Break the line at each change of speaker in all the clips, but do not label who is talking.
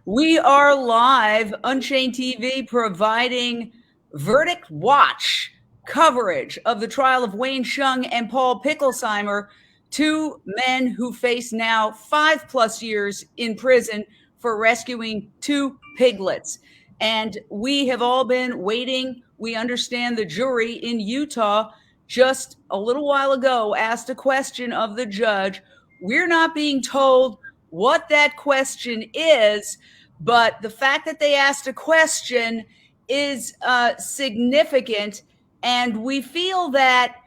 We are live, Unchained TV, providing verdict watch coverage of the trial of Wayne Hsiung and Paul Picklesimer, two men who face now 5+ years in prison for rescuing two piglets. And we have all been waiting. We understand the jury in Utah just a little while ago asked a question of the judge. We're not being told what that question is, but the fact that they asked a question is significant, and we feel that,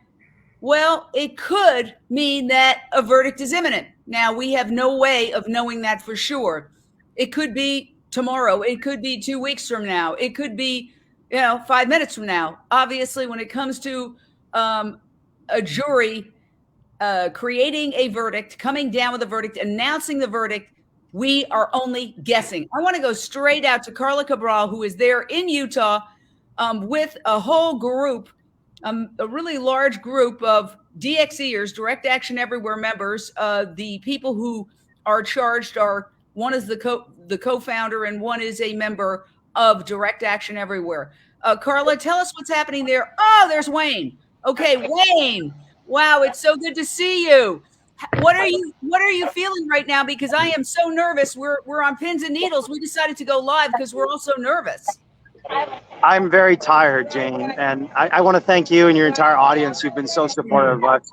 well, it could mean that a verdict is imminent. Now, we have no way of knowing that for sure. It could be tomorrow. It could be 2 weeks from now. It could be, 5 minutes from now. Obviously, when it comes to a jury creating a verdict, coming down with a verdict, announcing the verdict, we are only guessing. I want to go straight out to Carla Cabral, who is there in Utah with a whole group, a really large group of DXEers, Direct Action Everywhere members. The people who are charged are, one is the co-founder and one is a member of Direct Action Everywhere. Carla, tell us what's happening there. Oh, there's Wayne. Okay, Wayne. Wow, it's so good to see you. What are you feeling right now? Because I am so nervous. We're on pins and needles. We decided to go live because we're all so nervous.
I'm very tired, Jane, and I want to thank you and your entire audience who've been so supportive of us.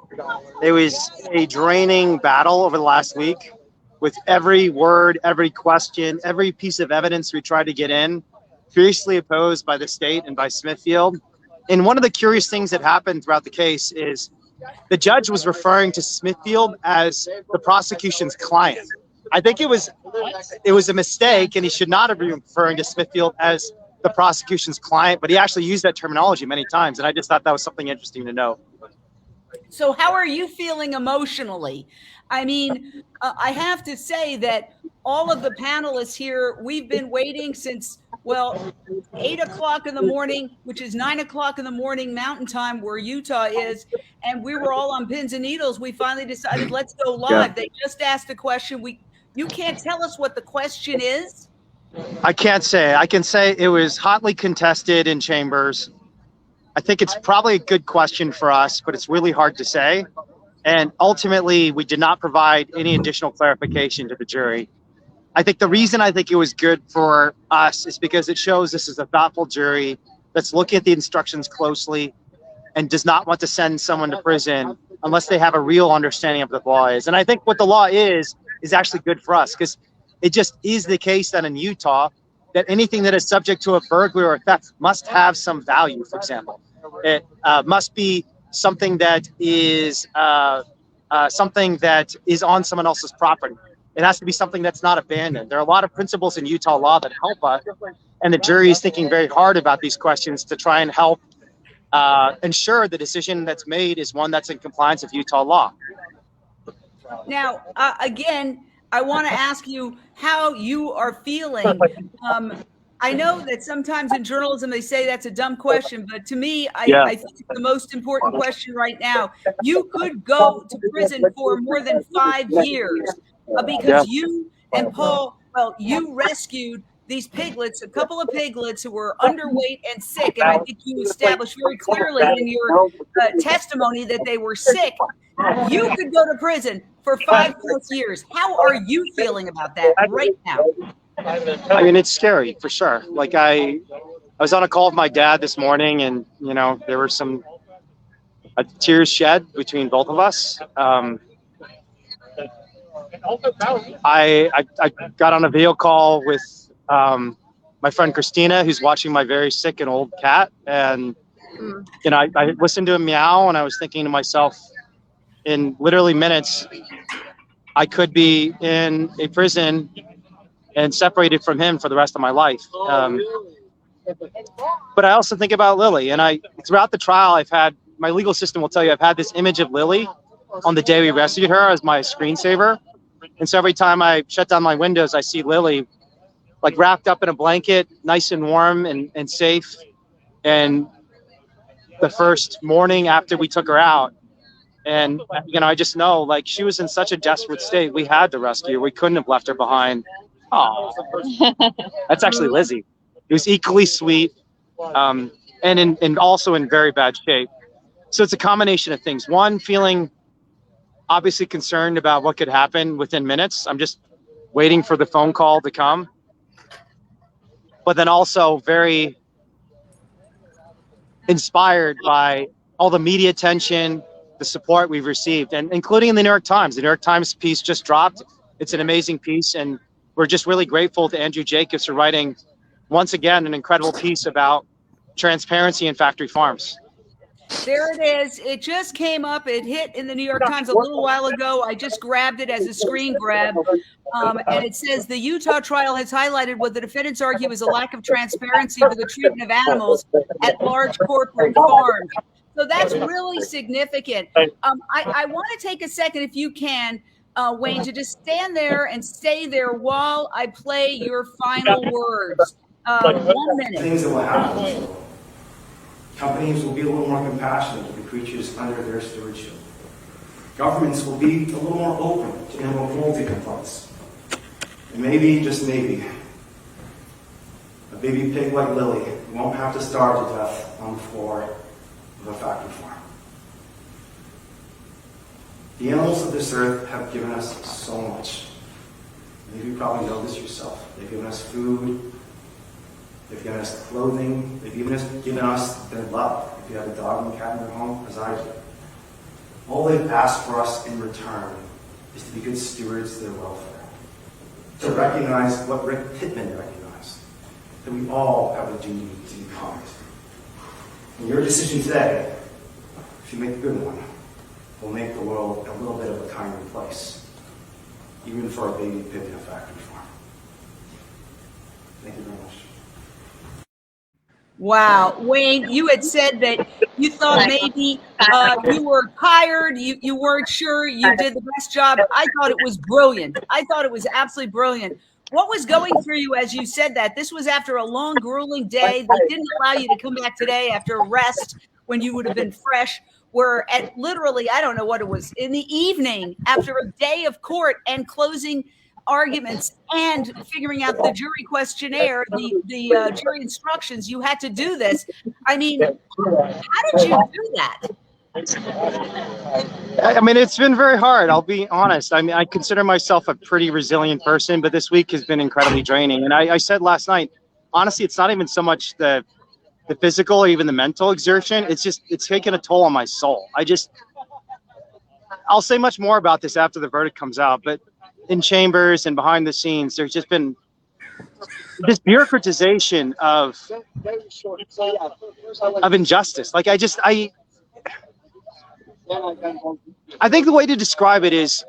It was a draining battle over the last week with every word, every question, every piece of evidence we tried to get in, fiercely opposed by the state and by Smithfield. And one of the curious things that happened throughout the case is the judge was referring to Smithfield as the prosecution's client. I think it was a mistake, and he should not have been referring to Smithfield as the prosecution's client, but he actually used that terminology many times, and I just thought that was something interesting to know.
So how are you feeling emotionally? I mean, I have to say that all of the panelists here, we've been waiting since, 8 o'clock in the morning, which is 9 o'clock in the morning Mountain Time where Utah is, and we were all on pins and needles. We finally decided, let's go live. Yeah. They just asked a question. You can't tell us what the question is?
I can't say. I can say it was hotly contested in chambers. I think it's probably a good question for us, but it's really hard to say. And ultimately, we did not provide any additional clarification to the jury. I think the reason I think it was good for us is because it shows this is a thoughtful jury that's looking at the instructions closely and does not want to send someone to prison unless they have a real understanding of what the law is. And I think what the law is actually good for us, because it just is the case that in Utah, that anything that is subject to a burglary or theft must have some value, for example. It must be something that is on someone else's property. It has to be something that's not abandoned. There are a lot of principles in Utah law that help us, and the jury is thinking very hard about these questions to try and help ensure the decision that's made is one that's in compliance with Utah law.
Now, again, I want to ask you how you are feeling. I know that sometimes in journalism they say that's a dumb question, but to me, I think it's the most important question right now. You could go to prison for more than 5 years because you and Paul, you rescued these piglets, a couple of piglets who were underweight and sick, and I think you established very clearly in your testimony that they were sick. You could go to prison for 5+ years. How are you feeling about that right now?
I mean, it's scary for sure. Like I was on a call with my dad this morning, and there were some tears shed between both of us. I got on a video call with my friend Christina, who's watching my very sick and old cat, and I listened to him meow, and I was thinking to myself, in literally minutes, I could be in a prison and separated from him for the rest of my life. But I also think about Lily, and throughout the trial, my legal system will tell you, I've had this image of Lily on the day we rescued her as my screensaver. And so every time I shut down my windows, I see Lily like wrapped up in a blanket, nice and warm and safe. And the first morning after we took her out, and I just know, like, she was in such a desperate state. We had to rescue her. We couldn't have left her behind. Oh, that's actually Lizzie. It was equally sweet, and also in very bad shape. So it's a combination of things. One, feeling obviously concerned about what could happen within minutes. I'm just waiting for the phone call to come. But then also very inspired by all the media attention, the support we've received, and including in the New York Times. The New York Times piece just dropped. It's an amazing piece, and we're just really grateful to Andrew Jacobs for writing, once again, an incredible piece about transparency in factory farms.
There it is. It just came up. It hit in the New York Times a little while ago. I just grabbed it as a screen grab. And it says the Utah trial has highlighted what the defendants argue is a lack of transparency for the treatment of animals at large corporate farms. So that's really significant. I want to take a second, if you can, Wayne, to just stand there and stay there while I play your final words. 1 minute.
Things that will happen. Companies will be a little more compassionate to the creatures under their stewardship. Governments will be a little more open to animal cruelty complaints. And maybe, just maybe, a baby pig like Lily won't have to starve to death on the floor of a factory farm. The animals of this earth have given us so much. Maybe you probably know this yourself. They've given us food. They've given us clothing. They've given us their love. If you have a dog and cat in your home, as I do. All they've asked for us in return is to be good stewards of their welfare. To recognize what Rick Pittman recognized, that we all have a duty to be kind. And your decision today, if you make a good one, will make the world a little bit of a kinder place, even for a baby pig in a factory farm. Thank you very much.
Wow. Wayne, you had said that you thought maybe you were tired, you weren't sure you did the best job. I thought it was brilliant. I thought it was absolutely brilliant. What was going through you as you said that? This was after a long, grueling day. They didn't allow you to come back today after a rest when you would have been fresh. Where at literally, I don't know what it was, in the evening after a day of court and closing arguments and figuring out the jury questionnaire, the jury instructions, you had to do this. I mean, how did you do that?
I mean, it's been very hard. I'll be honest. I mean, I consider myself a pretty resilient person, but this week has been incredibly draining. And I said last night, honestly, it's not even so much the physical or even the mental exertion. It's taken a toll on my soul. I'll say much more about this after the verdict comes out, but in chambers and behind the scenes, there's just been this bureaucratization of injustice. Like I think the way to describe it is,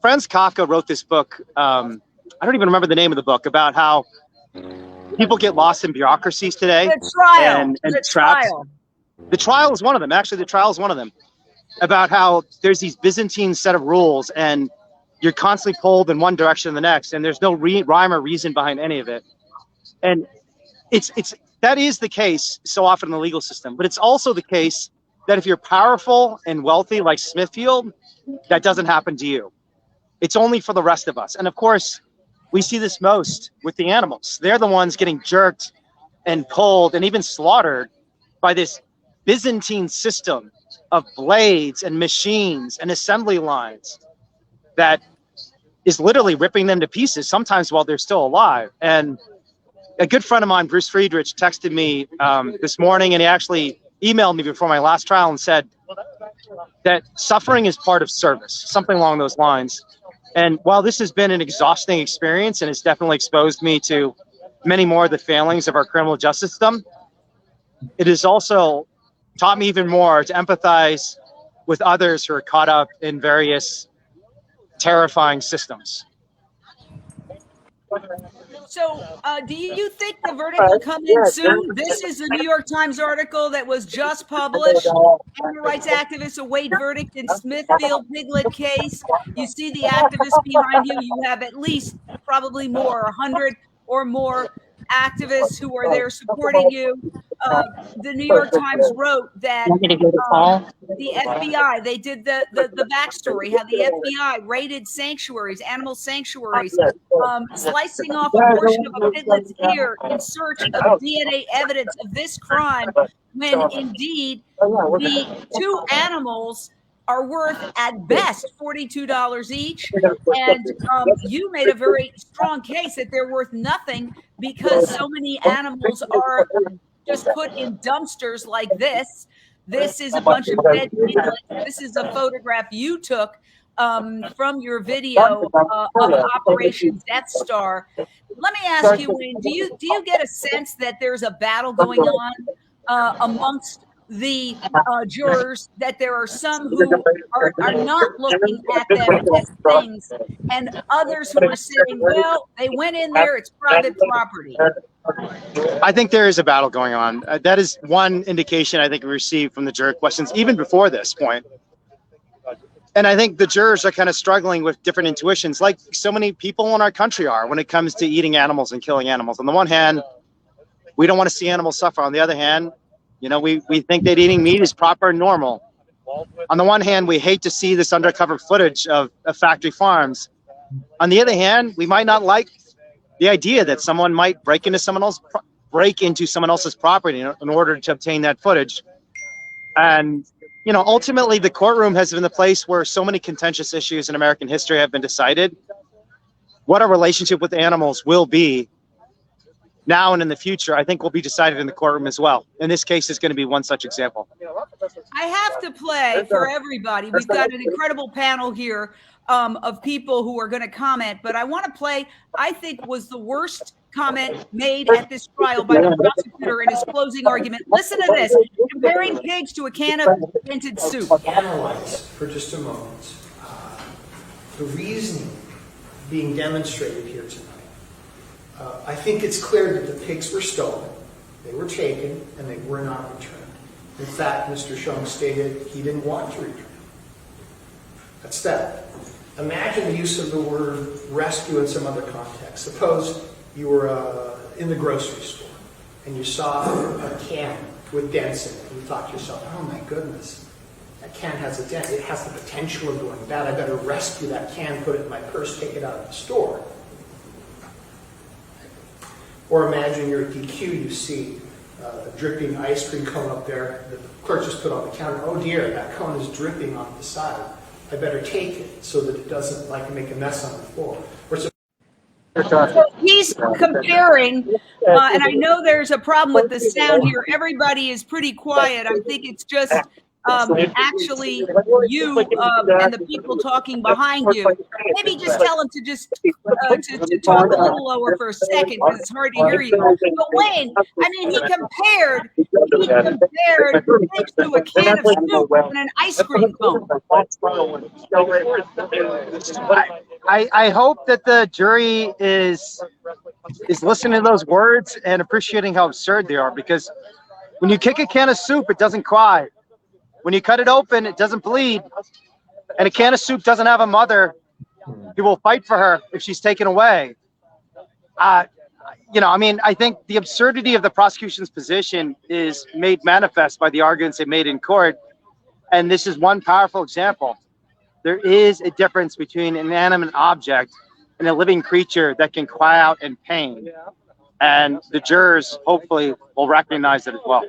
Franz Kafka wrote this book. I don't even remember the name of the book, about how people get lost in bureaucracies today.
The trial.
And
the
trapped.
trial.
The trial is one of them. Actually, the trial is one of them. About how there's these Byzantine set of rules and you're constantly pulled in one direction or the next, and there's no rhyme or reason behind any of it. And that is the case so often in the legal system, but it's also the case that if you're powerful and wealthy like Smithfield, that doesn't happen to you. It's only for the rest of us. And of course, we see this most with the animals. They're the ones getting jerked and pulled and even slaughtered by this Byzantine system of blades and machines and assembly lines that is literally ripping them to pieces, sometimes while they're still alive. And a good friend of mine, Bruce Friedrich, texted me this morning, and he actually emailed me before my last trial and said that suffering is part of service, something along those lines. And while this has been an exhausting experience and it's definitely exposed me to many more of the failings of our criminal justice system, it has also taught me even more to empathize with others who are caught up in various terrifying systems.
So do you think the verdict will come in soon? This is the New York Times article that was just published. Animal rights activists await verdict in Smithfield Piglet case. You see the activists behind you. You have at least probably more, 100 or more activists who are there supporting you. the New York Times wrote that the FBI, they did the backstory, how the FBI raided sanctuaries, animal sanctuaries, slicing off a portion of a piglet's ear in search of DNA evidence of this crime, when indeed the two animals are worth at best $42 each. And you made a very strong case that they're worth nothing because so many animals are just put in dumpsters like this. This is a bunch of dead piglets. This is a photograph you took from your video of Operation Death Star. Let me ask you, Wayne, do you get a sense that there's a battle going on amongst the jurors, that there are some who are not looking at them as things, and others who are saying, well, they went in there, it's private property?
I think there is a battle going on. That is one indication I think we received from the juror questions, even before this point. And I think the jurors are kind of struggling with different intuitions, like so many people in our country are when it comes to eating animals and killing animals. On the one hand, we don't want to see animals suffer. On the other hand, you know, we think that eating meat is proper and normal. On the one hand, we hate to see this undercover footage of factory farms. On the other hand, we might not like the idea that someone might break into someone else's property in order to obtain that footage. And, you know, ultimately the courtroom has been the place where so many contentious issues in American history have been decided. What our relationship with animals will be now and in the future, I think, will be decided in the courtroom as well. In this case, is going to be one such example.
I have to play for everybody. We've got an incredible panel here of people who are going to comment, but I want to play, I think, was the worst comment made at this trial by the prosecutor in his closing argument. Listen to this, comparing pigs to a can of vintage soup.
Analyze for just a moment the reasoning being demonstrated here tonight. I think it's clear that the pigs were stolen, they were taken, and they were not returned. In fact, Mr. Hsiung stated he didn't want to return. That's that. Imagine the use of the word rescue in some other context. Suppose you were in the grocery store and you saw a can with dents in it, and you thought to yourself, oh my goodness, that can has a dent. It has the potential of going bad. I better rescue that can, put it in my purse, take it out of the store. Or imagine you're at DQ, you see a dripping ice cream cone up there. The clerk just put on the counter. Oh dear, that cone is dripping off the side. I better take it so that it doesn't make a mess on the floor.
So he's comparing, and I know there's a problem with the sound here. Everybody is pretty quiet. I think it's just actually you and the people talking behind you. Maybe just tell them to just to talk a little lower for a second because it's hard to hear you. But Wayne, I mean, he compared pigs to a can of soup and an ice cream cone.
I hope that the jury is listening to those words and appreciating how absurd they are, because when you kick a can of soup, it doesn't cry. When you cut it open, it doesn't bleed. And a can of soup doesn't have a mother who will fight for her if she's taken away. You know, I mean, I think the absurdity of the prosecution's position is made manifest by the arguments they made in court. And this is one powerful example. There is a difference between an inanimate object and a living creature that can cry out in pain. And the jurors hopefully will recognize it as well.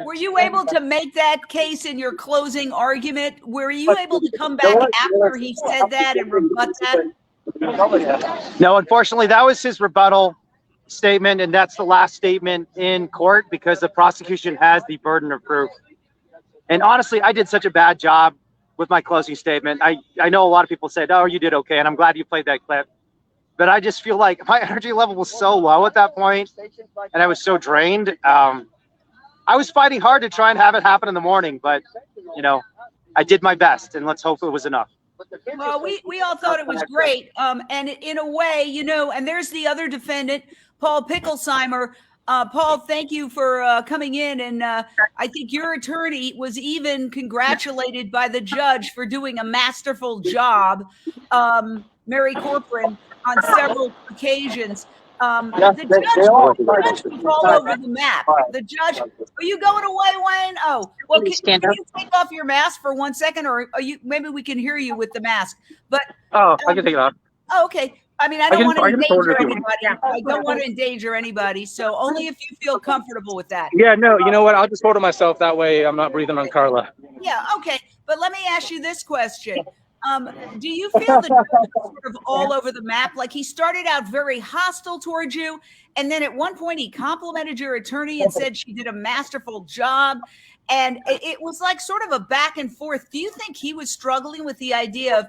Were you able to make that case in your closing argument? Were you able to come back after he said that and rebut that?
No, unfortunately, that was his rebuttal statement, and that's the last statement in court because the prosecution has the burden of proof. And honestly, I did such a bad job with my closing statement. I know a lot of people said, oh, you did okay, and I'm glad you played that clip. But I just feel like my energy level was so low at that point, and I was so drained. I was fighting hard to try and have it happen in the morning, but, you know, I did my best, and let's hope it was enough.
Well, we all thought it was great. And in a way, you know, and there's the other defendant, Paul Picklesimer. Paul, thank you for coming in. And I think your attorney was even congratulated by the judge for doing a masterful job, Mary Corcoran, on several occasions. The judge was all over the map. The judge, are you going away, Wayne? Oh, well, can you take off your mask for 1 second, or are you? Maybe we can hear you with the mask. But
I can take it off.
oh, okay. I mean, I don't want to endanger anybody. I don't want to endanger anybody. So only if you feel comfortable with that.
Yeah, no, you know what? I'll just hold it myself. That way I'm not breathing on Carla.
Yeah, okay. But let me ask you this question. Do you feel the judge was sort of all over the map? Like he started out very hostile towards you, and then at one point he complimented your attorney and said she did a masterful job. And it was like sort of a back and forth. Do you think he was struggling with the idea of,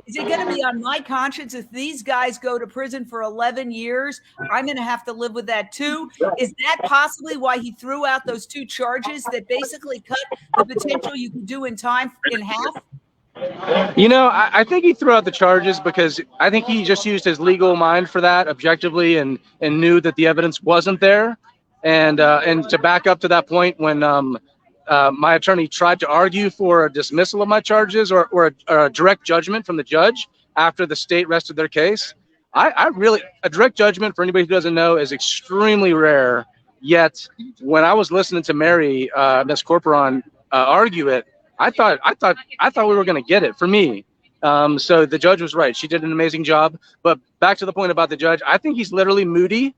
is it going to be on my conscience if these guys go to prison for 11 years? I'm going to have to live with that too. Is that possibly why he threw out those 2 charges that basically cut the potential you could do in time in half?
You know, I think he threw out the charges because I think he just used his legal mind for that objectively and knew that the evidence wasn't there. And to back up to that point, when my attorney tried to argue for a dismissal of my charges or a direct judgment from the judge after the state rested their case, I really, a direct judgment, for anybody who doesn't know, is extremely rare. Yet when I was listening to Mary, Miss Corporon, argue it, I thought we were going to get it for me. So the judge was right. She did an amazing job. But back to the point about the judge, I think he's literally moody,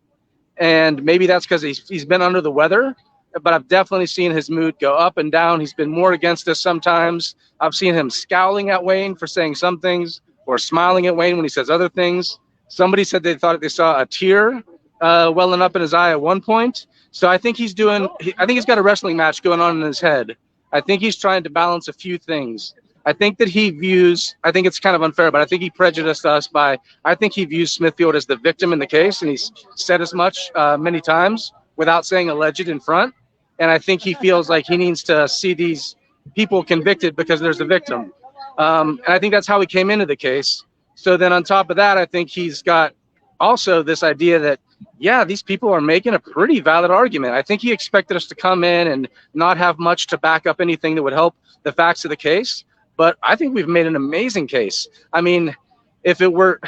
and maybe that's because he's been under the weather. But I've definitely seen his mood go up and down. He's been more against us sometimes. I've seen him scowling at Wayne for saying some things, or smiling at Wayne when he says other things. Somebody said they thought they saw a tear welling up in his eye at one point. So I think he's he's got a wrestling match going on in his head. I think he's trying to balance a few things. I think that I think it's kind of unfair, but I think he prejudiced us I think he views Smithfield as the victim in the case, and he's said as much many times without saying alleged in front. And I think he feels like he needs to see these people convicted because there's a victim. And I think that's how he came into the case. So then on top of that, I think he's got also this idea that, yeah, these people are making a pretty valid argument. I think he expected us to come in and not have much to back up anything that would help the facts of the case. But I think we've made an amazing case. I mean, if it were,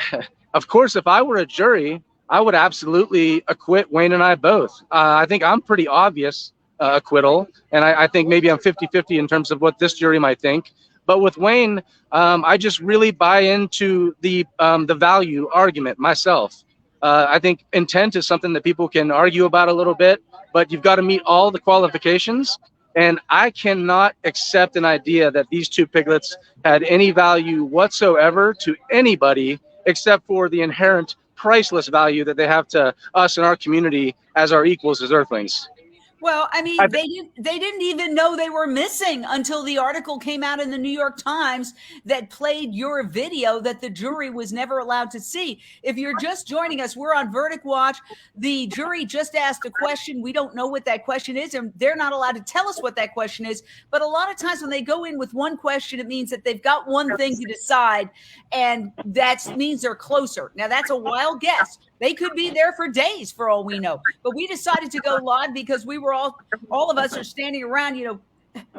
of course, if I were a jury, I would absolutely acquit Wayne and I both. I think I'm pretty obvious acquittal. And I think maybe I'm 50-50 in terms of what this jury might think. But with Wayne, I just really buy into the value argument myself. I think intent is something that people can argue about a little bit, but you've got to meet all the qualifications. And I cannot accept an idea that these 2 piglets had any value whatsoever to anybody except for the inherent priceless value that they have to us in our community as our equals as earthlings.
Well, I mean, they didn't even know they were missing until the article came out in the New York Times that played your video that the jury was never allowed to see. If you're just joining us, we're on Verdict Watch. The jury just asked a question. We don't know what that question is, and they're not allowed to tell us what that question is. But a lot of times when they go in with one question, it means that they've got one thing to decide, and that means they're closer. Now, that's a wild guess. They could be there for days for all we know. But we decided to go live because we were all of us are standing around,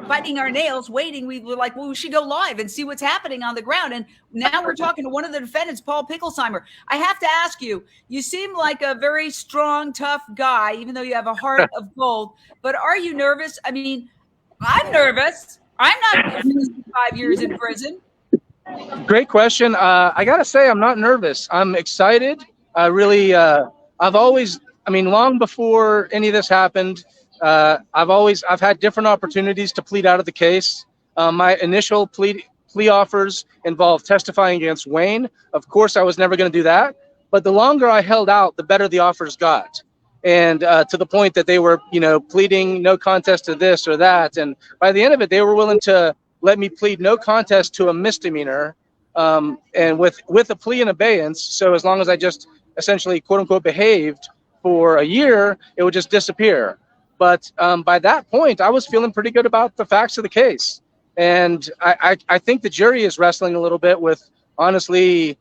biting our nails, waiting. We were like, well, we should go live and see what's happening on the ground. And now we're talking to one of the defendants, Paul Picklesimer. I have to ask you, you seem like a very strong, tough guy, even though you have a heart of gold. But are you nervous? I mean, I'm nervous. I'm not 5 years in prison.
Great question. I got to say, I'm not nervous. I'm excited. I really, I've always, long before any of this happened, I've had different opportunities to plead out of the case. My initial plea offers involved testifying against Wayne. Of course, I was never going to do that. But the longer I held out, the better the offers got. And to the point that they were, pleading no contest to this or that. And by the end of it, they were willing to let me plead no contest to a misdemeanor, and with a plea in abeyance. So as long as I just essentially, quote unquote, behaved for a year, it would just disappear. But by that point, I was feeling pretty good about the facts of the case. And I think the jury is wrestling a little bit with, honestly,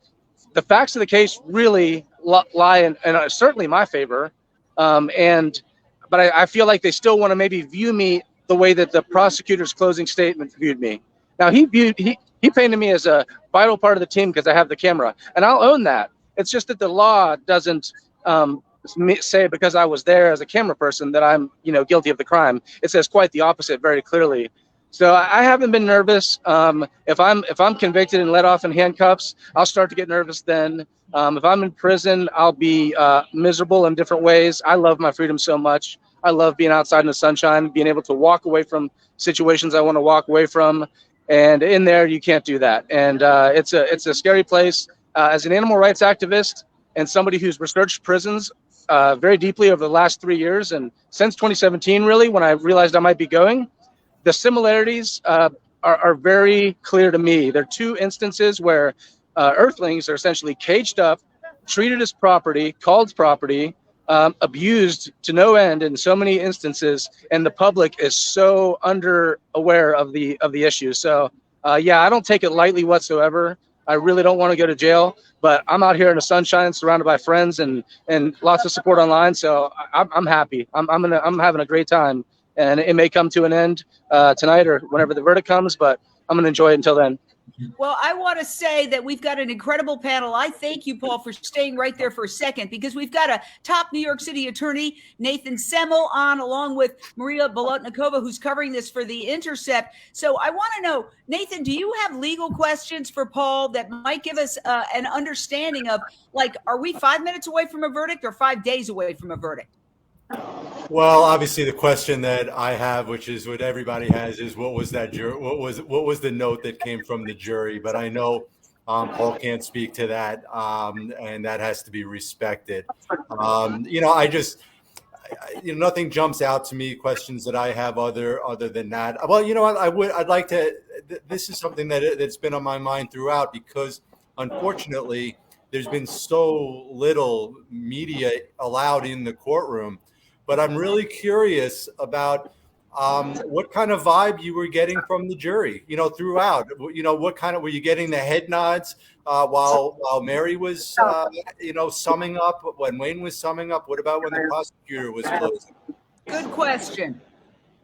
the facts of the case really lie in certainly my favor. But I feel like they still want to maybe view me the way that the prosecutor's closing statement viewed me. Now, he painted me as a vital part of the team because I have the camera, and I'll own that. It's just that the law doesn't say because I was there as a camera person that I'm, guilty of the crime. It says quite the opposite very clearly. So I haven't been nervous. If I'm convicted and let off in handcuffs, I'll start to get nervous then. If I'm in prison, I'll be miserable in different ways. I love my freedom so much. I love being outside in the sunshine, being able to walk away from situations I want to walk away from. And in there, you can't do that. And it's a scary place. As an animal rights activist and somebody who's researched prisons very deeply over the last 3 years, and since 2017, really, when I realized I might be going, the similarities are very clear to me. There are two instances where earthlings are essentially caged up, treated as property, called property, abused to no end in so many instances, and the public is so aware of the issue. So yeah, I don't take it lightly whatsoever. I really don't want to go to jail, but I'm out here in the sunshine, surrounded by friends and lots of support online. So I'm happy. I'm having a great time, and it may come to an end tonight or whenever the verdict comes, but I'm going to enjoy it until then.
Well, I want to say that we've got an incredible panel. I thank you, Paul, for staying right there for a second, because we've got a top New York City attorney, Nathan Semmel, on, along with Marina Bolotnikova, who's covering this for The Intercept. So I want to know, Nathan, do you have legal questions for Paul that might give us an understanding of, like, are we 5 minutes away from a verdict or 5 days away from a verdict?
Well, obviously, the question that I have, which is what everybody has, is what was that jury? What was the note that came from the jury? But I know Paul can't speak to that, and that has to be respected. Nothing jumps out to me. Questions that I have other than that. Well, you know what? I'd like to. This is something that's been on my mind throughout, because unfortunately, there's been so little media allowed in the courtroom. But I'm really curious about what kind of vibe you were getting from the jury, throughout. What kind of, were you getting the head nods while Mary was, summing up, when Wayne was summing up? What about when the prosecutor was closing?
Good question.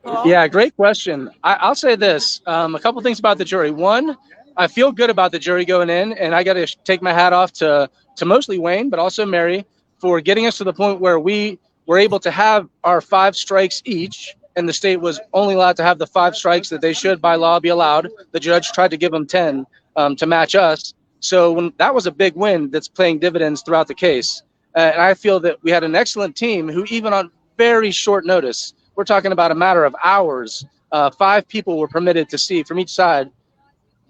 Paul?
Yeah, great question. I'll say this, a couple things about the jury. One, I feel good about the jury going in, and I got to take my hat off to mostly Wayne, but also Mary, for getting us to the point where we were able to have our 5 strikes each, and the state was only allowed to have the 5 strikes that they should by law be allowed. The judge tried to give them 10 to match us. So that was a big win that's paying dividends throughout the case. And I feel that we had an excellent team who, even on very short notice, we're talking about a matter of hours, 5 people were permitted to see from each side,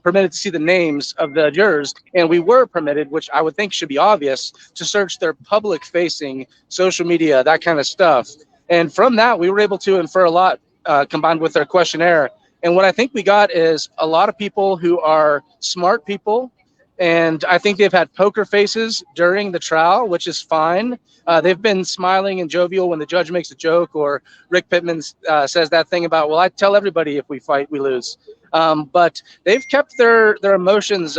permitted to see the names of the jurors, and we were permitted, which I would think should be obvious, to search their public-facing social media, that kind of stuff. And from that, we were able to infer a lot, combined with their questionnaire. And what I think we got is a lot of people who are smart people, and I think they've had poker faces during the trial, which is fine. They've been smiling and jovial when the judge makes a joke, or Rick Pittman says that thing about, well, I tell everybody if we fight, we lose. But they've kept their emotions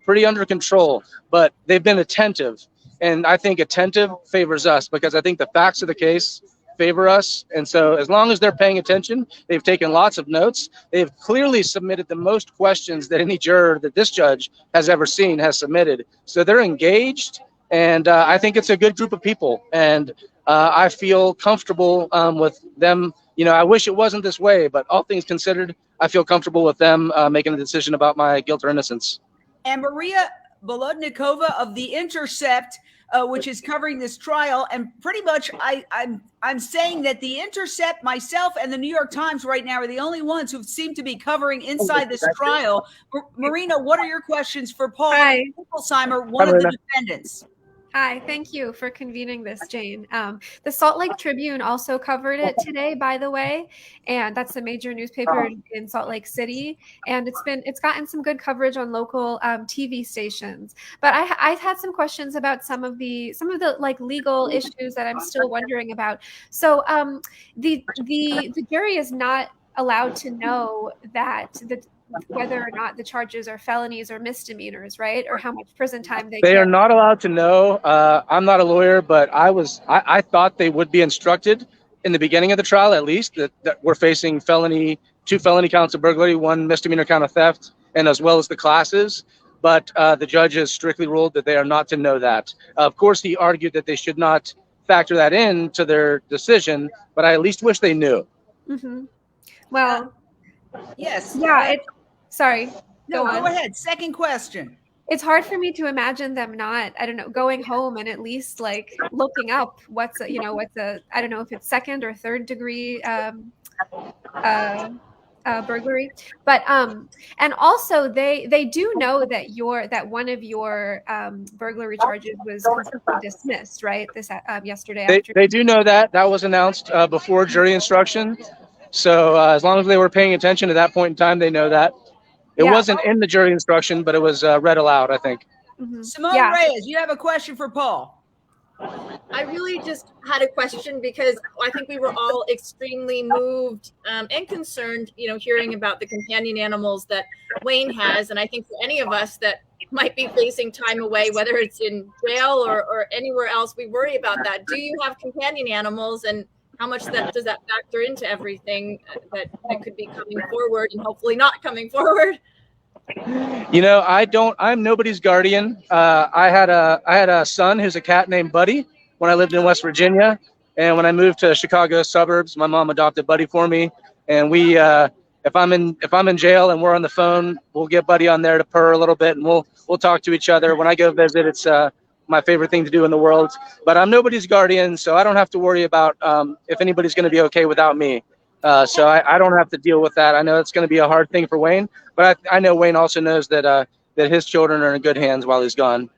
pretty under control, but they've been attentive. And I think attentive favors us, because I think the facts of the case favor us. And so as long as they're paying attention, they've taken lots of notes. They've clearly submitted the most questions that any juror that this judge has ever seen has submitted. So they're engaged, and I think it's a good group of people. And I feel comfortable with them. I wish it wasn't this way, but all things considered, I feel comfortable with them making a decision about my guilt or innocence.
And Marina Bolotnikova of The Intercept, which is covering this trial. And pretty much I'm saying that The Intercept, myself, and the New York Times right now are the only ones who seem to be covering inside this trial. Marina, what are your questions for Paul Picklesimer, one of the defendants?
Hi, thank you for convening this, Jane. The Salt Lake Tribune also covered it today, by the way, and that's a major newspaper in Salt Lake City, and it's gotten some good coverage on local TV stations. But I've had some questions about some of the like legal issues that I'm still wondering about. So the jury is not allowed to know that whether or not the charges are felonies or misdemeanors, right? Or how much prison time they
are not allowed to know. I'm not a lawyer, but I thought they would be instructed in the beginning of the trial, at least, that we're facing 2 felony counts of burglary, 1 misdemeanor count of theft, and as well as the classes. but the judge has strictly ruled that they are not to know that. Of course, he argued that they should not factor that into their decision, but I at least wish they knew.
Well,
yes.
yeah. Sorry.
No, go ahead. Second question.
It's hard for me to imagine them not, I don't know, going home and at least like looking up what's a, I don't know if it's second or third degree burglary, but and also they do know that one of your burglary charges was completely dismissed, right? This yesterday.
They do know that was announced before jury instruction. So as long as they were paying attention at that point in time, they know that. It wasn't in the jury instruction, but it was read aloud, I think.
Simone Reyes, you have a question for Paul.
I really just had a question because I think we were all extremely moved and concerned, hearing about the companion animals that Wayne has. And I think for any of us that might be facing time away, whether it's in jail or anywhere else, we worry about that. Do you have companion animals, and how much does that factor into everything that could be coming forward and hopefully not coming forward? I'm nobody's guardian. I had a son who's a cat named Buddy when I lived in West Virginia. And when I moved to Chicago suburbs, my mom adopted Buddy for me. And we, if I'm in jail and we're on the phone, we'll get Buddy on there to purr a little bit, and we'll talk to each other. When I go visit, it's my favorite thing to do in the world. But I'm nobody's guardian, so I don't have to worry about if anybody's going to be okay without me. So I don't have to deal with that. I know it's going to be a hard thing for Wayne, but I know Wayne also knows that his children are in good hands while he's gone.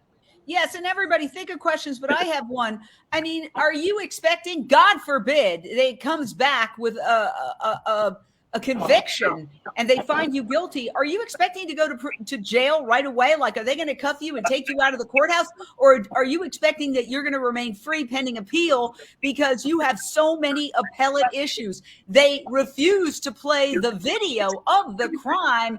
Yes, and everybody think of questions, but I have one. I mean, are you expecting, God forbid, it comes back with a conviction and they find you guilty? Are you expecting to go to jail right away? Like, are they going to cuff you and take you out of the courthouse? Or are you expecting that you're going to remain free pending appeal because you have so many appellate issues? They refuse to play the video of the crime,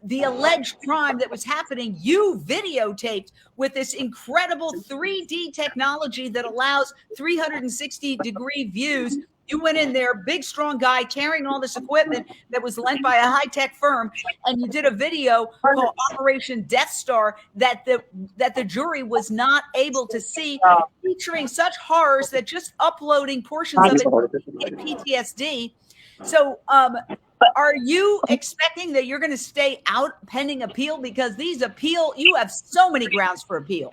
the alleged crime that was happening. You videotaped with this incredible 3D technology that allows 360-degree views. You went in there, big, strong guy carrying all this equipment that was lent by a high-tech firm, and you did a video called Operation Death Star that the jury was not able to see, featuring such horrors that just uploading portions of it get PTSD. So are you expecting that you're going to stay out pending appeal? Because you have so many grounds for appeal.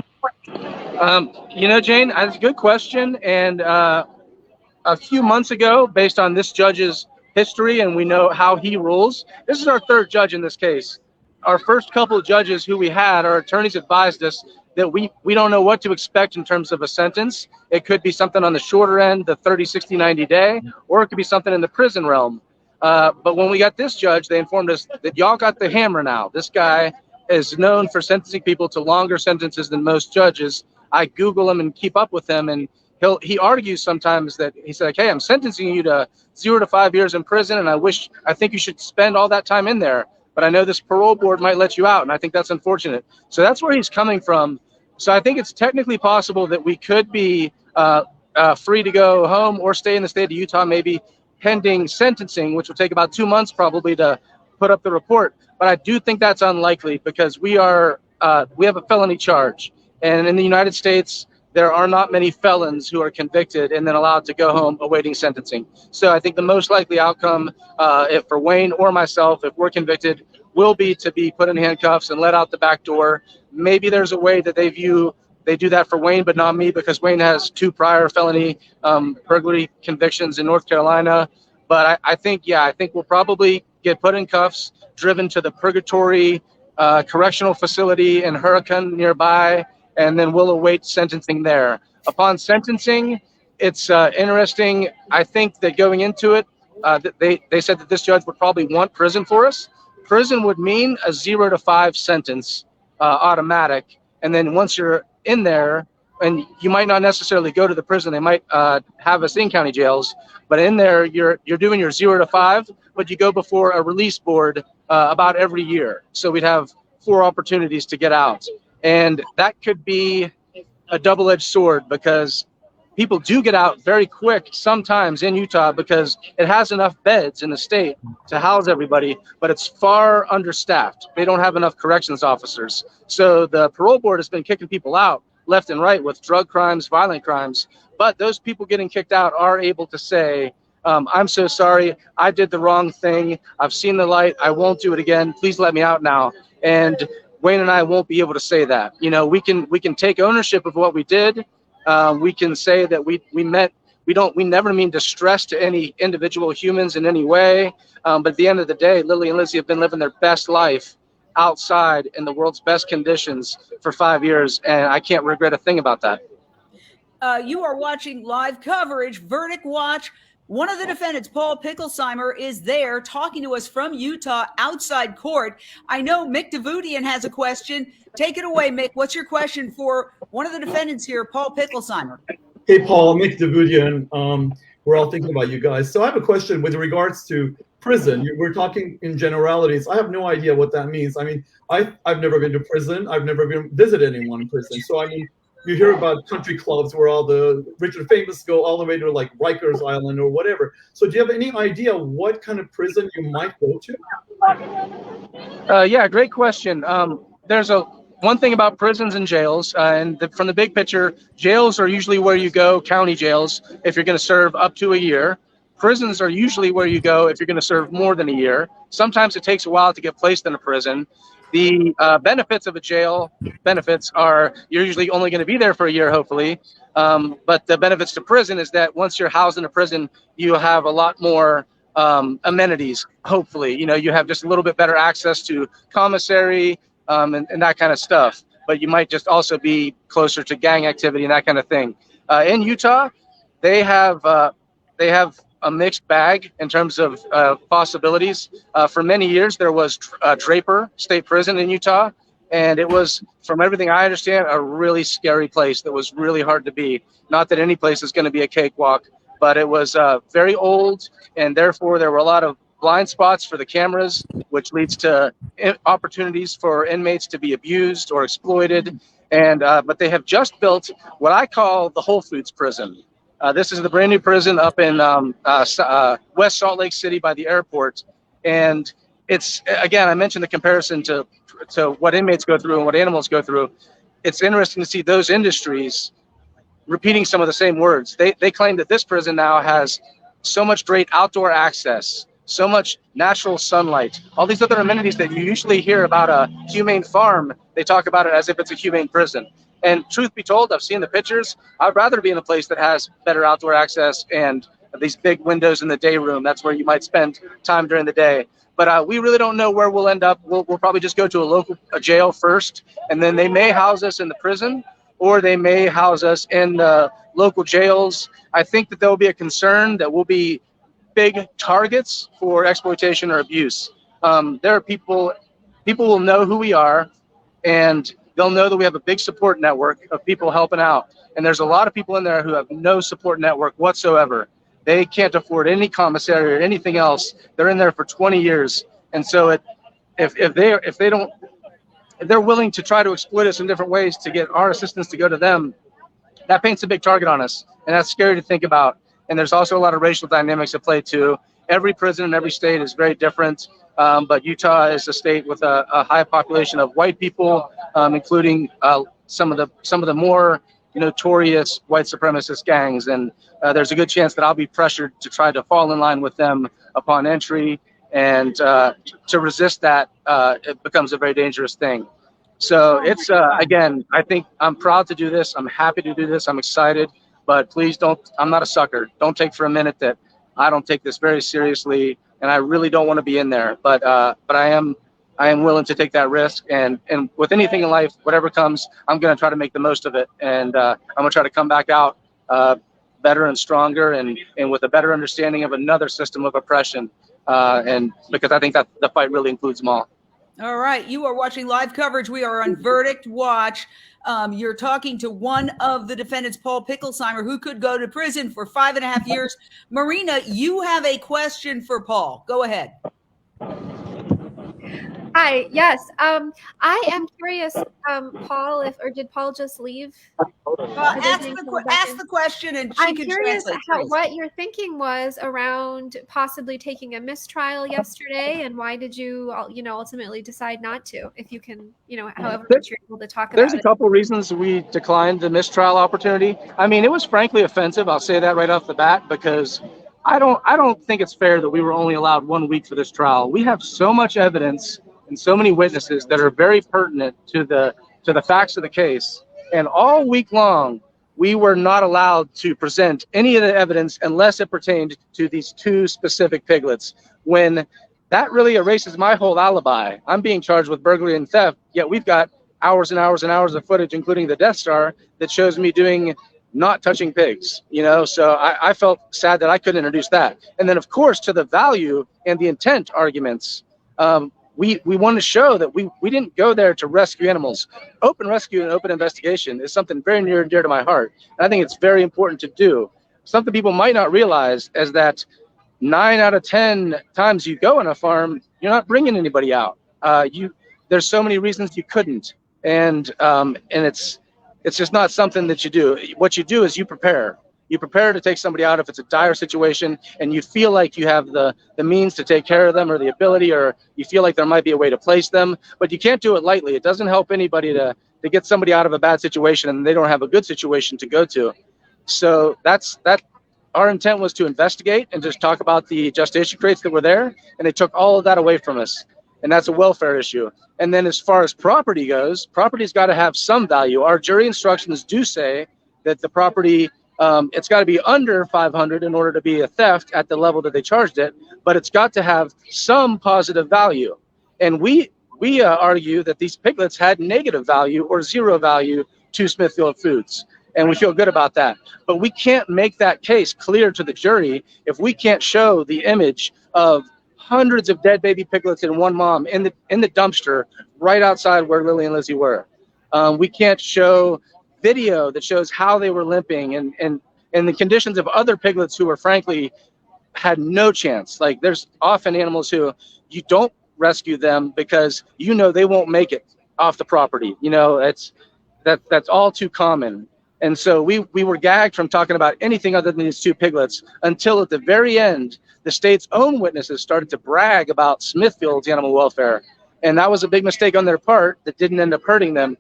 Jane, that's a good question. And a few months ago, based on this judge's history, and we know how he rules, this is our third judge in this case. Our first couple of judges who we had, our attorneys advised us that we don't know what to expect in terms of a sentence. It could be something on the shorter end, the 30, 60, 90 day, or it could be something in the prison realm. But when we got this judge, they informed us that y'all got the hammer now. This guy is known for sentencing people to longer sentences than most judges. I Google him and keep up with him, and he argues sometimes that he's like, hey, I'm sentencing you to 0 to 5 years in prison, and I think you should spend all that time in there. But I know this parole board might let you out, and I think that's unfortunate. So that's where he's coming from. So I think it's technically possible that we could be free to go home or stay in the state of Utah, maybe pending sentencing, which will take about 2 months probably to put up the report. But I do think that's unlikely because we have a felony charge. And in the United States, there are not many felons who are convicted and then allowed to go home awaiting sentencing. So I think the most likely outcome, if for Wayne or myself, if we're convicted, will be to be put in handcuffs and let out the back door. Maybe there's a way that they do that for Wayne, but not me, because Wayne has 2 prior felony burglary convictions in North Carolina. But I think we'll probably get put in cuffs, driven to the Purgatory Correctional Facility in Hurricane nearby, and then we'll await sentencing there. Upon sentencing, it's interesting. I think that going into it, they said that this judge would probably want prison for us. Prison would mean a 0 to 5 sentence, automatic. And then once you're in there, and you might not necessarily go to the prison, they might have us in county jails, but in there you're doing your 0 to 5, but you go before a release board about every year. So we'd have 4 opportunities to get out. And that could be a double-edged sword, because
people do get out very quick sometimes in Utah because it has enough beds in the state to house everybody, but it's far understaffed. They don't have enough corrections officers. So the parole board has been kicking people out left and right with drug crimes, violent crimes, but those people getting kicked out are able to say, I'm so sorry, I did the wrong thing, I've seen the light, I won't do it again, please let me out now. And Wayne and I won't be able to say that. You know, we can take ownership of what we did. We can say that we never mean distress to any individual humans in any way. But at the end of the day, Lily and Lizzie have been living their best life outside in the world's best conditions for 5 years, and I can't regret a thing about that.
You are watching live coverage, Verdict Watch. One of the defendants, Paul Picklesimer, is there talking to us from Utah outside court. I know Mick Davoudian has a question. Take it away, Mick. What's your question for one of the defendants here, Paul Picklesimer?
Hey, Paul, Mick Davoudian. We're all thinking about you guys. So I have a question with regards to prison. We're talking in generalities. I have no idea what that means. I mean, I've never been to prison. I've never been visit anyone in prison. So I mean, you hear about country clubs where all the rich and famous go all the way to like Rikers Island or whatever. So do you have any idea what kind of prison you might go to?
Yeah, great question. There's one thing about prisons and jails, from the big picture, jails are usually where you go, county jails, if you're going to serve up to a year. Prisons are usually where you go if you're going to serve more than a year. Sometimes it takes a while to get placed in a prison. The benefits of a jail are you're usually only going to be there for a year, hopefully. But the benefits to prison is that once you're housed in a prison, you have a lot more amenities, hopefully. You know, you have just a little bit better access to commissary and that kind of stuff. But you might just also be closer to gang activity and that kind of thing. In Utah, they have a mixed bag in terms of possibilities. For many years, there was Draper State Prison in Utah, and it was, from everything I understand, a really scary place that was really hard to be. Not that any place is going to be a cakewalk, but it was very old, and therefore there were a lot of blind spots for the cameras, which leads to opportunities for inmates to be abused or exploited. And but they have just built what I call the Whole Foods prison. This is the brand new prison up in West Salt Lake City by the airport. And it's, again, I mentioned the comparison to what inmates go through and what animals go through. It's interesting to see those industries repeating some of the same words. They claim that this prison now has so much great outdoor access, so much natural sunlight, all these other amenities that you usually hear about a humane farm. They talk about it as if it's a humane prison. And truth be told, I've seen the pictures. I'd rather be in a place that has better outdoor access and these big windows in the day room. That's where you might spend time during the day. But we really don't know where we'll end up. We'll probably just go to a jail first, and then they may house us in the prison, or they may house us in the local jails. I think that there will be a concern that we'll be big targets for exploitation or abuse. There are people will know who we are, and they'll know that we have a big support network of people helping out. And there's a lot of people in there who have no support network whatsoever. They can't afford any commissary or anything else. They're in there for 20 years. And so if they're willing to try to exploit us in different ways to get our assistance to go to them, that paints a big target on us. And that's scary to think about. And there's also a lot of racial dynamics at play too. Every prison in every state is very different. But Utah is a state with a high population of white people, including some of the more notorious white supremacist gangs. And there's a good chance that I'll be pressured to try to fall in line with them upon entry. And to resist that, it becomes a very dangerous thing. So it's, again, I think I'm proud to do this. I'm happy to do this. I'm excited. But please I'm not a sucker. Don't take for a minute that I don't take this very seriously, and I really don't want to be in there. But I am willing to take that risk. And with anything in life, whatever comes, I'm going to try to make the most of it. And I'm going to try to come back out better and stronger and with a better understanding of another system of oppression. And because I think that the fight really includes them all.
All right. You are watching live coverage. We are on Verdict Watch. You're talking to one of the defendants, Paul Picklesimer, who could go to prison for 5.5 years. Marina, you have a question for Paul. Go ahead.
Hi. Yes. I am curious, Paul, or did Paul just leave?
Ask the question, and she
I'm
can
curious
translate for you.
what your thinking was around possibly taking a mistrial yesterday, and why did you, ultimately decide not to? If you can, however much you're able to talk about it.
There's a couple reasons we declined the mistrial opportunity. I mean, it was frankly offensive. I'll say that right off the bat, because I don't think it's fair that we were only allowed 1 week for this trial. We have so much evidence and so many witnesses that are very pertinent to the facts of the case. And all week long, we were not allowed to present any of the evidence unless it pertained to these 2 specific piglets. When that really erases my whole alibi. I'm being charged with burglary and theft, yet we've got hours and hours and hours of footage, including the Death Star, that shows me not touching pigs, So I felt sad that I couldn't introduce that. And then, of course, to the value and the intent arguments, we want to show that we didn't go there to rescue animals. Open rescue and open investigation is something very near and dear to my heart. And I think it's very important to do. Something people might not realize is that 9 out of 10 times you go on a farm, you're not bringing anybody out. There's so many reasons you couldn't. And it's just not something that you do. What you do is you prepare. You prepare to take somebody out if it's a dire situation and you feel like you have the means to take care of them, or the ability, or you feel like there might be a way to place them, but you can't do it lightly. It doesn't help anybody to get somebody out of a bad situation and they don't have a good situation to go to. So that our intent was to investigate and just talk about the gestation crates that were there, and they took all of that away from us. And that's a welfare issue. And then as far as property goes, property's got to have some value. Our jury instructions do say that the property, it's got to be under 500 in order to be a theft at the level that they charged it, but it's got to have some positive value. And we argue that these piglets had negative value or zero value to Smithfield Foods, and we feel good about that. But we can't make that case clear to the jury if we can't show the image of hundreds of dead baby piglets and one mom in the dumpster right outside where Lily and Lizzie were. We can't show video that shows how they were limping and the conditions of other piglets who were frankly had no chance. Like, there's often animals who you don't rescue them because they won't make it off the property. That's all too common. And so we were gagged from talking about anything other than these 2 piglets until at the very end, the state's own witnesses started to brag about Smithfield's animal welfare. And that was a big mistake on their part that didn't end up hurting them,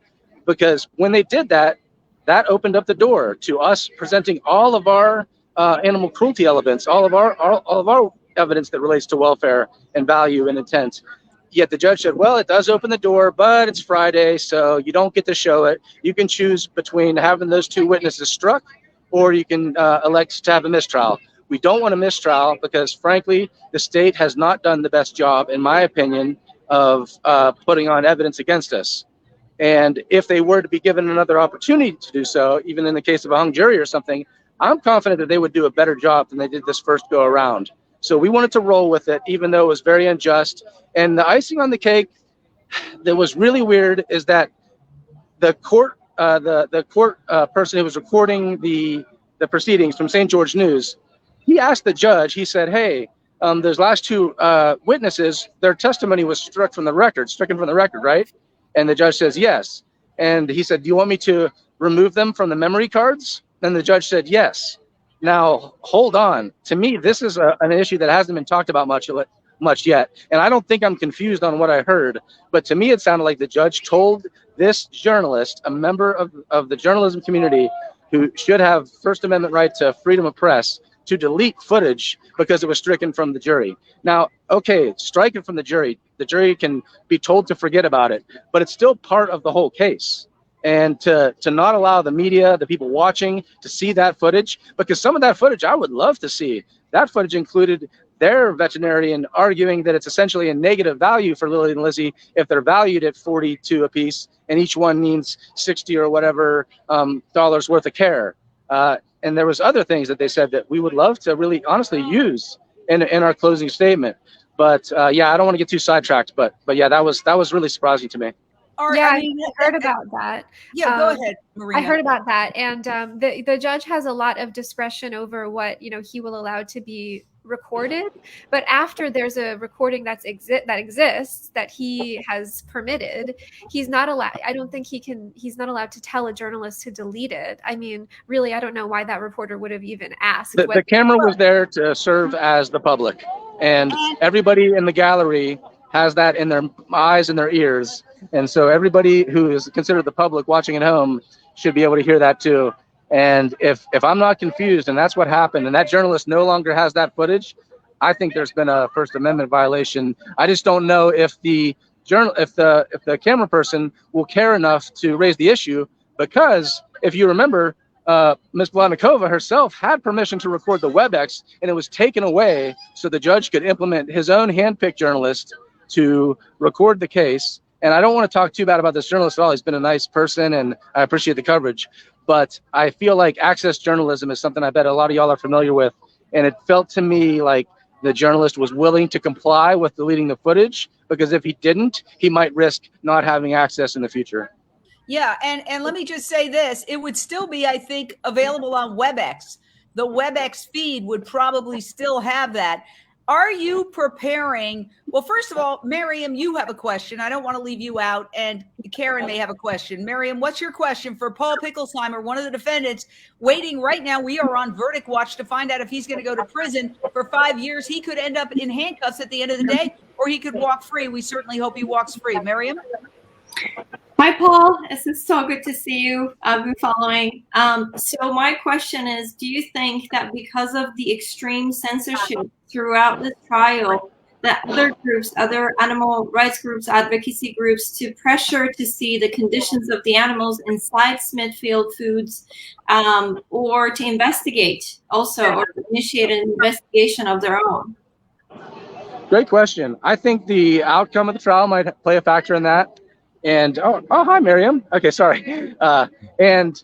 because when they did that, that opened up the door to us presenting all of our animal cruelty elements, all of our evidence that relates to welfare and value and intent. Yet the judge said, well, it does open the door, but it's Friday, so you don't get to show it. You can choose between having those 2 witnesses struck, or you can elect to have a mistrial. We don't want a mistrial because, frankly, the state has not done the best job, in my opinion, of putting on evidence against us. And if they were to be given another opportunity to do so, even in the case of a hung jury or something, I'm confident that they would do a better job than they did this first go around. So we wanted to roll with it, even though it was very unjust. And the icing on the cake that was really weird is that the court person who was recording the proceedings from St. George News, he asked the judge, he said, hey, those last 2 witnesses, their testimony was stricken from the record, right? And the judge says, yes. And he said, do you want me to remove them from the memory cards? And the judge said, yes. Now, hold on. To me, this is an issue that hasn't been talked about much yet. And I don't think I'm confused on what I heard. But to me, it sounded like the judge told this journalist, a member of the journalism community who should have First Amendment right to freedom of press, to delete footage because it was stricken from the jury. Now, okay, strike it from the jury. The jury can be told to forget about it, but it's still part of the whole case. And to not allow the media, the people watching, to see that footage, because some of that footage I would love to see. That footage included their veterinarian arguing that it's essentially a negative value for Lily and Lizzie if they're valued at $42 a piece and each one needs $60 or whatever dollars worth of care. And there was other things that they said that we would love to really honestly use in our closing statement. But yeah, I don't want to get too sidetracked, but yeah, that was really surprising to me.
Yeah, I heard about that.
Yeah, go ahead, Marina.
I heard about that, and the judge has a lot of discretion over what he will allow to be recorded, but after there's a recording that exists that he has permitted, he's not allowed. I don't think he's not allowed to tell a journalist to delete it. I mean, really, I don't know why that reporter would have even asked.
The camera was there to serve as the public, and everybody in the gallery has that in their eyes and their ears. And so everybody who is considered the public watching at home should be able to hear that too. And if I'm not confused and that's what happened and that journalist no longer has that footage, I think there's been a First Amendment violation. I just don't know if the camera person will care enough to raise the issue, because if you remember, Ms. Bolotnikova herself had permission to record the WebEx, and it was taken away so the judge could implement his own handpicked journalist to record the case. And I don't want to talk too bad about this journalist at all. He's been a nice person, and I appreciate the coverage. But I feel like access journalism is something I bet a lot of y'all are familiar with. And it felt to me like the journalist was willing to comply with deleting the footage, because if he didn't, he might risk not having access in the future.
Yeah, and let me just say this. It would still be, I think, available on WebEx. The WebEx feed would probably still have that. Are you preparing? Well, first of all, Maryam, you have a question. I don't want to leave you out. And Karen may have a question. Maryam, what's your question for Paul Picklesimer, one of the defendants, waiting right now? We are on verdict watch to find out if he's going to go to prison for 5 years. He could end up in handcuffs at the end of the day, or he could walk free. We certainly hope he walks free. Maryam?
Hi, Paul. It's so good to see you. I've been following. So my question is, do you think that because of the extreme censorship throughout the trial, that other groups, other animal rights groups, advocacy groups, to pressure to see the conditions of the animals inside Smithfield Foods, or to investigate also, or initiate an investigation of their own?
Great question. I think the outcome of the trial might play a factor in that. And oh, hi, Maryam. Okay, sorry. And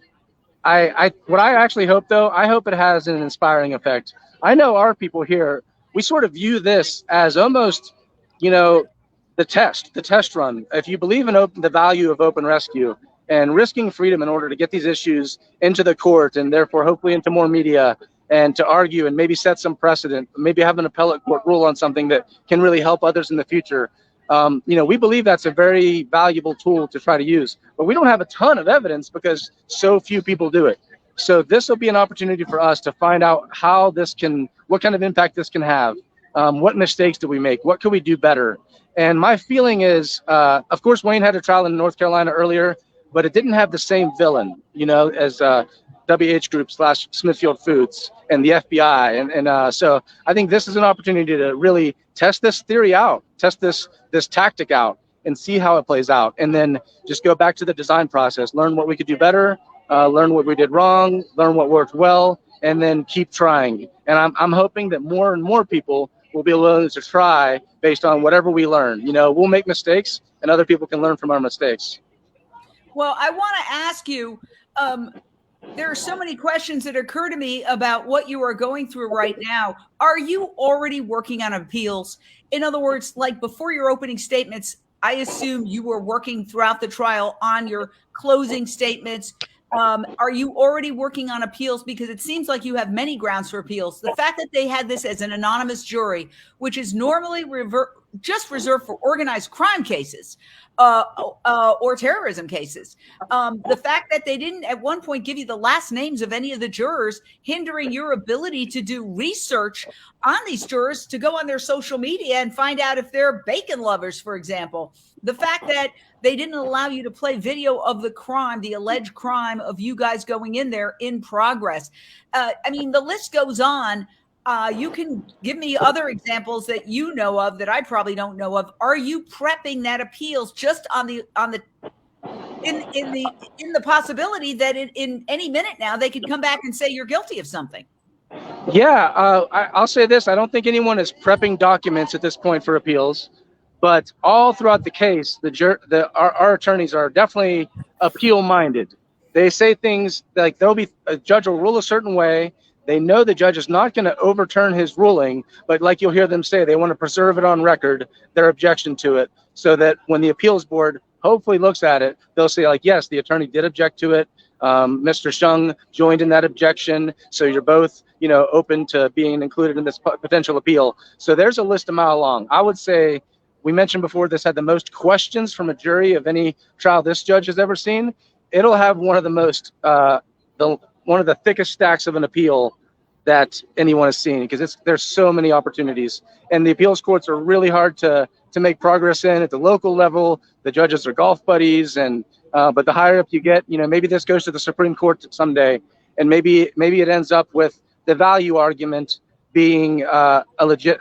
what I actually hope, though, I hope it has an inspiring effect. I know our people here, we sort of view this as almost, the test run. If you believe in the value of open rescue and risking freedom in order to get these issues into the court and therefore hopefully into more media and to argue and maybe set some precedent, maybe have an appellate court rule on something that can really help others in the future. We believe that's a very valuable tool to try to use, but we don't have a ton of evidence because so few people do it. So this will be an opportunity for us to find out what kind of impact this can have. What mistakes did we make? What could we do better? And my feeling is, of course, Wayne had a trial in North Carolina earlier, but it didn't have the same villain, as WH Group / Smithfield Foods and the FBI. And so I think this is an opportunity to really test this theory out, test this tactic out, and see how it plays out. And then just go back to the design process, learn what we could do better, learn what we did wrong, learn what worked well, and then keep trying. And I'm hoping that more and more people will be willing to try based on whatever we learn. We'll make mistakes and other people can learn from our mistakes.
Well, I want to ask you, there are so many questions that occur to me about what you are going through right now. Are you already working on appeals? In other words, like before your opening statements, I assume you were working throughout the trial on your closing statements. Are you already working on appeals? Because it seems like you have many grounds for appeals. The fact that they had this as an anonymous jury, which is normally just reserved for organized crime cases or terrorism cases. The fact that they didn't at one point give you the last names of any of the jurors, hindering your ability to do research on these jurors, to go on their social media and find out if they're bacon lovers, for example. The fact that they didn't allow you to play video of the crime, the alleged crime of you guys going in there in progress. The list goes on. You can give me other examples that you know of that I probably don't know of. Are you prepping that appeals just in the possibility that in any minute now they could come back and say you're guilty of something?
Yeah, I'll say this. I don't think anyone is prepping documents at this point for appeals, but all throughout the case, our attorneys are definitely appeal-minded. They say things like a judge will rule a certain way. They know the judge is not going to overturn his ruling, but like you'll hear them say, they want to preserve it on record, their objection to it, so that when the appeals board hopefully looks at it, they'll say, like, yes, the attorney did object to it. Mr. Hsiung joined in that objection. So you're both, open to being included in this potential appeal. So there's a list a mile long. I would say, we mentioned before, this had the most questions from a jury of any trial this judge has ever seen. It'll have one of the most, one of the thickest stacks of an appeal that anyone has seen, because there's so many opportunities, and the appeals courts are really hard to make progress in at the local level. The judges are golf buddies, and but the higher up you get, maybe this goes to the Supreme Court someday, and maybe it ends up with the value argument being a legit,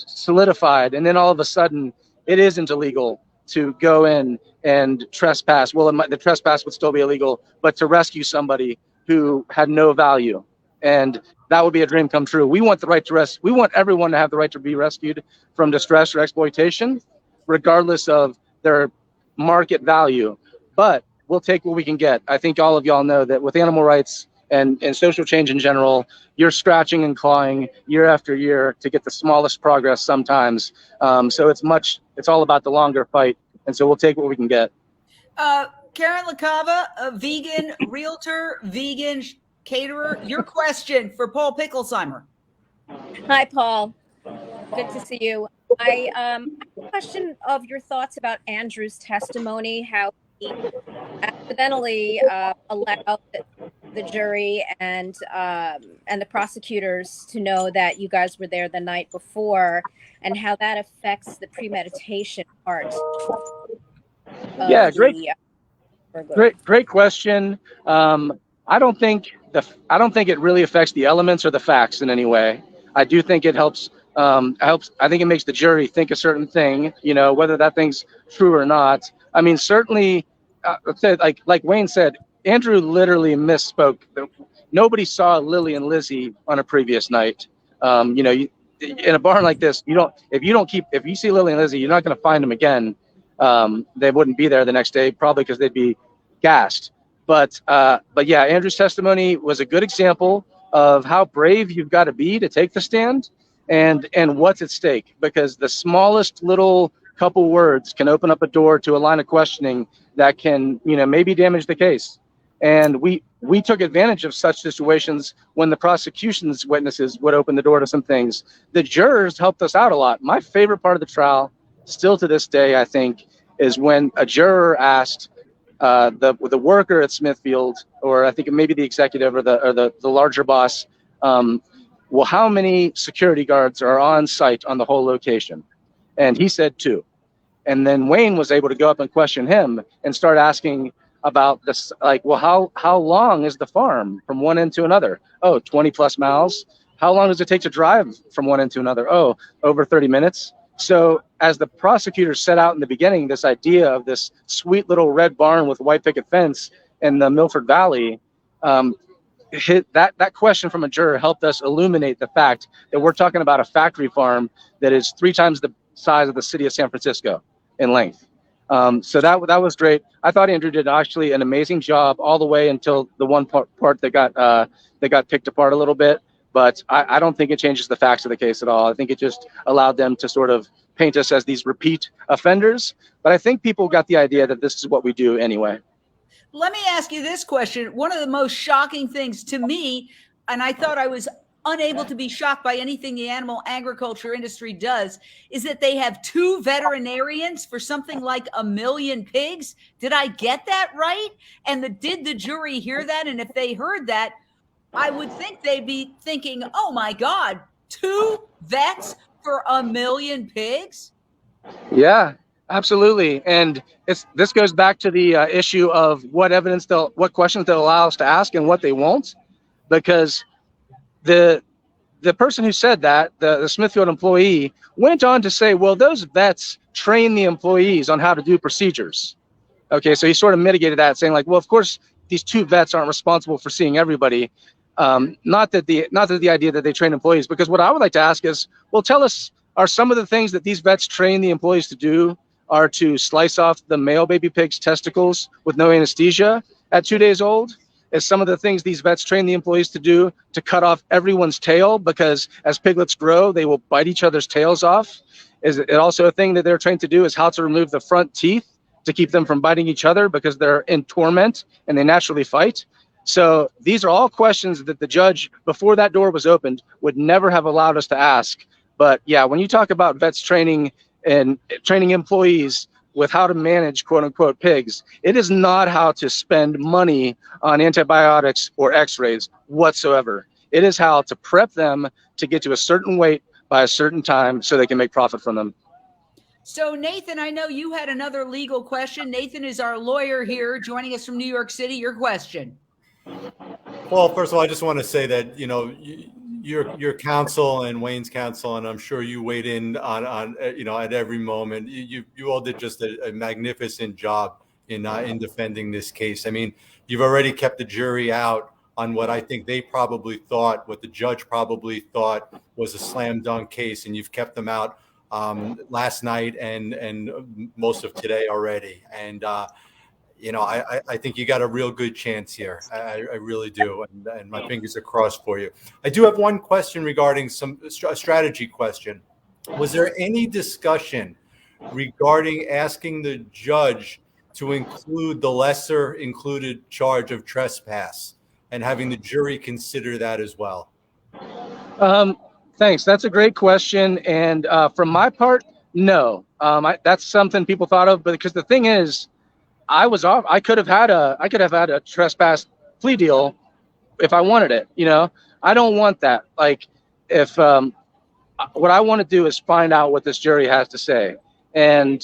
solidified, and then all of a sudden it isn't illegal to go in and trespass. Well, the trespass would still be illegal, but to rescue somebody who had no value, and that would be a dream come true. We want the right to we want everyone to have the right to be rescued from distress or exploitation, regardless of their market value. But we'll take what we can get. I think all of y'all know that with animal rights and social change in general, you're scratching and clawing year after year to get the smallest progress sometimes. So it's all about the longer fight. And so we'll take what we can get.
Karen LaCava, a vegan realtor, vegan caterer, your question for Paul Picklesimer.
Hi, Paul. Good to see you. I have a question of your thoughts about Andrew's testimony, how he accidentally allowed the jury and the prosecutors to know that you guys were there the night before, and how that affects the premeditation part.
Yeah, great question. I don't think it really affects the elements or the facts in any way. I do think it helps. I think it makes the jury think a certain thing, whether that thing's true or not. I mean, certainly, like Wayne said, Andrew literally misspoke. Nobody saw Lily and Lizzie on a previous night. In a barn like this, if you see Lily and Lizzie, you're not going to find them again. They wouldn't be there the next day, probably because they'd be gassed. But yeah, Andrew's testimony was a good example of how brave you've got to be to take the stand, and what's at stake, because the smallest little couple words can open up a door to a line of questioning that can, maybe damage the case. And we took advantage of such situations when the prosecution's witnesses would open the door to some things. The jurors helped us out a lot. My favorite part of the trial, still to this day, I think, is when a juror asked the worker at Smithfield, or I think maybe the executive or the larger boss, well, how many security guards are on site on the whole location? And he said 2. And then Wayne was able to go up and question him and start asking about this, well, how long is the farm from one end to another? Oh, 20 plus miles. How long does it take to drive from one end to another? Oh, over 30 minutes. So as the prosecutor set out in the beginning, this idea of this sweet little red barn with white picket fence in the Milford Valley, that question from a juror helped us illuminate the fact that we're talking about a factory farm that is 3 times the size of the city of San Francisco in length. So that was great. I thought Andrew did actually an amazing job all the way until the one part that got picked apart a little bit. But I don't think it changes the facts of the case at all. I think it just allowed them to sort of paint us as these repeat offenders. But I think people got the idea that this is what we do anyway.
Let me ask you this question. One of the most shocking things to me, and I thought I was unable to be shocked by anything the animal agriculture industry does, is that they have 2 veterinarians for something like 1 million pigs. Did I get that right? And did the jury hear that? And if they heard that, I would think they'd be thinking, oh my God, 2 vets for 1 million pigs?
Yeah, absolutely. And this goes back to the issue of what questions they'll allow us to ask and what they won't, because the person who said that, the Smithfield employee, went on to say, well, those vets train the employees on how to do procedures. Okay, so he sort of mitigated that, saying like, well, of course, these 2 vets aren't responsible for seeing everybody. Not that the idea that they train employees, because what I would like to ask is, well, tell us, are some of the things that these vets train the employees to do are to slice off the male baby pig's testicles with no anesthesia at 2 days old? Is some of the things these vets train the employees to do to cut off everyone's tail, because as piglets grow, they will bite each other's tails off? Is it also a thing that they're trained to do, is how to remove the front teeth to keep them from biting each other because they're in torment and they naturally fight. So these are all questions that the judge, before that door was opened, would never have allowed us to ask. But yeah, when you talk about vets training and training employees with how to manage quote unquote pigs, it is not how to spend money on antibiotics or x-rays whatsoever. It is how to prep them to get to a certain weight by a certain time so they can make profit from them.
So Nathan, I know you had another legal question. Nathan is our lawyer here joining us from New York City. Your question.
Well, first of all, I just want to say that, you know, your counsel and Wayne's counsel, and I'm sure you weighed in on you know, at every moment. You all did just a magnificent job in defending this case. I mean, you've already kept the jury out on what I think they probably thought, what the judge probably thought was a slam dunk case, and you've kept them out last night and most of today already. And you know, I think you got a real good chance here. I really do, and my fingers are crossed for you. I do have one question regarding a strategy question. Was there any discussion regarding asking the judge to include the lesser included charge of trespass and having the jury consider that as well?
Thanks. That's a great question. And from my part, no. That's something people thought of, but because the thing is, I could have had a trespass plea deal if I wanted it. You know, I don't want that. Like, if what I want to do is find out what this jury has to say. And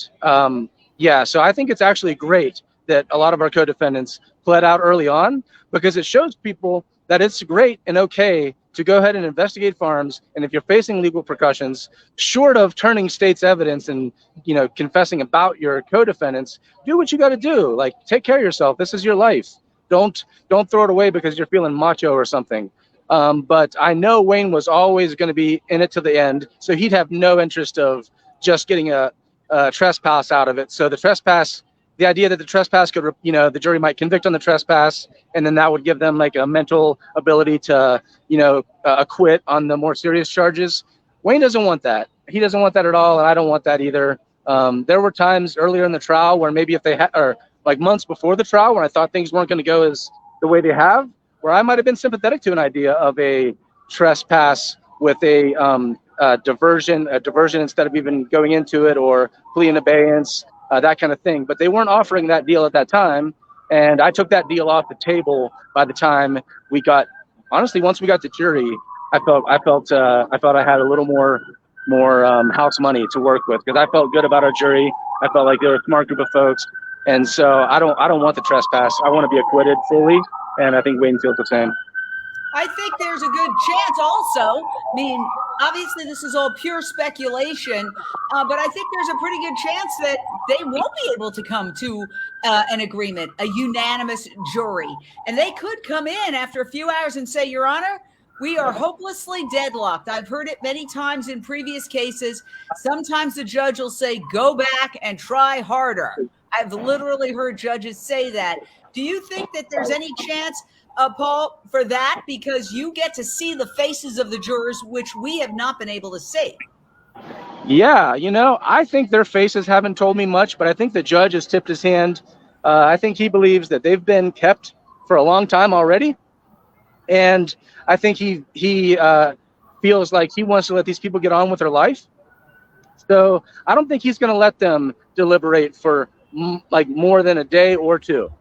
yeah, so I think it's actually great that a lot of our co-defendants pled out early on, because it shows people that it's great and okay to go ahead and investigate farms. And if you're facing legal repercussions, short of turning state's evidence and, you know, confessing about your co-defendants, do what you got to do. Like, take care of yourself. This is your life. Don't throw it away because you're feeling macho or something. But I know Wayne was always going to be in it to the end, so he'd have no interest of just getting a trespass out of it. So the idea that the trespass could, you know, the jury might convict on the trespass, and then that would give them like a mental ability to, you know, acquit on the more serious charges. Wayne doesn't want that. He doesn't want that at all, and I don't want that either. There were times earlier in the trial where maybe if they had, or like months before the trial, when I thought things weren't going to go as the way they have, where I might have been sympathetic to an idea of a trespass with a diversion instead of even going into it, or plea in abeyance. That kind of thing, but they weren't offering that deal at that time, and I took that deal off the table by the time we got. Honestly, once we got to jury, I felt I had a little more house money to work with, because I felt good about our jury. I felt like they were a smart group of folks, and so I don't want the trespass. I want to be acquitted fully, and I think Wayne feels the same.
I think there's a good chance also. I mean, obviously this is all pure speculation, but I think there's a pretty good chance that they won't be able to come to an agreement, a unanimous jury. And they could come in after a few hours and say, Your Honor, we are hopelessly deadlocked. I've heard it many times in previous cases. Sometimes the judge will say, go back and try harder. I've literally heard judges say that. Do you think that there's any chance, Paul, for that? Because you get to see the faces of the jurors, which we have not been able to see.
Yeah, you know, I think their faces haven't told me much, but I think the judge has tipped his hand. I think he believes that they've been kept for a long time already. And I think he feels like he wants to let these people get on with their life. So I don't think he's going to let them deliberate for like more than a day or two.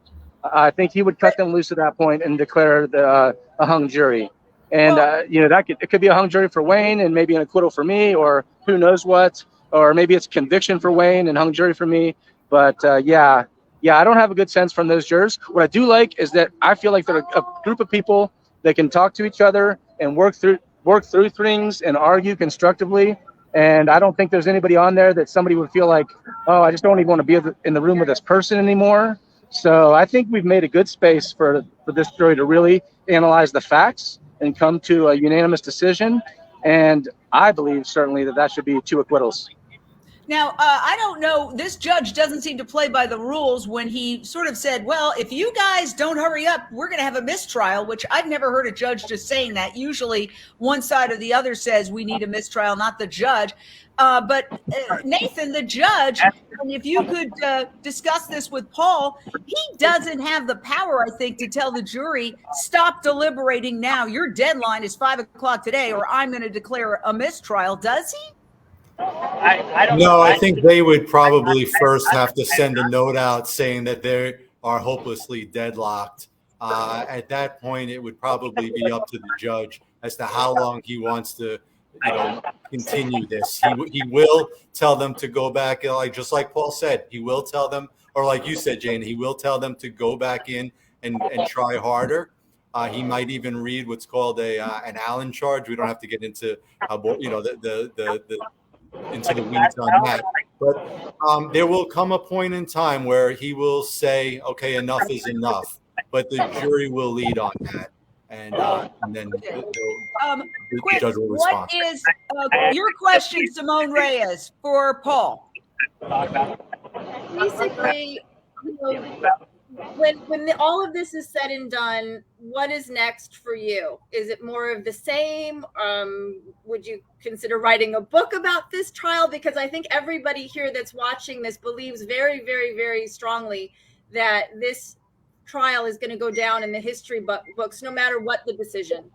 I think he would cut them loose at that point and declare a hung jury. And, you know, it could be a hung jury for Wayne and maybe an acquittal for me, or who knows what, or maybe it's conviction for Wayne and hung jury for me. But yeah, I don't have a good sense from those jurors. What I do like is that I feel like they're a group of people that can talk to each other and work through things and argue constructively. And I don't think there's anybody on there that somebody would feel like, oh, I just don't even want to be in the room with this person anymore. So I think we've made a good space for this jury to really analyze the facts and come to a unanimous decision. And I believe certainly that should be 2 acquittals.
Now, I don't know. This judge doesn't seem to play by the rules when he sort of said, well, if you guys don't hurry up, we're going to have a mistrial, which I've never heard a judge just saying that. Usually one side or the other says we need a mistrial, not the judge. But Nathan, the judge, and if you could discuss this with Paul, he doesn't have the power, I think, to tell the jury, stop deliberating now. Your deadline is 5 o'clock today, or I'm going to declare a mistrial. Does he?
I don't
No,
know.
I think they would probably first have to send a note out saying that they are hopelessly deadlocked. At that point, it would probably be up to the judge as to how long he wants to, continue this. He will tell them to go back, just like Paul said. He will tell them, or like you said, Jane, he will tell them to go back in and try harder. He might even read what's called an Allen charge. We don't have to get into into the weeds on that, but there will come a point in time where he will say, okay, enough is enough, but the jury will lead on that, and then the judge will respond.
What is your question, Simone Reyes, for Paul?
Basically, when all of this is said and done, what is next for you? Is it more of the same? Would you consider writing a book about this trial? Because I think everybody here that's watching this believes very, very, very strongly that this trial is going to go down in the history books, no matter what the decision.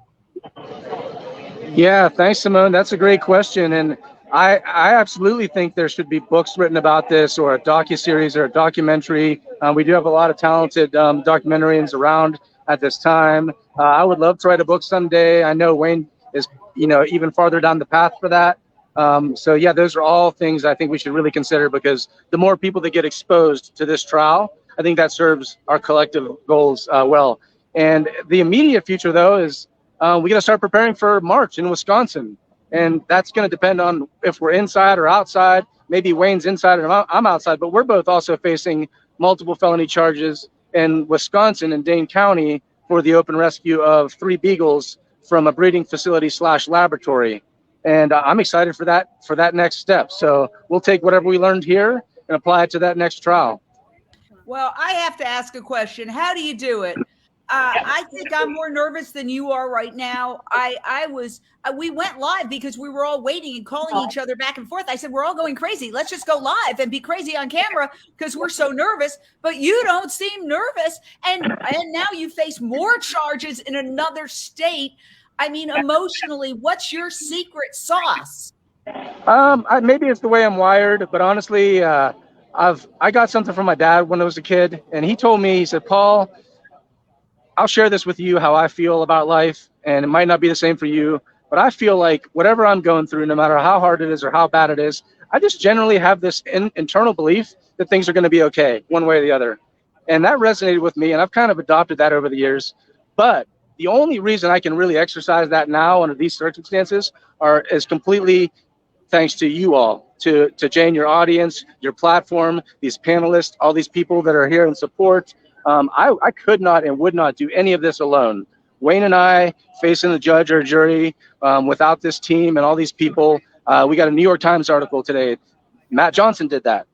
Yeah, thanks, Simone. That's a great question. And I absolutely think there should be books written about this, or a docuseries or a documentary. We do have a lot of talented documentarians around at this time. I would love to write a book someday. I know Wayne is, even farther down the path for that. So yeah, those are all things I think we should really consider, because the more people that get exposed to this trial, I think that serves our collective goals well. And the immediate future, though, is we're going to start preparing for March in Wisconsin. And that's going to depend on if we're inside or outside. Maybe Wayne's inside and I'm outside, but we're both also facing multiple felony charges in Wisconsin and Dane County for the open rescue of 3 beagles from a breeding facility / laboratory. And I'm excited for that next step. So we'll take whatever we learned here and apply it to that next trial.
Well, I have to ask a question. How do you do it? I think I'm more nervous than you are right now. We went live because we were all waiting and calling each other back and forth. I said, we're all going crazy. Let's just go live and be crazy on camera because we're so nervous, but you don't seem nervous. And now you face more charges in another state. I mean, emotionally, what's your secret sauce?
Maybe it's the way I'm wired, but honestly, I got something from my dad when I was a kid, and he told me, he said, Paul, I'll share this with you, how I feel about life, and it might not be the same for you, but I feel like whatever I'm going through, no matter how hard it is or how bad it is, I just generally have this internal belief that things are going to be okay, one way or the other. And that resonated with me, and I've kind of adopted that over the years. But the only reason I can really exercise that now under these circumstances is completely thanks to you all, to Jane, your audience, your platform, these panelists, all these people that are here in support. I could not and would not do any of this alone. Wayne and I facing the judge or jury without this team and all these people. We got a New York Times article today. Matt Johnson did that.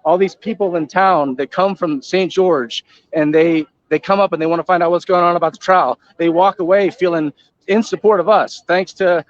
All these people in town that come from St. George, and they come up and they want to find out what's going on about the trial. They walk away feeling in support of us, thanks to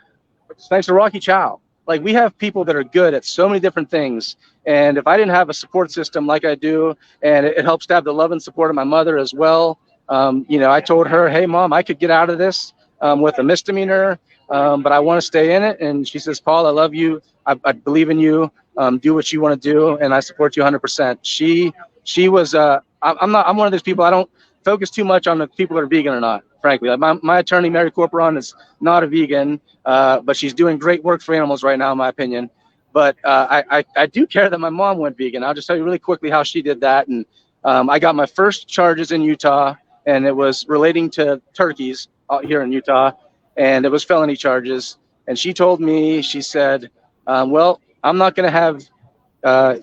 Rocky Chow. Like, we have people that are good at so many different things. And if I didn't have a support system like I do, and it helps to have the love and support of my mother as well. I told her, hey, Mom, I could get out of this with a misdemeanor, but I want to stay in it. And she says, Paul, I love you. I believe in you. Do what you want to do. And I support you 100%. She was, I'm one of those people, I don't focus too much on the people that are vegan or not. Frankly, my attorney, Mary Corporon, is not a vegan, but she's doing great work for animals right now, in my opinion. But I do care that my mom went vegan. I'll just tell you really quickly how she did that. And I got my first charges in Utah, and it was relating to turkeys out here in Utah, and it was felony charges. And she told me, she said, well, I'm not going to have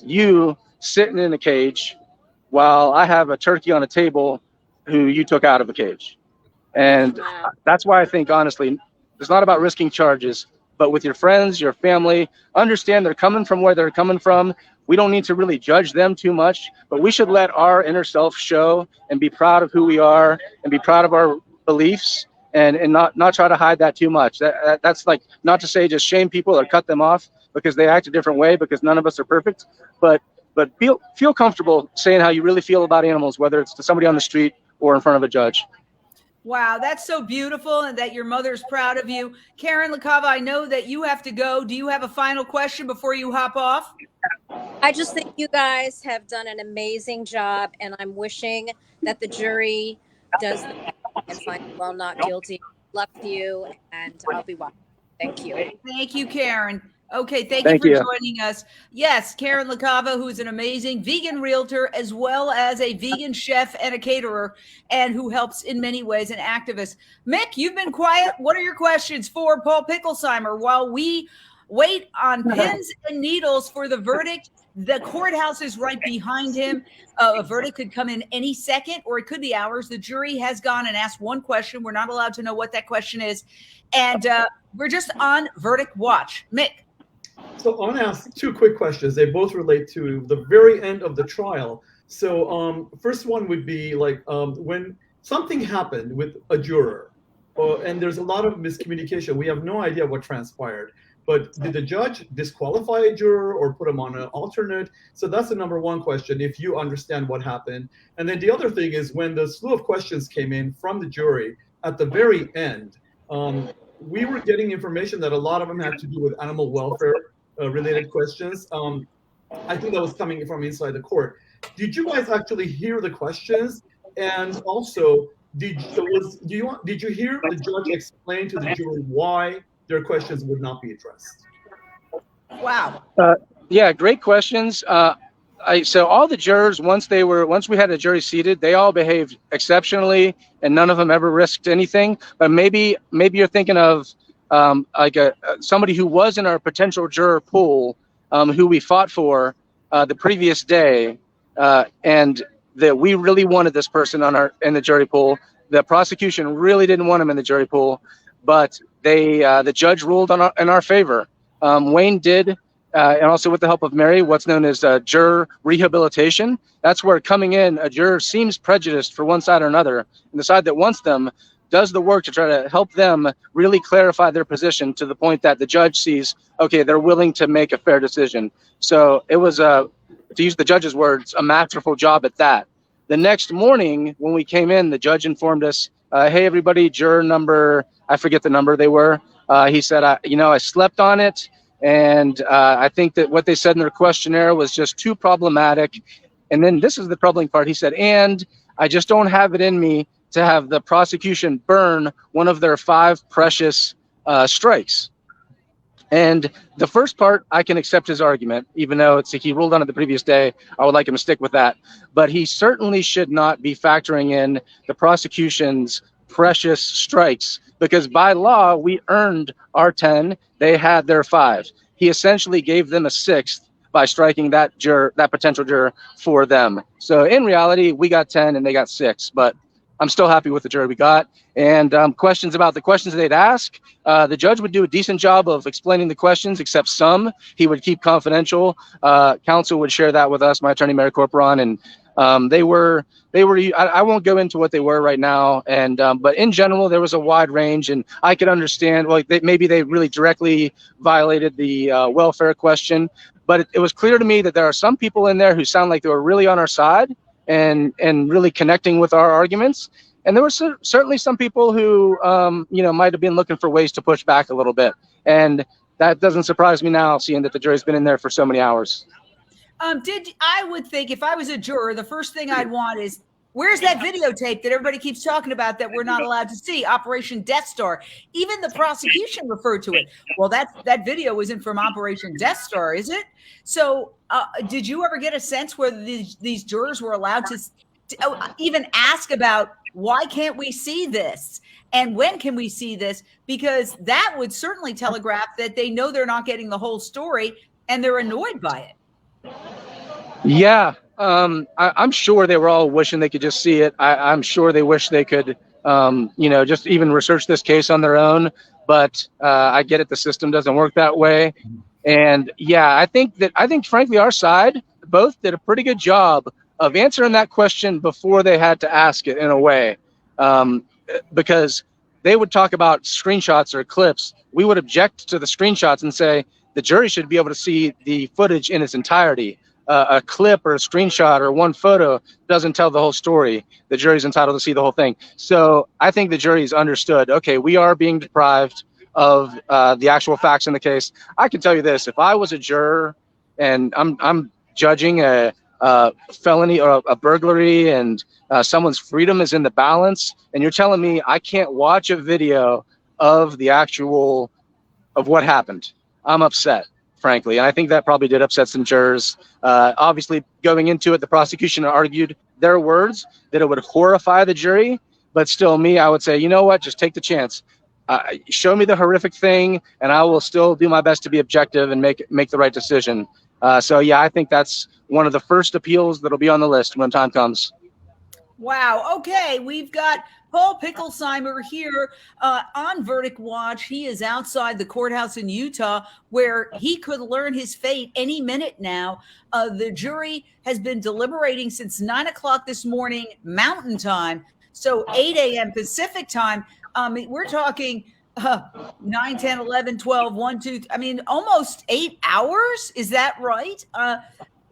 you sitting in a cage while I have a turkey on a table who you took out of a cage. And that's why I think, honestly, it's not about risking charges. but with your friends, your family, understand they're coming from where they're coming from. We don't need to really judge them too much, but we should let our inner self show and be proud of who we are and be proud of our beliefs, and not try to hide that too much. That's like, not to say just shame people or cut them off because they act a different way, because none of us are perfect, but feel comfortable saying how you really feel about animals, whether it's to somebody on the street or in front of a judge.
Wow, that's so beautiful, and that your mother's proud of you. Karen LaCava, I know that you have to go. Do you have a final question before you hop off?
I just think you guys have done an amazing job, and I'm wishing that the jury does the best and find well not guilty. Luck to you, and I'll be watching. Thank you.
Thank you, Karen. Okay, thank you for joining us. Yes, Karen LaCava, who is an amazing vegan realtor, as well as a vegan chef and a caterer, and who helps in many ways, an activist. Mick, you've been quiet. What are your questions for Paul Picklesimer while we wait on pins and needles for the verdict? The courthouse is right behind him. A verdict could come in any second, or it could be hours. The jury has gone and asked one question. We're not allowed to know what that question is. And we're just on verdict watch. Mick.
So I want to ask two quick questions. They both relate to the very end of the trial. So first one would be like when something happened with a juror, and there's a lot of miscommunication. We have no idea what transpired. But did the judge disqualify a juror or put him on an alternate? So that's the number one question, if you understand what happened. And then the other thing is, when the slew of questions came in from the jury at the very end, we were getting information that a lot of them had to do with animal welfare related questions. I think that was coming from inside the court. Did you guys actually hear the questions? And also, did you hear the judge explain to the jury why their questions would not be addressed?
Wow.
Yeah, great questions. So all the jurors, once we had the jury seated, they all behaved exceptionally, and none of them ever risked anything. But maybe you're thinking of somebody who was in our potential juror pool, who we fought for the previous day, and that we really wanted this person in the jury pool. The prosecution really didn't want him in the jury pool, but the judge ruled in our favor. Wayne did. And also with the help of Mary, what's known as juror rehabilitation. That's where coming in, a juror seems prejudiced for one side or another, and the side that wants them does the work to try to help them really clarify their position to the point that the judge sees, okay, they're willing to make a fair decision. So it was, to use the judge's words, a masterful job at that. The next morning when we came in, the judge informed us, hey, everybody, juror number, I forget the number they were. He said, I slept on it. And I think that what they said in their questionnaire was just too problematic. And then this is the troubling part. He said, and I just don't have it in me to have the prosecution burn one of their 5 precious strikes. And the first part, I can accept his argument, even though he ruled on it the previous day. I would like him to stick with that. But he certainly should not be factoring in the prosecution's precious strikes, because by law, we earned our 10. They had their 5. He essentially gave them a 6th by striking that potential juror for them. So in reality, we got 10 and they got 6, but I'm still happy with the jury we got. And questions about the questions they'd ask, the judge would do a decent job of explaining the questions, except some he would keep confidential. Counsel would share that with us, my attorney, Mary Corporon, and they were. I won't go into what they were right now, and but in general, there was a wide range, and I could understand. Well, maybe they really directly violated the welfare question, but it was clear to me that there are some people in there who sound like they were really on our side and really connecting with our arguments, and there were certainly some people who might have been looking for ways to push back a little bit, and that doesn't surprise me now, seeing that the jury's been in there for so many hours.
I would think if I was a juror, the first thing I'd want is, where's that videotape that everybody keeps talking about that we're not allowed to see? Operation Death Star. Even the prosecution referred to it. Well, that video isn't from Operation Death Star, is it? So did you ever get a sense whether these jurors were allowed to even ask about, why can't we see this? And when can we see this? Because that would certainly telegraph that they know they're not getting the whole story and they're annoyed by it.
Yeah, I'm sure they were all wishing they could just see it. I'm sure they wish they could, just even research this case on their own. but I get it. The system doesn't work that way. And yeah, I think frankly, our side both did a pretty good job of answering that question before they had to ask it in a way, because they would talk about screenshots or clips. We would object to the screenshots and say the jury should be able to see the footage in its entirety. A clip or a screenshot or one photo doesn't tell the whole story. The jury's entitled to see the whole thing. So I think the jury's understood, okay, we are being deprived of the actual facts in the case. I can tell you this, if I was a juror and I'm judging a felony or a burglary and someone's freedom is in the balance, and you're telling me I can't watch a video of what happened, I'm upset, frankly. And I think that probably did upset some jurors. Obviously, going into it, the prosecution argued their words that it would horrify the jury, but still me, I would say, you know what, just take the chance. Show me the horrific thing, and I will still do my best to be objective and make the right decision. So yeah, I think that's one of the first appeals that'll be on the list when time comes.
Wow. Okay, we've got Paul Picklesimer here on Verdict Watch. He is outside the courthouse in Utah, where he could learn his fate any minute now. The jury has been deliberating since 9 o'clock this morning, Mountain Time, so 8 a.m. Pacific Time. We're talking 9, 10, 11, 12, 1, 2, I mean, almost 8 hours. Is that right?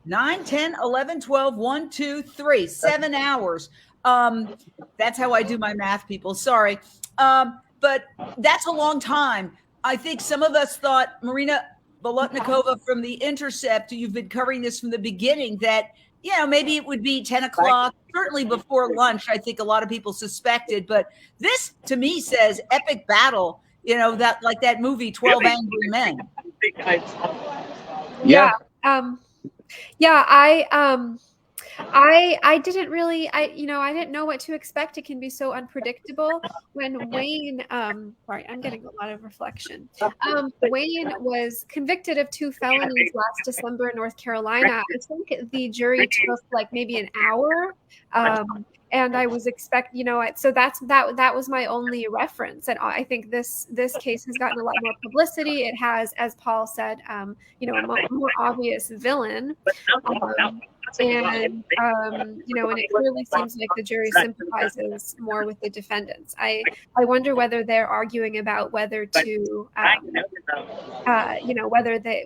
9, 10, 11, 12, 1, 2, 3, 7 hours. That's how I do my math, people. Sorry. But that's a long time. I think some of us thought, Marina Bolotnikova from the Intercept, you've been covering this from the beginning, that, you know, maybe it would be 10 o'clock, certainly before lunch. I think a lot of people suspected, but this to me says epic battle, you know, that like that movie, 12 Angry Men.
Yeah. I didn't really, I didn't know what to expect. It can be so unpredictable. When Wayne, sorry, I'm getting a lot of reflection. Wayne was convicted of 2 felonies last December in North Carolina. I think the jury took like maybe an hour. And I was so that was my only reference. And I think this case has gotten a lot more publicity. It has, as Paul said, a more obvious villain. And it clearly seems like the jury sympathizes more with the defendants. I wonder whether they're arguing about whether to,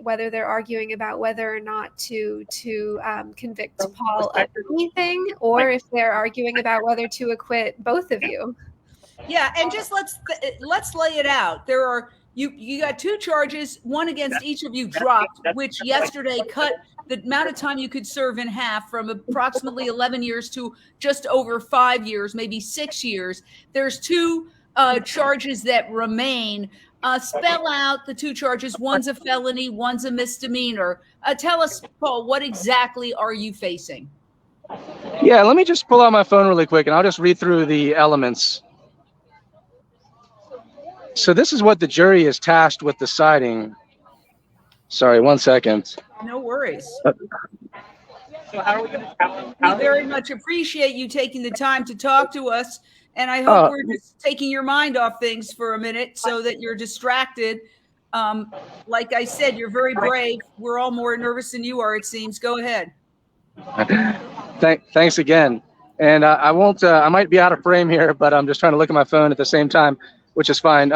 whether they're arguing about whether or not to convict Paul of anything, or if they're arguing about whether to acquit both of you.
Yeah, and just let's lay it out. There are you got 2 charges, one against each of you dropped, which yesterday cut the amount of time you could serve in half from approximately 11 years to just over 5 years, maybe 6 years. There's 2 charges that remain. Spell out the 2 charges. One's a felony, one's a misdemeanor. Tell us, Paul, what exactly are you facing?
Yeah, let me just pull out my phone really quick and I'll just read through the elements. So this is what the jury is tasked with deciding. Sorry, 1 second.
No worries. So how are we going to we very much appreciate you taking the time to talk to us. And I hope we're just taking your mind off things for a minute so that you're distracted. Like I said, you're very brave. We're all more nervous than you are, it seems. Go ahead.
Thanks again. And I won't, I might be out of frame here, but I'm just trying to look at my phone at the same time, which is fine.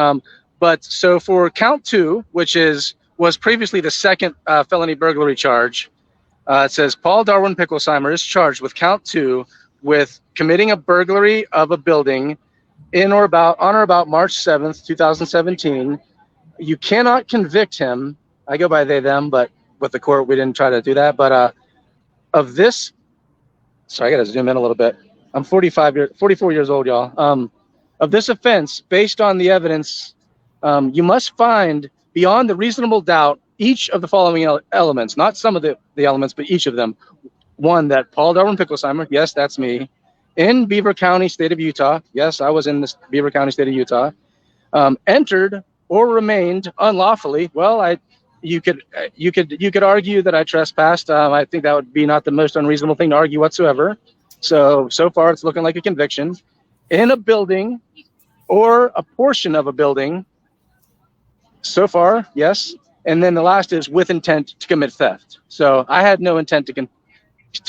But so for count 2, which was previously the second felony burglary charge, it says Paul Darwin Picklesimer is charged with count 2 with committing a burglary of a building on or about March 7th, 2017. You cannot convict him. I go by they, them, but with the court, we didn't try to do that. But of this, sorry, I got to zoom in a little bit. I'm 44 years old, y'all. Of this offense, based on the evidence, you must find beyond the reasonable doubt each of the following elements, not some of the elements, but each of them. 1, that Paul Darwin Picklesimer, yes, that's me, in Beaver County, state of Utah, yes, I was in this Beaver County, state of Utah, entered or remained unlawfully. Well, you could argue that I trespassed. I think that would be not the most unreasonable thing to argue whatsoever. So far it's looking like a conviction. In a building or a portion of a building So far, yes. And then the last is with intent to commit theft. So I had no intent to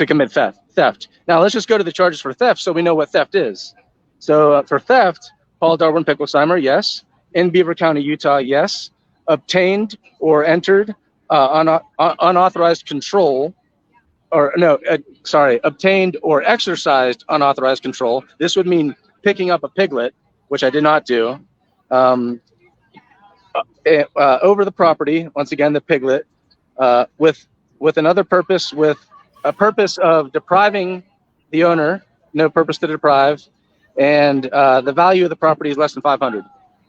commit theft. Now let's just go to the charges for theft so we know what theft is. So for theft, Paul Darwin Picklesimer, yes. In Beaver County, Utah, yes. Obtained or entered unauthorized control, obtained or exercised unauthorized control. This would mean picking up a piglet, which I did not do, over the property, once again, the piglet, with another purpose, with a purpose of depriving the owner, no purpose to deprive, and the value of the property is less than 500.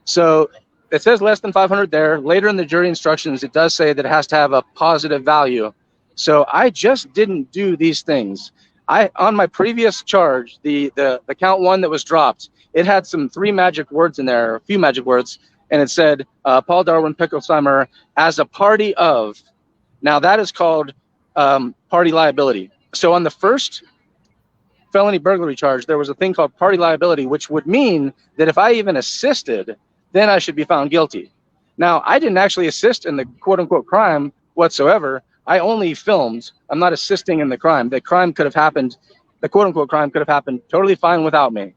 So it says less than 500 there. Later in the jury instructions, it does say that it has to have a positive value. So I just didn't do these things. On my previous charge, the count 1 that was dropped, it had some 3 magic words in there, a few magic words, and it said Paul Darwin Picklesimer as a party of. Now that is called party liability. So on the first felony burglary charge, there was a thing called party liability, which would mean that if I even assisted, then I should be found guilty. Now, I didn't actually assist in the quote-unquote crime whatsoever. I only filmed. I'm not assisting in the crime. The crime could have happened, the quote-unquote crime could have happened totally fine without me.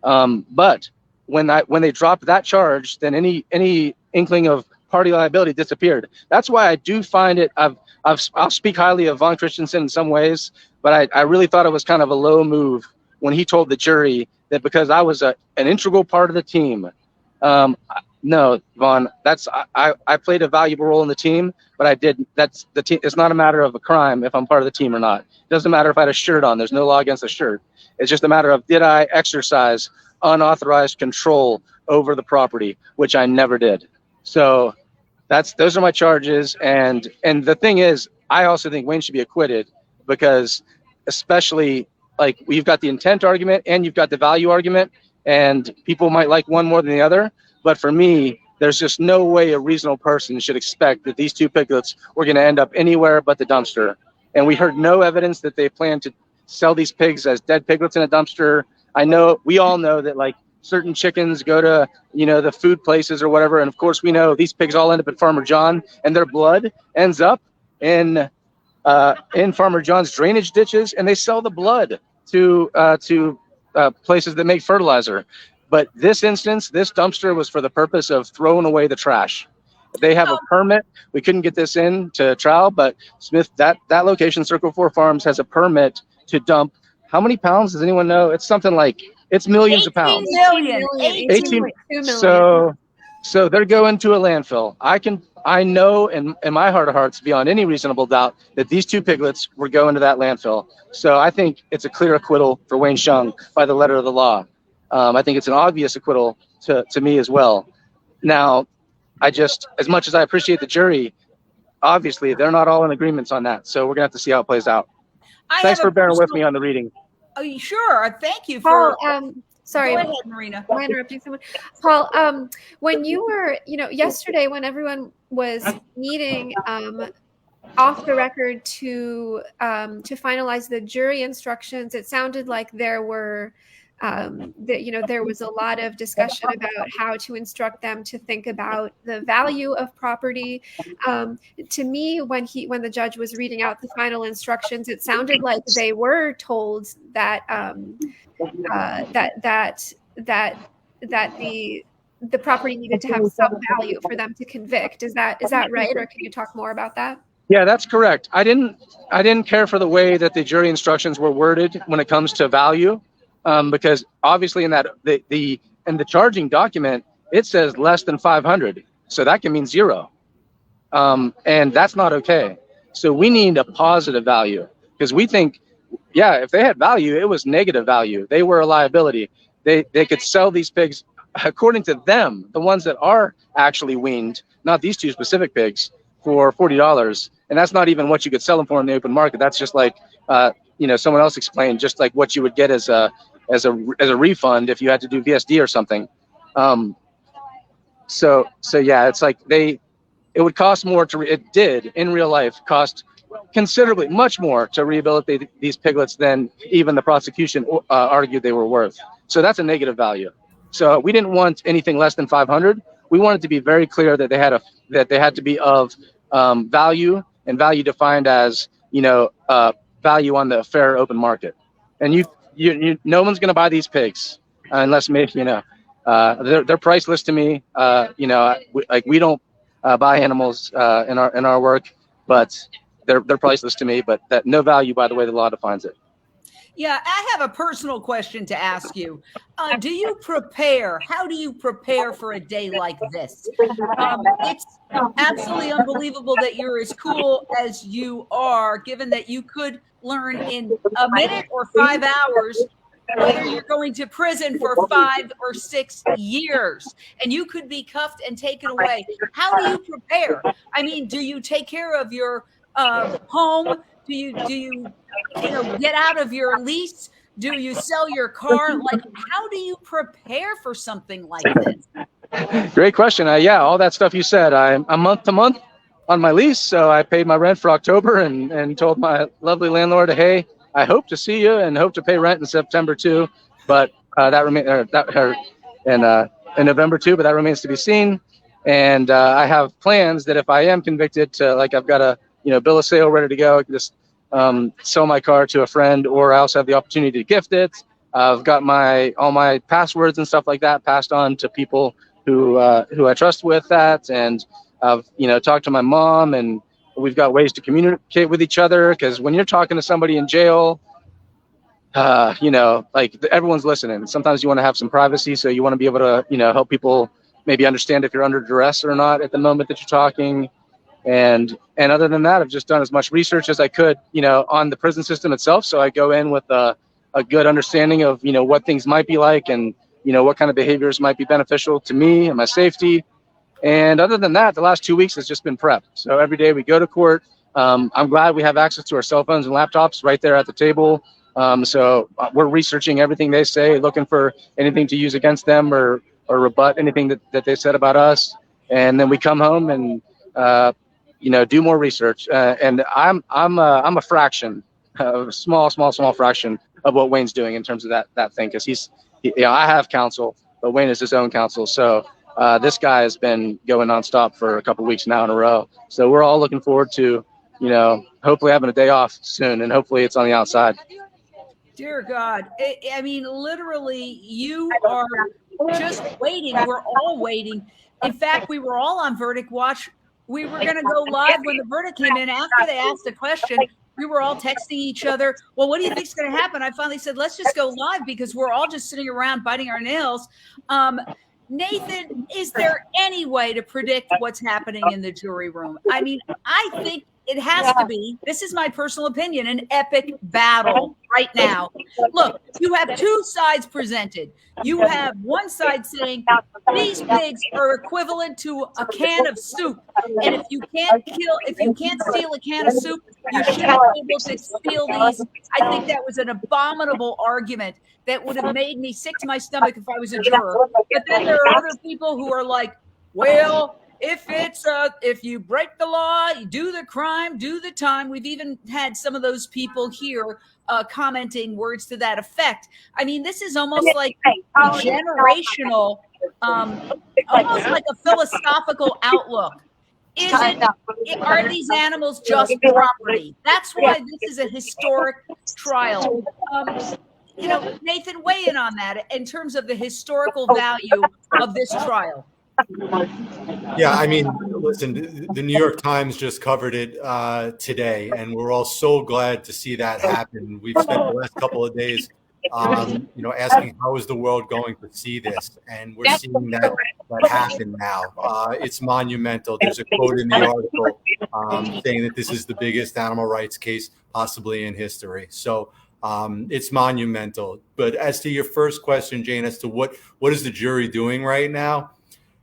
But when they dropped that charge, then any inkling of party liability disappeared. That's why I do find it, I'll speak highly of Von Christensen in some ways, but I really thought it was kind of a low move when he told the jury that because I was an integral part of the team. No, Vaughn, I played a valuable role in the team, but I did. That's the team. It's not a matter of a crime if I'm part of the team or not. It doesn't matter if I had a shirt on. There's no law against a shirt. It's just a matter of did I exercise unauthorized control over the property, which I never did. So those are my charges. And the thing is, I also think Wayne should be acquitted because especially like you've got the intent argument and you've got the value argument, and people might like one more than the other. But for me, there's just no way a reasonable person should expect that these 2 piglets were going to end up anywhere but the dumpster. And we heard no evidence that they plan to sell these pigs as dead piglets in a dumpster. We all know that like certain chickens go to, the food places or whatever. And of course we know these pigs all end up at Farmer John and their blood ends up in Farmer John's drainage ditches, and they sell the blood to places that make fertilizer. But this instance, this dumpster was for the purpose of throwing away the trash. They have a permit. We couldn't get this in to trial, but Smith, that location, Circle 4 Farms, has a permit to dump. How many pounds? Does anyone know? It's something like, it's millions of pounds.
18 million.
So they're going to a landfill. I know in my heart of hearts, beyond any reasonable doubt, that these 2 piglets were going to that landfill. So I think it's a clear acquittal for Wayne Hsiung by the letter of the law. I think it's an obvious acquittal to me as well. Now, as much as I appreciate the jury, obviously they're not all in agreements on that. So we're gonna have to see how it plays out. Thanks for bearing with me on the reading.
Oh, sure. Thank you
Paul,
for.
sorry,
Go ahead, Marina.
Am I interrupting someone? Paul, when you were, yesterday when everyone was meeting off the record to finalize the jury instructions, it sounded like there were there was a lot of discussion about how to instruct them to think about the value of property. To me, when the judge was reading out the final instructions, it sounded like they were told that the property needed to have some value for them to convict. Is that right, or can you talk more about that?
Yeah, that's correct. I didn't care for the way that the jury instructions were worded when it comes to value. Because obviously in the charging document, it says less than 500. So that can mean 0. And that's not okay. So we need a positive value because we think, if they had value, it was negative value. They were a liability. They could sell these pigs according to them, the ones that are actually weaned, not these 2 specific pigs, for $40. And that's not even what you could sell them for in the open market. That's just like, someone else explained, just like what you would get as a refund if you had to do VSD or something. So yeah, it's like it would cost more it did in real life cost considerably much more to rehabilitate these piglets than even the prosecution argued they were worth. So that's a negative value. So we didn't want anything less than 500. we wanted to be very clear that they had to be of value, and value defined as, value on the fair open market. And no one's going to buy these pigs unless maybe, they're priceless to me. We don't buy animals in our work, but they're priceless to me. But that no value by the way the law defines it.
Yeah, I have a personal question to ask you. Do you prepare? How do you prepare for a day like this? It's absolutely unbelievable that you're as cool as you are, given that you could learn in a minute or 5 hours whether you're going to prison for 5 or 6 years, and you could be cuffed and taken away. How do you prepare? I mean, do you take care of your home? Do you get out of your lease? Do you sell your car? Like, how do you prepare for something like this?
Great question. Yeah, all that stuff you said. I'm month to month on my lease, so I paid my rent for October and told my lovely landlord, hey, I hope to see you and hope to pay rent in September too, but in November too, but that remains to be seen. And I have plans that if I am convicted, to I've got a bill of sale ready to go. I can just sell my car to a friend, or I also have the opportunity to gift it. I've got all my passwords and stuff like that passed on to people who I trust with that, and I've talked to my mom, and we've got ways to communicate with each other, because when you're talking to somebody in jail, everyone's listening. Sometimes you want to have some privacy, so you want to be able to help people maybe understand if you're under duress or not at the moment that you're talking. And other than that, I've just done as much research as I could, on the prison system itself. So I go in with a good understanding of, what things might be like, and, what kind of behaviors might be beneficial to me and my safety. And other than that, the last 2 weeks has just been prep. So every day we go to court. I'm glad we have access to our cell phones and laptops right there at the table. So we're researching everything they say, looking for anything to use against them or rebut anything that they said about us. And then we come home and, do more research. And I'm a fraction, a small fraction of what Wayne's doing in terms of that thing. Because I have counsel, but Wayne is his own counsel. So this guy has been going nonstop for a couple of weeks now in a row. So we're all looking forward to, hopefully having a day off soon, and hopefully it's on the outside.
Dear God. I mean, literally, you are just waiting. We're all waiting. In fact, we were all on verdict watch. We were going to go live when the verdict came in. After they asked the question, we were all texting each other. Well, what do you think is going to happen? I finally said, let's just go live, because we're all just sitting around biting our nails. Nathan, is there any way to predict what's happening in the jury room? I mean, I think it has to be, this is my personal opinion, an epic battle right now. Look, you have two sides presented. You have one side saying these pigs are equivalent to a can of soup, and if you can't steal a can of soup, you shouldn't be able to steal these. I think that was an abominable argument that would have made me sick to my stomach if I was a juror. But then there are other people who are like, well, if you break the law, you do the crime, do the time. We've even had some of those people here commenting words to that effect. I mean, this is almost like generational, almost like a philosophical outlook. Are these animals just property? That's why this is a historic trial. Nathan, weigh in on that in terms of the historical value of this trial.
Yeah, I mean, listen, the New York Times just covered it today, and we're all so glad to see that happen. We've spent the last couple of days, asking how is the world going to see this, and we're seeing that happen now. It's monumental. There's a quote in the article saying that this is the biggest animal rights case possibly in history. So it's monumental. But as to your first question, Jane, as to what is the jury doing right now?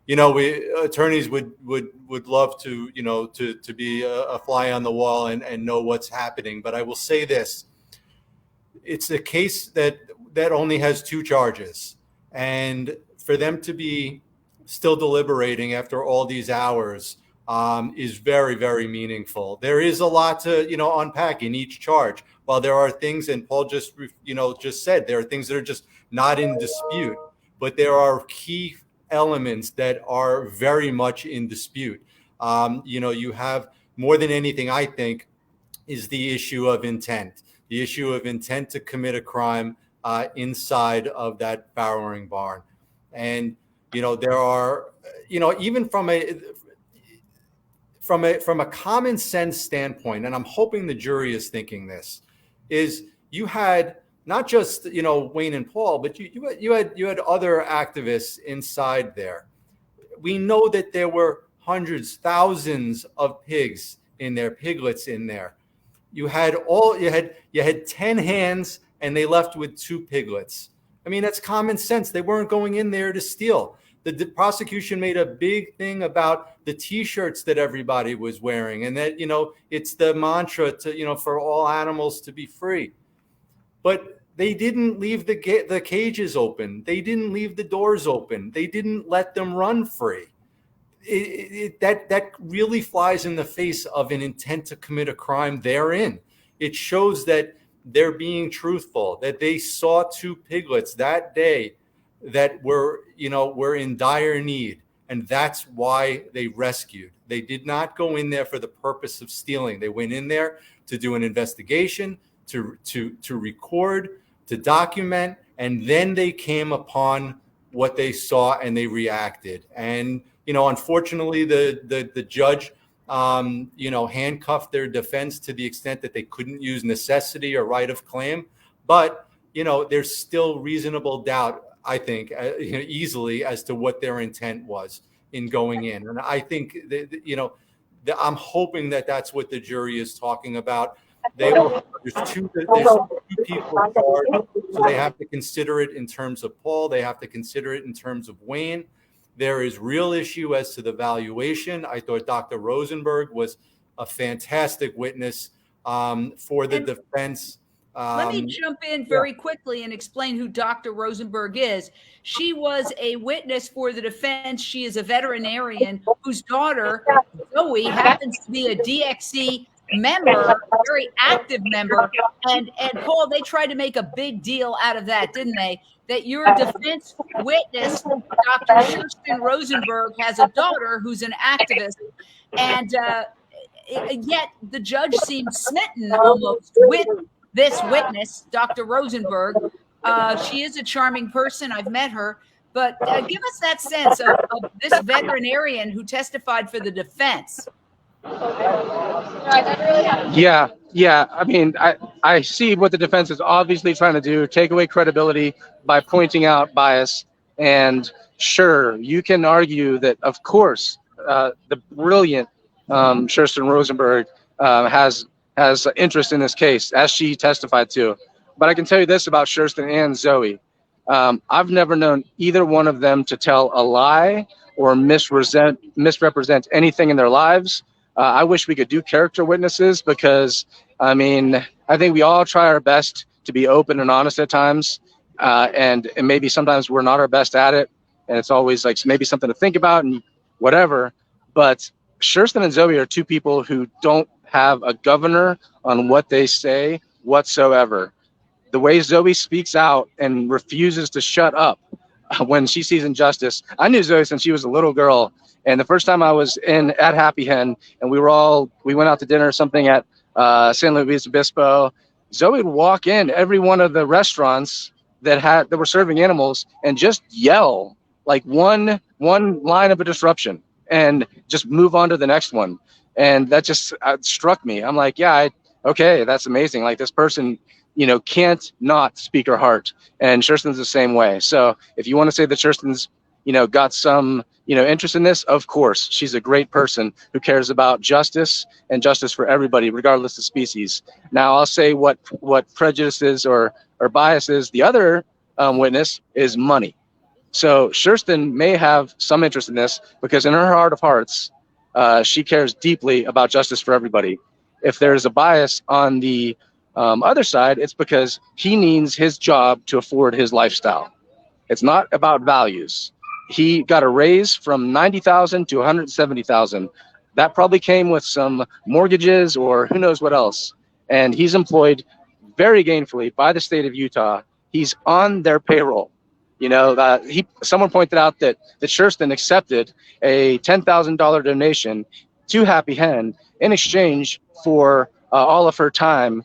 Attorneys would love to, to be a fly on the wall and know what's happening. But I will say this: it's a case that only has 2 charges, and for them to be still deliberating after all these hours is very, very meaningful. There is a lot to, unpack in each charge. While there are things, and Paul just said, there are things that are just not in dispute, but there are key elements that are very much in dispute. You have, more than anything, I think, is the issue of intent. The issue of intent to commit a crime inside of that farrowing barn. And, there are, even from a common sense standpoint, and I'm hoping the jury is thinking this, is you had not just, Wayne and Paul, but you had other activists inside there. We know that there were hundreds, thousands of pigs in there, piglets in there. You had 10 hands and they left with 2 piglets. I mean, that's common sense. They weren't going in there to steal. The prosecution made a big thing about the T-shirts that everybody was wearing, and that, it's the mantra to, for all animals to be free. But they didn't leave the cages open. They didn't leave the doors open. They didn't let them run free. That really flies in the face of an intent to commit a crime therein. It shows that they're being truthful, that they saw 2 piglets that day that were in dire need, and that's why they rescued. They did not go in there for the purpose of stealing. They went in there to do an investigation, to record, to document, and then they came upon what they saw and they reacted. And unfortunately, the judge handcuffed their defense to the extent that they couldn't use necessity or right of claim. But there's still reasonable doubt, I think, easily, as to what their intent was in going in. And I think I'm hoping that that's what the jury is talking about. There's two people charged, so they have to consider it in terms of Paul. They have to consider it in terms of Wayne. There is real issue as to the valuation. I thought Dr. Rosenberg was a fantastic witness for the defense.
Let me jump in very quickly and explain who Dr. Rosenberg is. She was a witness for the defense. She is a veterinarian whose daughter, Zoe, happens to be a DXC member, a very active member. And Paul, they tried to make a big deal out of that, didn't they? That your defense witness, Dr. Kirsten Rosenberg, has a daughter who's an activist. And yet the judge seemed smitten almost with this witness, Dr. Rosenberg. She is a charming person. I've met her. But give us that sense of this veterinarian who testified for the defense.
Yeah. I mean, I see what the defense is obviously trying to do, take away credibility by pointing out bias. And sure, you can argue that, of course, the brilliant Kirsten Rosenberg has interest in this case, as she testified to. But I can tell you this about Kirsten and Zoe. I've never known either one of them to tell a lie or misrepresent anything in their lives. I wish we could do character witnesses because, I mean, I think we all try our best to be open and honest at times. And maybe sometimes we're not our best at it. And it's always like maybe something to think about and whatever. But Kirsten and Zoe are 2 people who don't have a governor on what they say whatsoever. The way Zoe speaks out and refuses to shut up when she sees injustice. I knew Zoe since she was a little girl. And the first time I was at Happy Hen and we went out to dinner or something at San Luis Obispo, Zoe would walk in every one of the restaurants that were serving animals and just yell like one line of a disruption and just move on to the next one. And that just struck me. I'm like, yeah, okay, that's amazing. Like this person, can't not speak her heart. And Kirsten's the same way. So if you want to say that Kirsten's, got some, interest in this, of course, she's a great person who cares about justice and justice for everybody, regardless of species. Now I'll say what prejudices or biases the other witness is money. So Kirsten may have some interest in this because in her heart of hearts, she cares deeply about justice for everybody. If there's a bias on the other side, it's because he needs his job to afford his lifestyle. It's not about values. He got a raise from $90,000 to $170,000. That probably came with some mortgages or who knows what else. And he's employed very gainfully by the state of Utah. He's on their payroll. You know, someone pointed out that Schurston accepted a $10,000 donation to Happy Hen in exchange for all of her time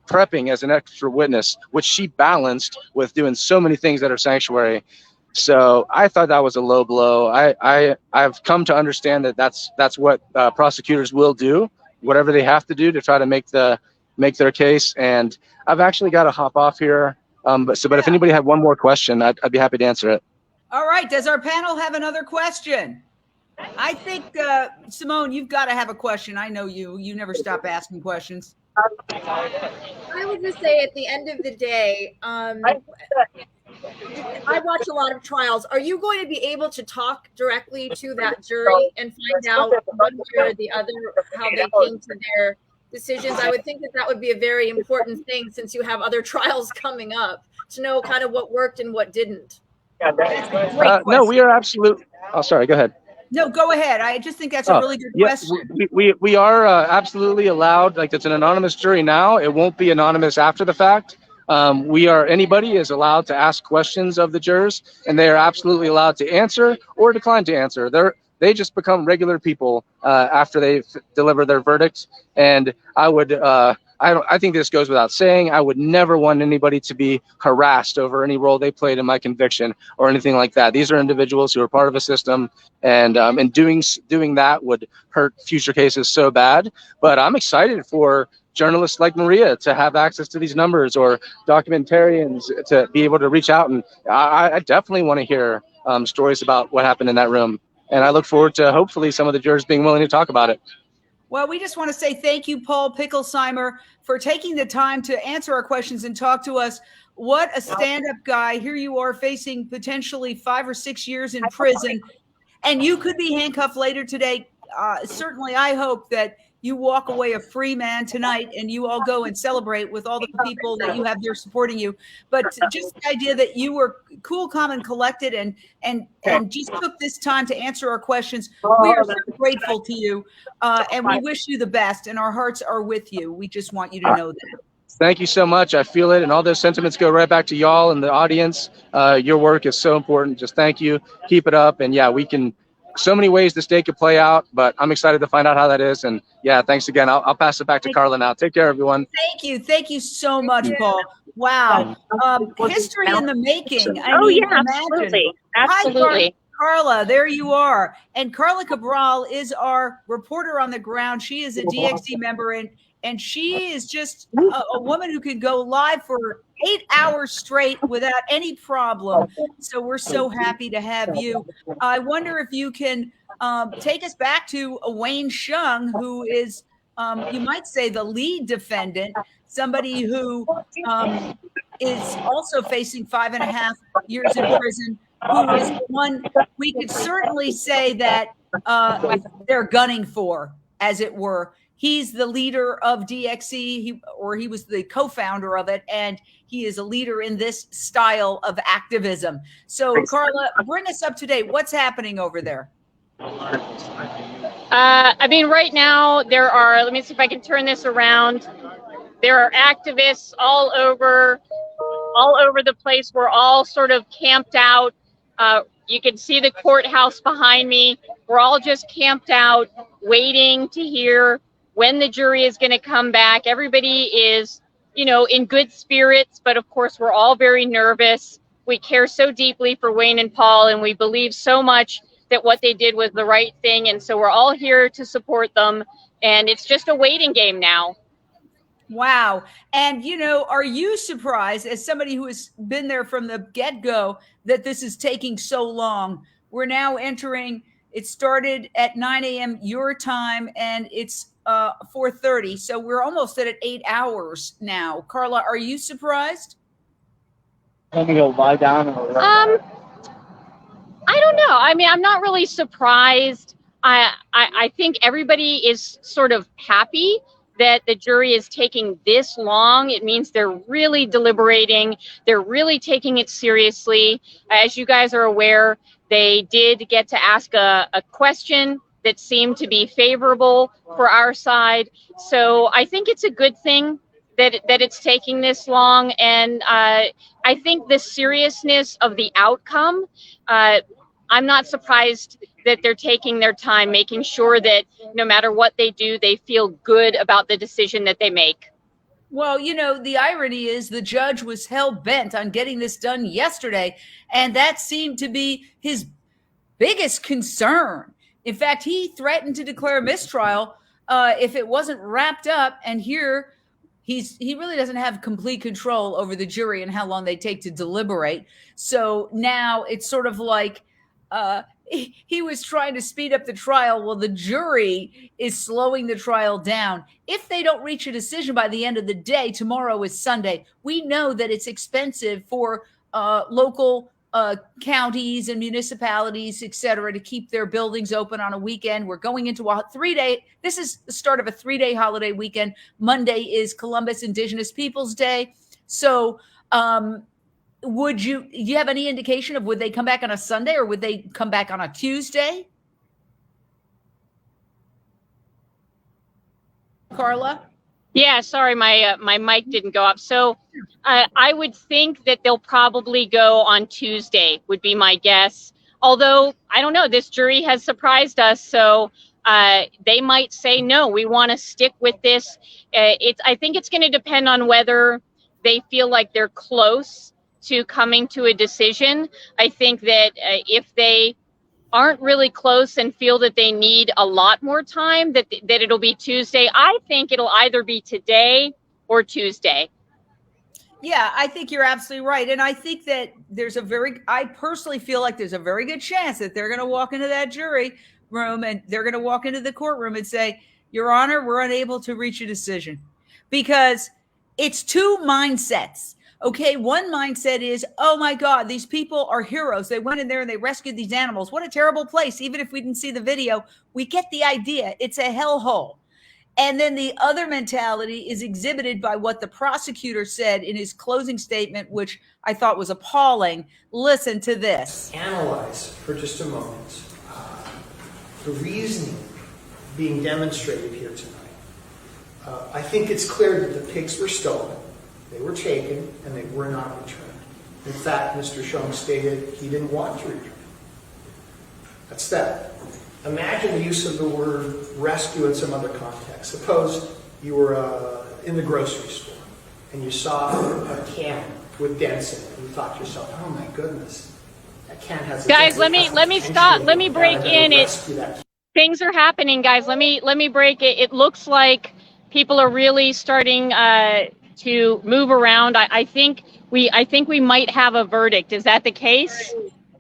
prepping as an extra witness, which she balanced with doing so many things at her sanctuary. So I thought that was a low blow. I've come to understand that that's what prosecutors will do, whatever they have to do to try to make their case. And I've actually got to hop off here. But if anybody had one more question, I'd be happy to answer it.
All right. Does our panel have another question? I think, Simone, you've got to have a question. I know you. You never stop asking questions.
I would just say at the end of the day, I watch a lot of trials. Are you going to be able to talk directly to that jury and find out one way or the other how they came to their decisions? I would think that would be a very important thing, since you have other trials coming up, to know kind of what worked and what didn't.
No, we are absolutely. Oh, sorry. Go ahead.
No, go ahead. I just think that's a really good question.
We are absolutely allowed. Like, it's an anonymous jury now. It won't be anonymous after the fact. Anybody is allowed to ask questions of the jurors, and they are absolutely allowed to answer or decline to answer. They just become regular people after they've delivered their verdicts. And I think this goes without saying, I would never want anybody to be harassed over any role they played in my conviction or anything like that. These are individuals who are part of a system, and doing that would hurt future cases so bad. But I'm excited for journalists like Maria to have access to these numbers, or documentarians to be able to reach out. And I definitely want to hear stories about what happened in that room. And I look forward to hopefully some of the jurors being willing to talk about it.
Well, we just want to say thank you, Paul Picklesimer, for taking the time to answer our questions and talk to us. What a stand-up guy. Here you are facing potentially 5 or 6 years in prison, and you could be handcuffed later today. Certainly, I hope that you walk away a free man tonight, and you all go and celebrate with all the people that you have there supporting you. But just the idea that you were cool, calm, and collected, and just took this time to answer our questions. We are so grateful to you, and we wish you the best, and our hearts are with you. We just want you to know that.
Thank you so much. I feel it, and all those sentiments go right back to y'all and the audience. Your work is so important. Just thank you. Keep it up, and yeah, we can. So many ways this day could play out, but I'm excited to find out how that is. And yeah, thanks again. I'll pass it back to Carla now. Take care, everyone.
Thank you. Thank you so much, Paul. Wow. History in the making.
Absolutely. Absolutely.
Hi, Carla, there you are. And Carla Cabral is our reporter on the ground. She is a DXD member, and she is just a woman who can go live for 8 hours straight without any problem. So we're so happy to have you. I wonder if you can take us back to Wayne Hsiung, who is, you might say, the lead defendant, somebody who is also facing 5.5 years in prison, who is one we could certainly say that they're gunning for, as it were. He's the leader of DXC, he was the co-founder of it, and he is a leader in this style of activism. So, Carla, bring us up to date. What's happening over there?
I mean, right now there are, let me see if I can turn this around. There are activists all over the place. We're all sort of camped out. You can see the courthouse behind me. We're all just camped out, waiting to hear when the jury is going to come back. Everybody is, in good spirits, but of course we're all very nervous. We care so deeply for Wayne and Paul, and we believe so much that what they did was the right thing. And so we're all here to support them. And it's just a waiting game now.
Wow. And, are you surprised, as somebody who has been there from the get-go, that this is taking so long? We're now entering, it started at 9 a.m. your time, and it's 4:30. So we're almost at 8 hours now. Carla, are you surprised?
Let me go lie down.
I don't know. I mean, I'm not really surprised. I think everybody is sort of happy that the jury is taking this long. It means they're really deliberating. They're really taking it seriously. As you guys are aware, they did get to ask a question that seemed to be favorable for our side. So I think it's a good thing that it's taking this long, and I think the seriousness of the outcome, I'm not surprised that they're taking their time, making sure that no matter what they do, they feel good about the decision that they make.
Well, you know, the irony is the judge was hell-bent on getting this done yesterday, and that seemed to be his biggest concern. In fact, he threatened to declare a mistrial if it wasn't wrapped up, and here he really doesn't have complete control over the jury and how long they take to deliberate. So now it's sort of like he was trying to speed up the trial. Well, the jury is slowing the trial down. If they don't reach a decision by the end of the day, tomorrow is Sunday. We know that it's expensive for local counties and municipalities, et cetera, to keep their buildings open on a weekend. We're going into a 3-day, this is the start of a 3-day holiday weekend. Monday is Columbus Indigenous Peoples Day. So do you have any indication of would they come back on a Sunday or would they come back on a Tuesday? Carla?
Yeah, sorry, my mic didn't go up. So I would think that they'll probably go on Tuesday, would be my guess. Although, I don't know, this jury has surprised us, so they might say, no, we want to stick with this. I think it's going to depend on whether they feel like they're close to coming to a decision. I think that if they aren't really close and feel that they need a lot more time, that it'll be Tuesday. I think it'll either be today or Tuesday.
Yeah, I think you're absolutely right. And I think that I personally feel like there's a very good chance that they're going to walk into that jury room and they're going to walk into the courtroom and say, Your Honor, we're unable to reach a decision. Because it's two mindsets. Okay, one mindset is, oh my God, these people are heroes. They went in there and they rescued these animals. What a terrible place. Even if we didn't see the video, we get the idea. It's a hellhole. And then the other mentality is exhibited by what the prosecutor said in his closing statement, which I thought was appalling. Listen to this.
Analyze for just a moment the reasoning being demonstrated here tonight. I think it's clear that the pigs were stolen. They were taken, and they were not returned. In fact, Mr. Hsiung stated he didn't want to return. That's that. Imagine the use of the word rescue in some other context. Suppose you were in the grocery store, and you saw a can with dents in it, and you thought to yourself, oh my goodness, that can has a
Guys, let me stop. Let me break in. Things are happening, guys. Let me break it. It looks like people are really starting to move around. I think we might have a verdict. Is that the case?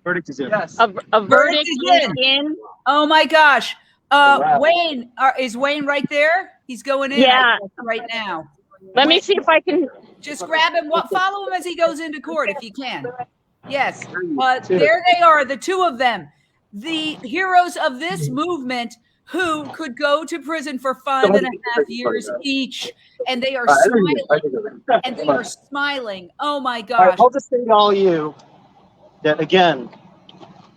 Verdict is in.
Yes. A verdict is in.
Oh my gosh. Wayne, is Wayne right there? He's going in right now.
Let me see if I can
just grab him. Follow him as he goes into court if you can. Yes. There they are, the two of them. The heroes of this movement who could go to prison for 5.5 years each, and they are smiling. And they are smiling. Oh my gosh!
All right, I'll just say to all you that again,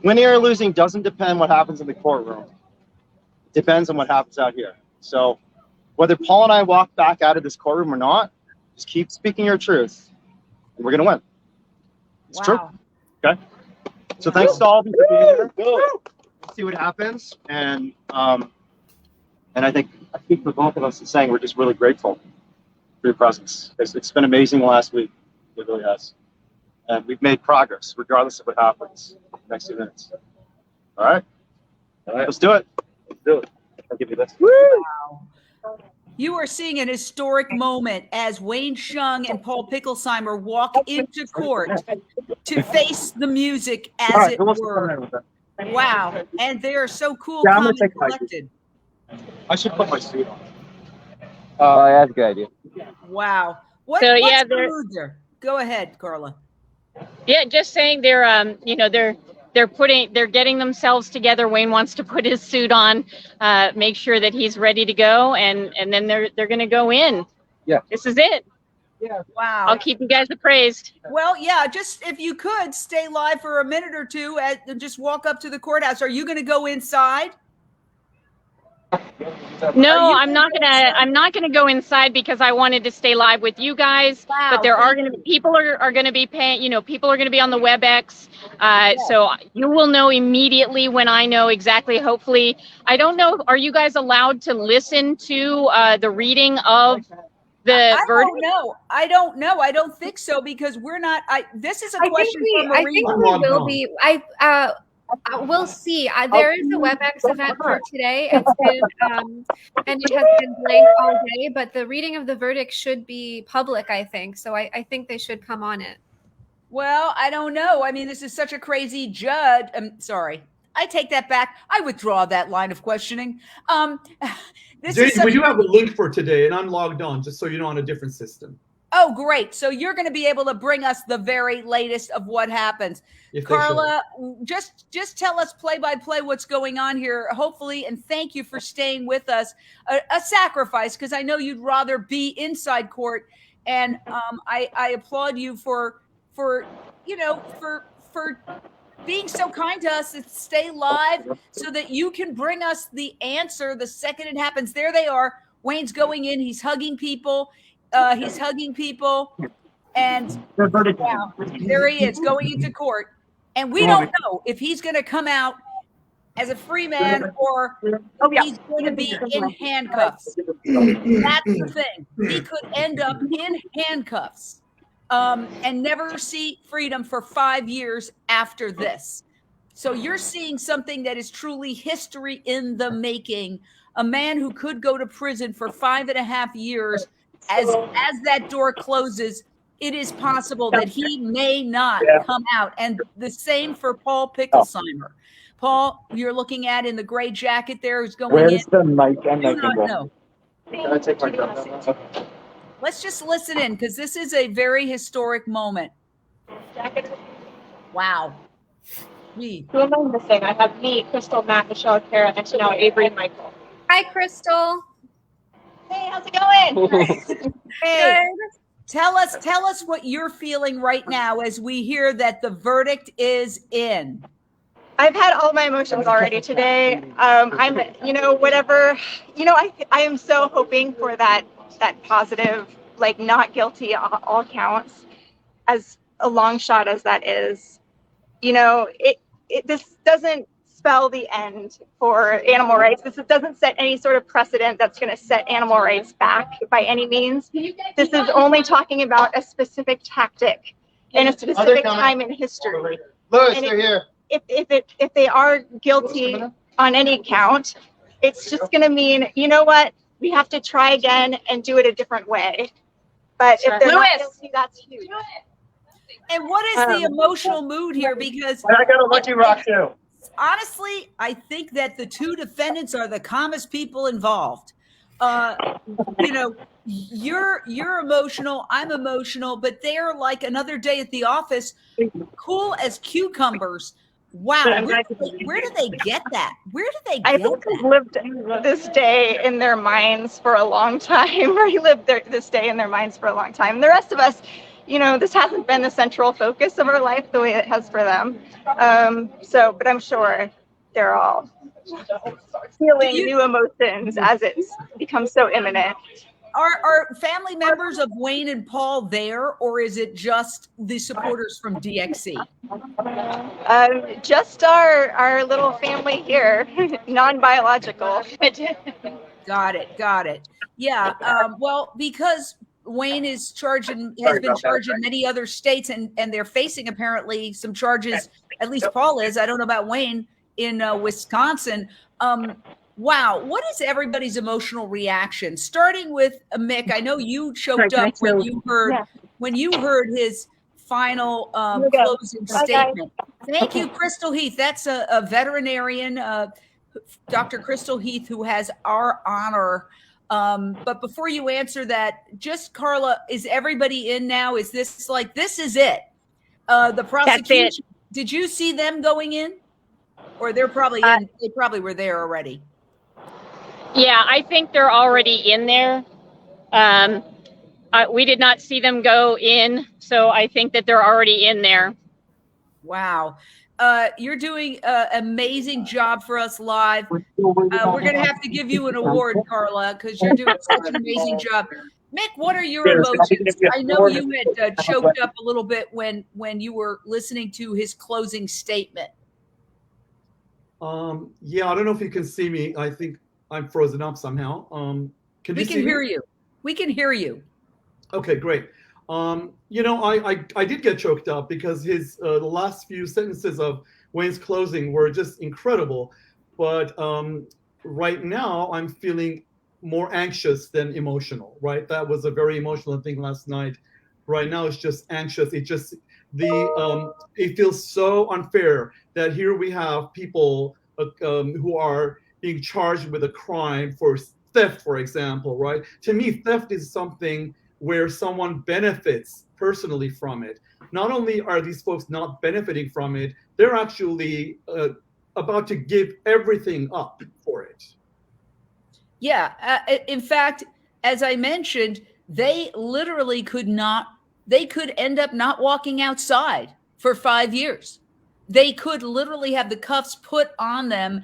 winning or losing doesn't depend on what happens in the courtroom. It depends on what happens out here. So, whether Paul and I walk back out of this courtroom or not, just keep speaking your truth, and we're gonna win. It's true. Okay. So thanks to all of you for being here. We'll see what happens, and I think I speak for both of us in saying we're just really grateful for your presence. It's been amazing the last week. It really has, and we've made progress regardless of what happens in the next 2 minutes. All right, let's do it. Let's do it. I'll give you this.
Wow. You are seeing an historic moment as Wayne Hsiung and Paul Picklesimer walk into court to face the music, as it were. Wow. And they are so cool, calm, and collected.
I should put my suit on.
That's a good idea.
Wow. What's the mood there? Go ahead, Carla.
Yeah, just saying they're getting themselves together. Wayne wants to put his suit on, make sure that he's ready to go, and then they're going to go in.
Yeah.
This is it.
Yeah. Wow.
I'll keep you guys appraised.
Well, yeah, just if you could stay live for a minute or two and just walk up to the courthouse. Are you going to go inside?
No, I'm not gonna go inside because I wanted to stay live with you guys.
Wow,
but there are gonna be people are gonna be paying. You know, people are gonna be on the WebEx. So you will know immediately when I know exactly. Hopefully, I don't know. Are you guys allowed to listen to the reading of the verdict?
I don't know. I don't think so because we're not. This is a question for Marina.
I think we will be. We'll see. There is a WebEx event for today. It's been and it has been blank all day, but the reading of the verdict should be public, I think. So I think they should come on it.
Well, I don't know. I mean, this is such a crazy judge. I'm sorry. I take that back. I withdraw that line of questioning.
Jane, we do have a link for today, and I'm logged on, just so you know, on a different system.
Oh, great. So you're going to be able to bring us the very latest of what happens. Carla, just tell us play by play what's going on here, hopefully, and thank you for staying with us. A sacrifice, because I know you'd rather be inside court, and I applaud you for being so kind to us to stay live so that you can bring us the answer the second it happens. There they are. Wayne's going in. He's hugging people. And wow, there he is going into court. And we don't know if he's going to come out as a free man or he's going to be in handcuffs. That's the thing. He could end up in handcuffs and never see freedom for 5 years after this. So you're seeing something that is truly history in the making. A man who could go to prison for 5.5 years. As that door closes, it is possible that he may not come out. And the same for Paul Picklesimer. Paul, you're looking at in the gray jacket there who's going
Where's
in.
the mic? I
do not know. Let's just listen in because this is a very historic moment. Wow.
Who am I missing? I have me, Crystal, Matt, Michelle, Kara, and now Avery and Michael.
Hi, Crystal.
Hey, how's it going?
Hey, tell us what you're feeling right now as we hear that the verdict is in.
I've had all my emotions already today. I'm, whatever, I am so hoping for that positive, like not guilty all counts, as a long shot as that is. This doesn't spell the end for animal rights. This doesn't set any sort of precedent that's going to set animal rights back by any means. This is only talking about a specific tactic in a specific time in history.
Louis, they're here.
If they are guilty on any count, it's just going to mean, you know what, we have to try again and do it a different way. But if they're not guilty, that's huge.
And what is the emotional mood here? Because
I got a Lucky Rock too.
Honestly, I think that the two defendants are the calmest people involved. You're emotional, I'm emotional, but they're like another day at the office, cool as cucumbers. Wow, where do they get that?
I think they've lived this day in their minds for a long time, relived this day in their minds for a long time. The rest of us, this hasn't been the central focus of our life the way it has for them. But I'm sure they're all feeling new emotions as it's become so imminent.
Are family members of Wayne and Paul there, or is it just the supporters from DXC?
Just our little family here, non-biological.
Got it. Yeah. Well, because Wayne has been charged in many other states, and they're facing apparently some charges. At least Paul is. I don't know about Wayne in Wisconsin. Wow, what is everybody's emotional reaction? Starting with Mick, I know you choked up when you heard his final closing statement. Thank you, Crystal Heath. That's a veterinarian, Dr. Crystal Heath, who has our honor. But before you answer that, just Carla, is everybody in now? Is this like, this is it? The prosecution, did you see them going in? Or they're probably in, they probably were there already.
Yeah, I think they're already in there. We did not see them go in, so I think that they're already in there.
Wow. You're doing an amazing job for us live. We're going to have to give you an award, Carla, because you're doing such an amazing job. Mick, what are your emotions? I know you had choked up a little bit when you were listening to his closing statement.
Yeah, I don't know if you can see me. I think I'm frozen up somehow.
We can hear you. We can hear you.
Okay, great. You know, I did get choked up because his the last few sentences of Wayne's closing were just incredible. But right now I'm feeling more anxious than emotional, right? That was a very emotional thing last night. Right now it's just anxious. It feels so unfair that here we have people who are being charged with a crime for theft, for example, right? To me, theft is something where someone benefits personally from it. Not only are these folks not benefiting from it, they're actually about to give everything up for it.
Yeah. In fact, as I mentioned, they literally could end up not walking outside for 5 years. They could literally have the cuffs put on them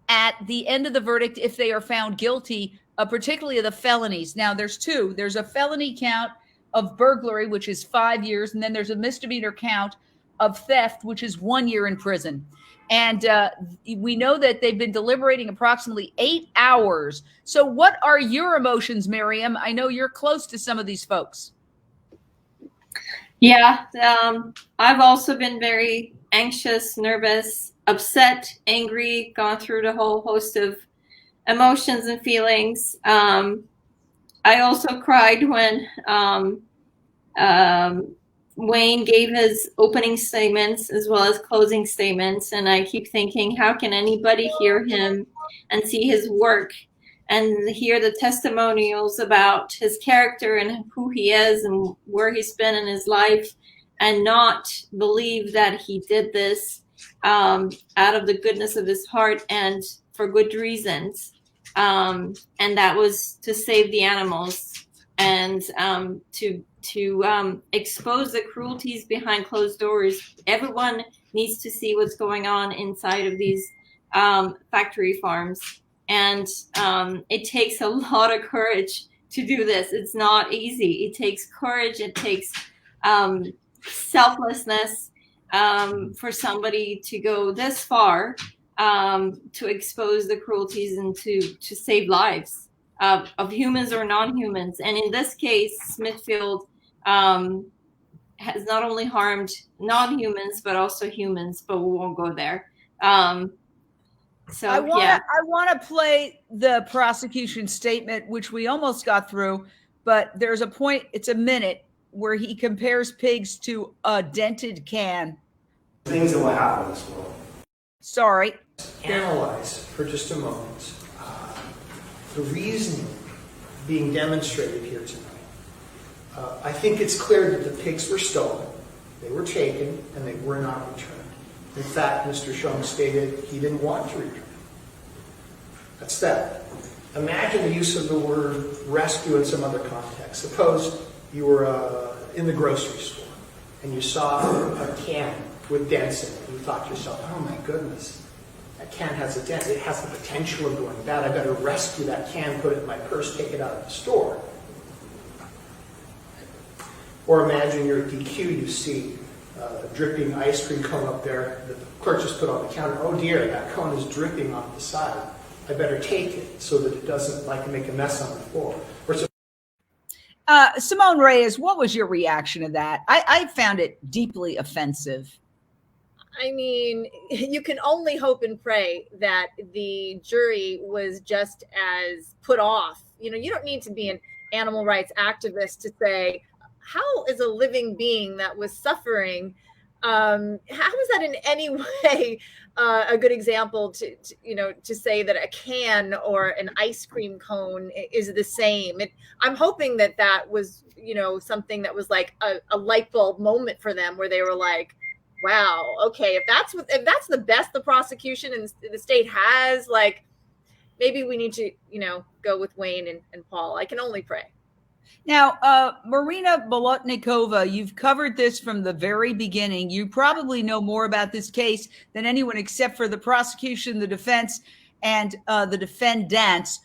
at the end of the verdict if they are found guilty, particularly of the felonies. Now, there's two. There's a felony count of burglary, which is 5 years, and then there's a misdemeanor count of theft, which is 1 year in prison. And we know that they've been deliberating approximately 8 hours. So what are your emotions, Maryam? I know you're close to some of these folks.
Yeah, I've also been very anxious, nervous, upset, angry, gone through the whole host of emotions and feelings. I also cried when Wayne gave his opening statements as well as closing statements. And I keep thinking, how can anybody hear him and see his work and hear the testimonials about his character and who he is and where he's been in his life and not believe that he did this out of the goodness of his heart and for good reasons. And that was to save the animals and to expose the cruelties behind closed doors. Everyone needs to see what's going on inside of these factory farms. And it takes a lot of courage to do this. It's not easy. It takes courage. It takes selflessness for somebody to go this far to expose the cruelties and to save lives of humans or non-humans. And in this case, Smithfield has not only harmed non-humans, but also humans, but we won't go there. So
I want to play the prosecution statement, which we almost got through, but there's a point, it's a minute, where he compares pigs to a dented can.
Things that will happen in this world.
Sorry.
Analyze for just a moment the reasoning being demonstrated here tonight. I think it's clear that the pigs were stolen, they were taken, and they were not returned. In fact, Mr. Hsiung stated he didn't want to return. That's that. Imagine the use of the word rescue in some other context. Suppose you were in the grocery store and you saw a can with dents in it. You thought to yourself, oh my goodness, that can has a dent. It has the potential of going bad. I better rescue that can, put it in my purse, take it out of the store. Or imagine you're at DQ, you see a dripping ice cream cone up there that the clerk just put on the counter. Oh dear, that cone is dripping off the side. I better take it so that it doesn't make a mess on the floor.
Simone Reyes, what was your reaction to that? I found it deeply offensive.
I mean, you can only hope and pray that the jury was just as put off. You know, you don't need to be an animal rights activist to say, how is a living being that was suffering, how is that in any way a good example to say that a can or an ice cream cone is the same? I'm hoping that was, something that was like a light bulb moment for them where they were like, wow, okay, if that's the best the prosecution and the state has, like, maybe we need to, go with Wayne and Paul. I can only pray.
Now, Marina Bolotnikova, you've covered this from the very beginning. You probably know more about this case than anyone except for the prosecution, the defense, and the defendants.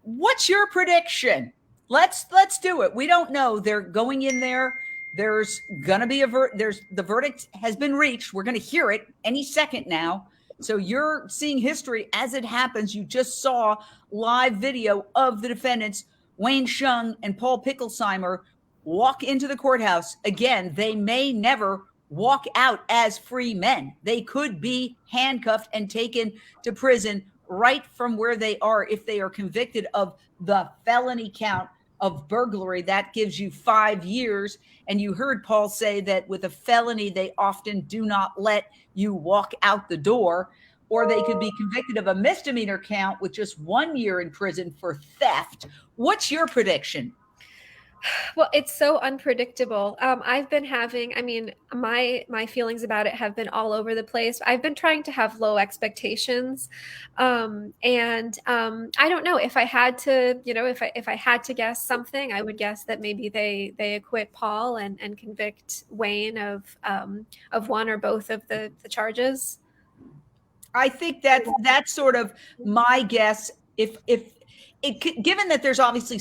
What's your prediction? Let's do it. We don't know. They're going in there. There's gonna be the verdict has been reached. We're gonna hear it any second now. So you're seeing history as it happens. You just saw live video of the defendants, Wayne Hsiung and Paul Picklesimer, walk into the courthouse. Again, they may never walk out as free men. They could be handcuffed and taken to prison right from where they are if they are convicted of the felony count of burglary. That gives you 5 years. And you heard Paul say that with a felony, they often do not let you walk out the door, or they could be convicted of a misdemeanor count with just 1 year in prison for theft. What's your prediction?
Well, it's so unpredictable. I've been having, I mean, my feelings about it have been all over the place. I've been trying to have low expectations. I don't know if I had to, if I had to guess something, I would guess that maybe they acquit Paul and convict Wayne of one or both of the charges.
I think that's sort of my guess. Given that there's obviously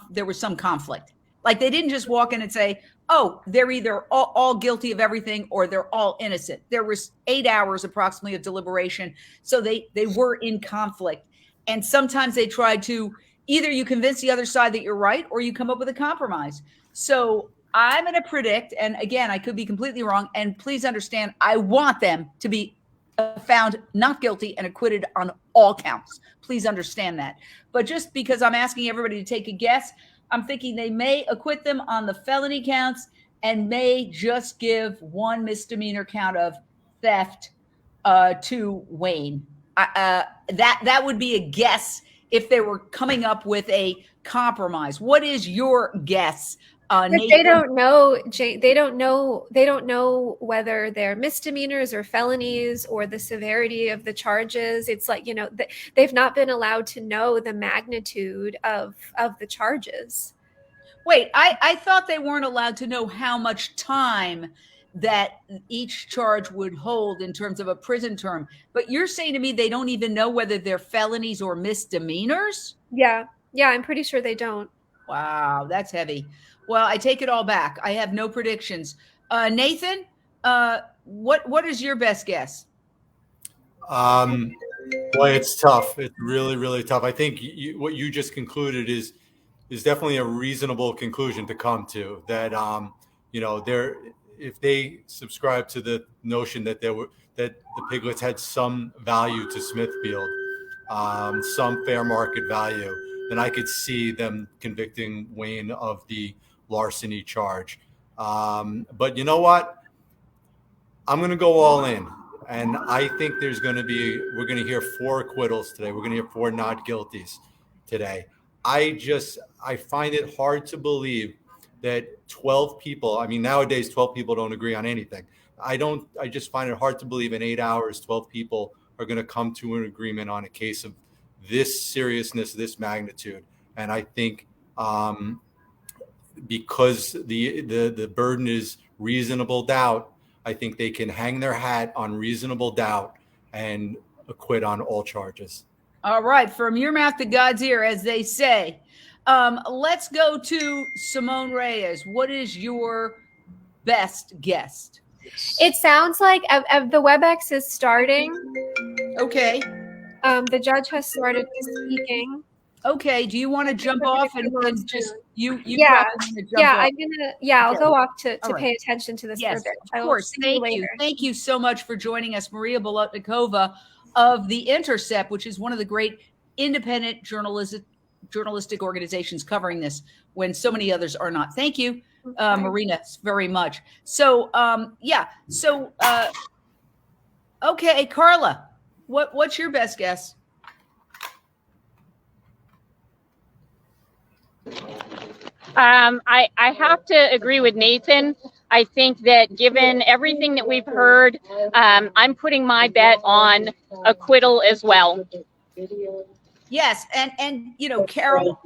there was some conflict, like they didn't just walk in and say, oh, they're either all guilty of everything or they're all innocent. There was 8 hours approximately of deliberation. So they were in conflict. And sometimes they try to either you convince the other side that you're right or you come up with a compromise. So I'm going to predict, and again, I could be completely wrong. And please understand, I want them to be found not guilty and acquitted on all counts. Please understand that. But just because I'm asking everybody to take a guess, I'm thinking they may acquit them on the felony counts and may just give one misdemeanor count of theft to Wayne. That would be a guess if they were coming up with a compromise. What is your guess?
But they don't know, Jane. They don't know whether they're misdemeanors or felonies or the severity of the charges. It's like, they've not been allowed to know the magnitude of the charges.
Wait, I thought they weren't allowed to know how much time that each charge would hold in terms of a prison term. But you're saying to me they don't even know whether they're felonies or misdemeanors?
Yeah, I'm pretty sure they don't.
Wow, that's heavy. Well, I take it all back. I have no predictions. Nathan, what is your best guess?
Boy, it's tough. It's really, really tough. I think what you just concluded is definitely a reasonable conclusion to come to. That if they subscribe to the notion that that the Piglets had some value to Smithfield, some fair market value, then I could see them convicting Wayne of the larceny charge. But you know what? I'm going to go all in. And I think we're going to hear 4 acquittals today. We're going to hear 4 not guilties today. I find it hard to believe that 12 people, I mean, nowadays 12 people don't agree on anything. I just find it hard to believe in 8 hours, 12 people are going to come to an agreement on a case of this seriousness, this magnitude. And I think, because the burden is reasonable doubt, I think they can hang their hat on reasonable doubt and acquit on all charges.
All right, from your mouth to God's ear, as they say. Let's go to Simone Reyes. What is your best guess?
It sounds like the WebEx is starting.
Okay.
The judge has started speaking.
Okay. Do you want to jump off and just you?
Yeah.
Off.
I'll go off to pay attention to this.
Yes,
for a bit.
of course. Thank you. Thank you so much for joining us, Maria Bolotnikova of the Intercept, which is one of the great independent journalistic organizations covering this when so many others are not. Thank you, Marina, very much. So, okay, Carla, what's your best guess?
I have to agree with Nathan. I think that given everything that we've heard, I'm putting my bet on acquittal as well.
Yes, and you know, Carol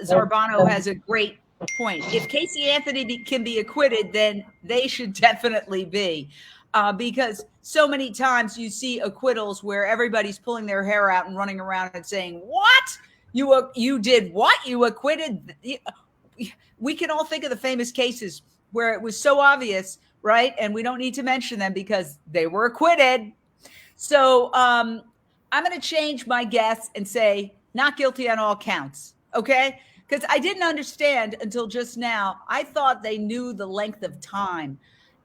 Zarbano has a great point. If Casey Anthony can be acquitted, then they should definitely be, because so many times you see acquittals where everybody's pulling their hair out and running around and saying, "What? You did what? You acquitted?" We can all think of the famous cases where it was so obvious, right? And we don't need to mention them because they were acquitted. So I'm going to change my guess and say not guilty on all counts, okay? Because I didn't understand until just now. I thought they knew the length of time.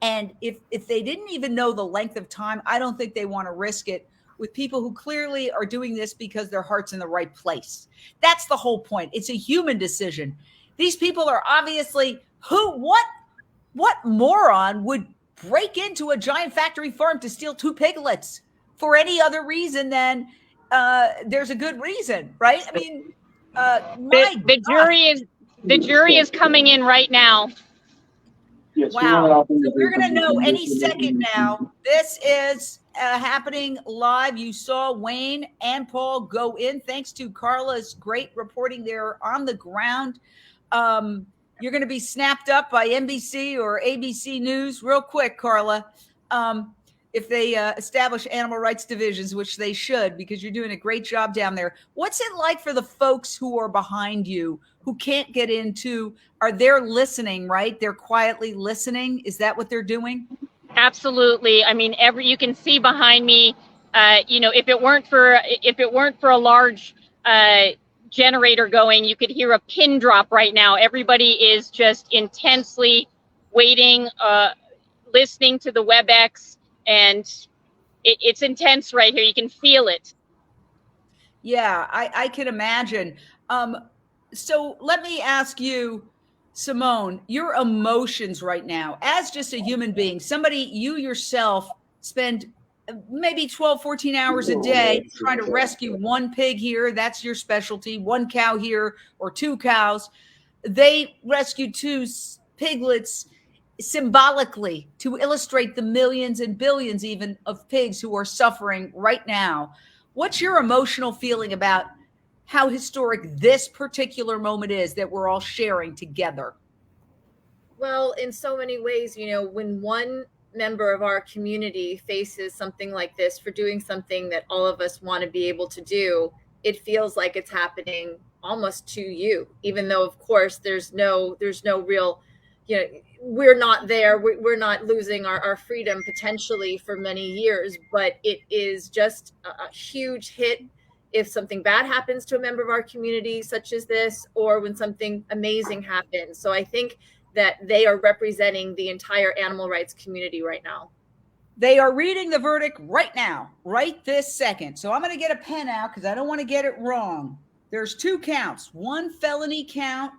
And if they didn't even know the length of time, I don't think they want to risk it with people who clearly are doing this because their heart's in the right place. That's the whole point. It's a human decision. These people are obviously what moron would break into a giant factory farm to steal 2 piglets for any other reason than there's a good reason, right? I mean,
the jury is coming in right now.
Wow. So we're going to know any second now. This is happening live. You saw Wayne and Paul go in. Thanks to Carla's great reporting there on the ground. You're going to be snapped up by NBC or ABC News real quick, Carla, if they establish animal rights divisions, which they should, because you're doing a great job down there. What's it like for the folks who are behind you, who can't get into? Are they listening, right? They're quietly listening. Is that what they're doing?
Absolutely. I mean, you can see behind me, if it weren't for a large generator going, you could hear a pin drop right now. Everybody is just intensely waiting, listening to the WebEx, and it's intense right here. You can feel it.
Yeah, I can imagine. So let me ask you, Simone, your emotions right now as just a human being, somebody you yourself spend maybe 12, 14 hours a day trying to rescue 1 pig here. That's your specialty. 1 cow here or 2 cows. They rescued 2 piglets symbolically to illustrate the millions and billions even of pigs who are suffering right now. What's your emotional feeling about how historic this particular moment is that we're all sharing together?
Well, in so many ways, when one member of our community faces something like this for doing something that all of us want to be able to do, it feels like it's happening almost to you, even though, of course, there's no real, we're not there. We're not losing our freedom potentially for many years, but it is just a huge hit if something bad happens to a member of our community, such as this, or when something amazing happens. So I think that they are representing the entire animal rights community right now.
They are reading the verdict right now, right this second. So I'm going to get a pen out because I don't want to get it wrong. There's 2 counts, 1 felony count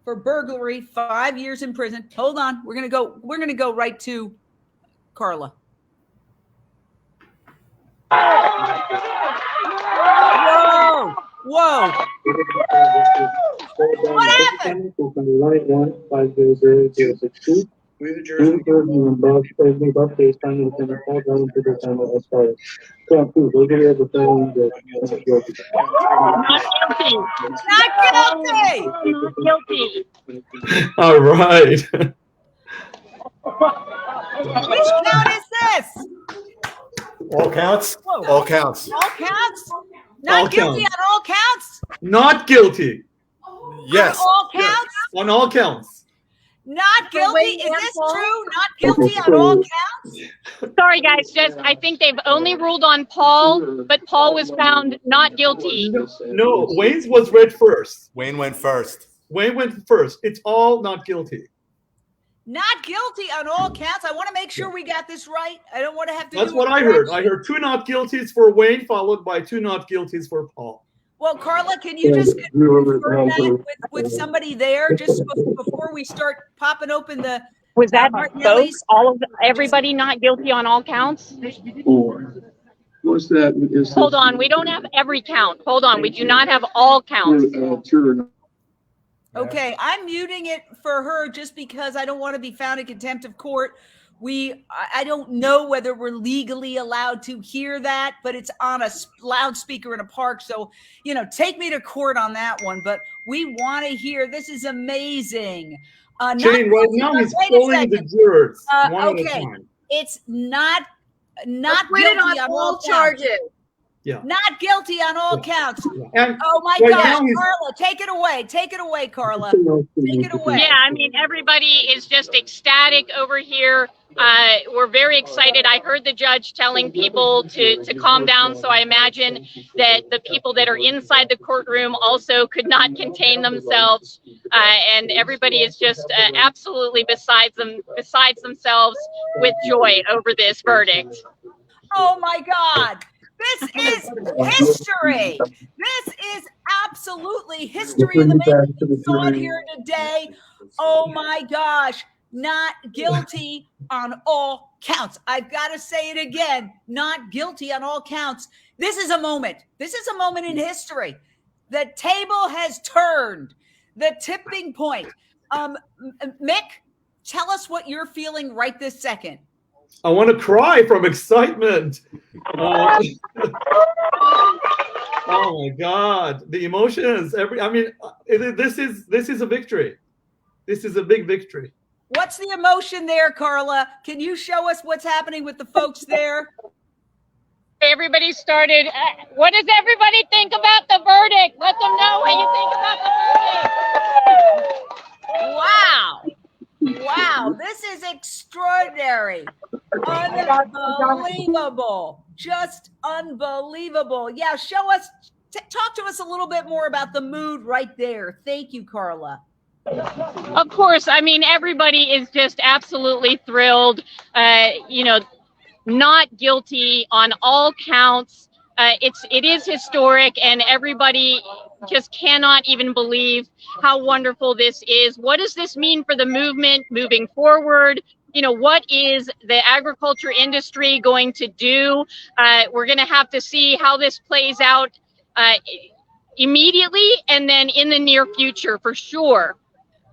for burglary, 5 years in prison. Hold on. We're going to go right to Carla. Whoa! Whoa! What happened?
We the jury above case time with the fall down to the time as far as not
guilty.
All right.
Which count is this?
All counts?
Whoa.
All counts.
All counts? Not
All
guilty
counts.
on all counts?
Not guilty.
Yes.
On all counts?
On all counts.
Not guilty? Is this true? Not guilty on all counts?
Sorry, guys. I think they've only ruled on Paul, but Paul was found not guilty.
No, Wayne's was read first.
Wayne went first.
Wayne went first. It's all not guilty.
Not guilty on all counts. I want to make sure we got this right. I don't want to have to
That's
do
what
a
I heard.
correction.
I heard 2 not guilties for Wayne, followed by 2 not guilties for Paul.
Well, Carla, can you just confirm that with somebody there just before we start popping open the
Was that
Martinelli's?
both? Everybody not guilty on all counts?
What's that?
Hold on. We don't have every count. Hold on. We do not have all counts.
Okay, I'm muting it for her just because I don't want to be found in contempt of court I don't know whether we're legally allowed to hear that, but it's on a loudspeaker in a park. So, you know, take me to court on that one. But we want to hear. This is amazing.
Jane, right now he's polling the jurors one at a
Okay,
time.
it's not
Acquitted
guilty
on
on
all
all
charges.
counts.
Yeah.
Not guilty on all counts.
And
oh my
right
gosh,
now he's-
Carla, take it away. Take it away, Carla. Take it away.
Yeah, I mean, everybody is just ecstatic over here. We're very excited. I heard the judge telling people to calm down, so I imagine that the people that are inside the courtroom also could not contain themselves, and everybody is just absolutely besides themselves with joy over this verdict.
Oh my God. This is history. This is absolutely history in the making. We saw it here today. Oh my gosh. Not guilty on all counts. I've got to say it again. Not guilty on all counts. This is a moment. This is a moment in history. The table has turned. The tipping point. Mick, tell us what you're feeling right this second.
I want to cry from excitement. Oh my God, the emotions! This is a victory. This is a big victory.
What's the emotion there, Carla? Can you show us what's happening with the folks there?
Everybody started. What does everybody think about the verdict? Let them know what you think about the verdict.
Wow. Wow, this is extraordinary. Unbelievable. Just unbelievable. Yeah, show us, talk to us a little bit more about the mood right there. Thank you, Carla.
Of course, I mean, everybody is just absolutely thrilled. You know, not guilty on all counts. It is historic, and everybody just cannot even believe how wonderful this is. What does this mean for the movement moving forward? You know, what is the agriculture industry going to do? We're going to have to see how this plays out immediately and then in the near future for sure.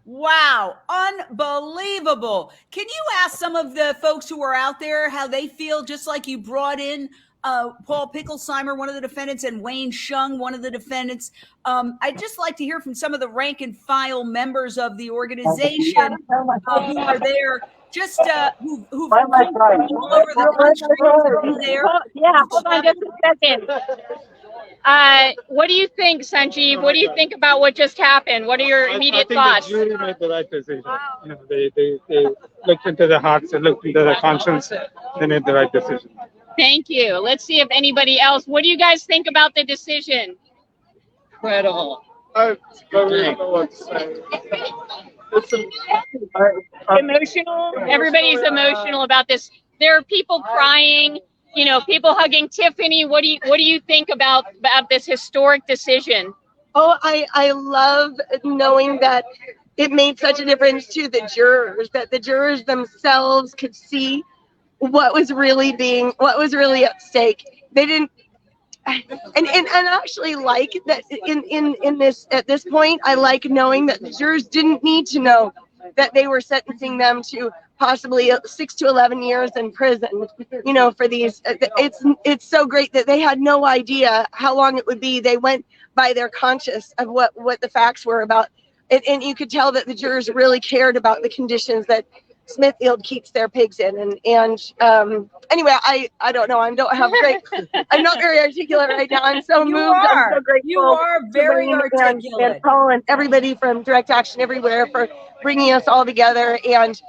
Wow, unbelievable. Can you ask some of the folks who are out there how they feel, just like you brought in Paul Picklesimer, one of the defendants, and Wayne Hsiung, one of the defendants? I'd just like to hear from some of the rank and file members of the organization who are there, just who've come from all over the country there.
Yeah, hold on just a second. What do you think, Sanjeev? What do you think about what just happened? What are your immediate thoughts?
I think the jury made the right decision. You know, they looked into the hearts, they looked into the conscience, they made the right decision.
Thank you. Let's see if anybody else. What do you guys think about the decision?
Incredible. I don't really know what to say.
Emotional. Everybody's emotional about this. There are people crying. You know, people hugging Tiffany. What do you think about this historic decision?
Oh, I love knowing that it made such a difference to the jurors, that the jurors themselves could see what was really at stake. They didn't, and actually like that in this, at this point, I like knowing that the jurors didn't need to know that they were sentencing them to possibly 6 to 11 years in prison, you know, for these. It's so great that they had no idea how long it would be. They went by their conscience of what the facts were about it, and you could tell that the jurors really cared about the conditions that Smithfield keeps their pigs in. And anyway, I don't know. I'm not very articulate right now. I'm so moved. I'm so grateful.
You are very articulate.
And Paul and everybody from Direct Action Everywhere for bringing us all together, and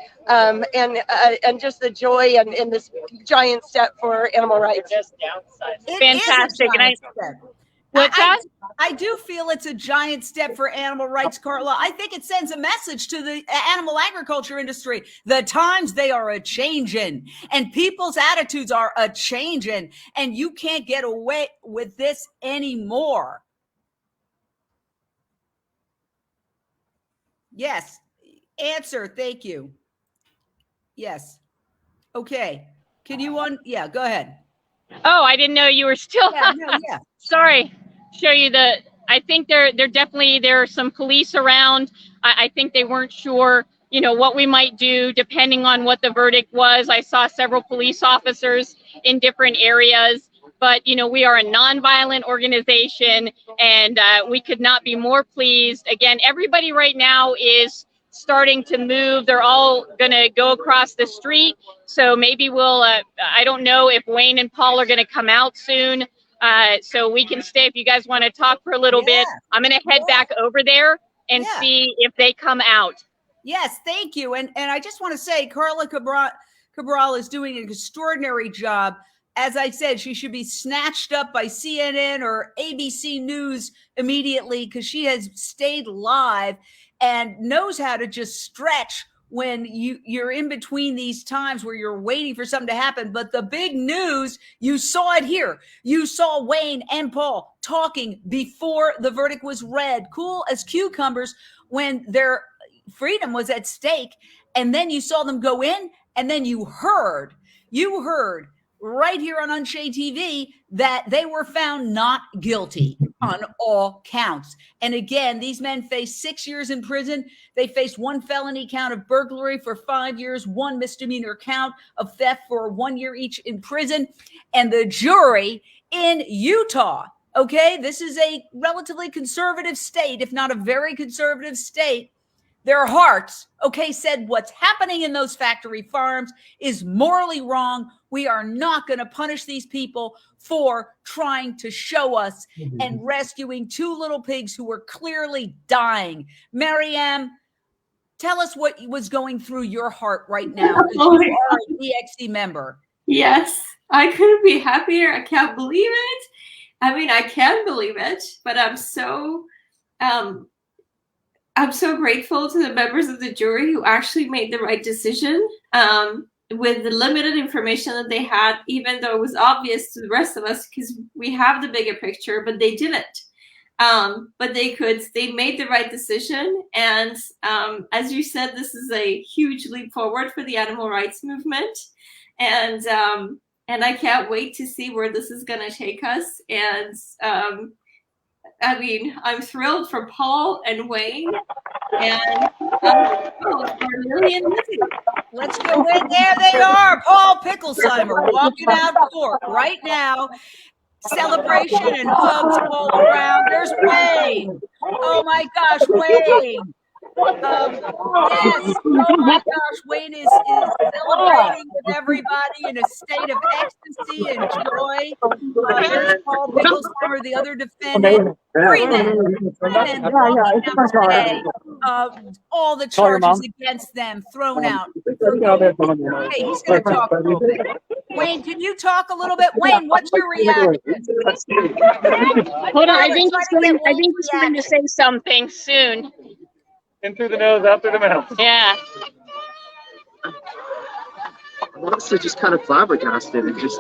just the joy and this giant step for animal rights.
Fantastic. And
I do feel it's a giant step for animal rights, Carla. I think it sends a message to the animal agriculture industry. The times, they are a-changing, and people's attitudes are a-changing, and you can't get away with this anymore. Yes. Answer. Thank you. Yes. Okay. Can you yeah, go ahead.
Oh, I didn't know you were still.
Yeah.
Sorry. Show you I think there are some police around. I think they weren't sure you know, what we might do depending on what the verdict was. I saw several police officers in different areas, but, you know, we are a nonviolent organization, and we could not be more pleased. Again, everybody right now is starting to move. They're all going to go across the street. So maybe we'll, I don't know if Wayne and Paul are going to come out soon. So we can stay if you guys want to talk for a little bit. I'm going to head back over there and see if they come out.
Yes, thank you. And I just want to say, Carla Cabral is doing an extraordinary job. As I said, she should be snatched up by CNN or ABC News immediately, because she has stayed live and knows how to just stretch when you're in between these times where you're waiting for something to happen. But the big news, you saw it here. You saw Wayne and Paul talking before the verdict was read, cool as cucumbers, when their freedom was at stake. And then you saw them go in, and then you heard right here on Unchained TV that they were found not guilty on all counts. And again, these men face 6 years in prison. They face 1 felony count of burglary for 5 years, 1 misdemeanor count of theft for 1 year each in prison. And the jury in Utah, okay, this is a relatively conservative state, if not a very conservative state, their hearts, okay, said what's happening in those factory farms is morally wrong. We are not going to punish these people for trying to show us and rescuing 2 little pigs who were clearly dying. Maryam, tell us what was going through your heart right now. You are a DXC member.
Yes, I couldn't be happier. I can't believe it. I mean, I can believe it, but I'm so grateful to the members of the jury who actually made the right decision with the limited information that they had, even though it was obvious to the rest of us because we have the bigger picture, but they didn't. But they made the right decision. And as you said, this is a huge leap forward for the animal rights movement. And I can't wait to see where this is going to take us. And I mean, I'm thrilled for Paul and Wayne, and I'm thrilled for Lily and Lizzie.
Let's go in. There they are. Paul Picklesimer walking out court right now. Celebration and hugs all around. There's Wayne. Oh my gosh, Wayne. Yes. Oh my gosh, Wayne is celebrating with everybody in a state of ecstasy and joy. There's Paul Picklesimer, the other defendant. All the charges against them thrown out. Okay, he's going to talk a little bit. Wayne, can you talk a little bit? Wayne, what's your reaction?
Hold on, I think he's going to say something soon.
In through the nose, out through the mouth.
Yeah.
I'm honestly just kind of flabbergasted, and just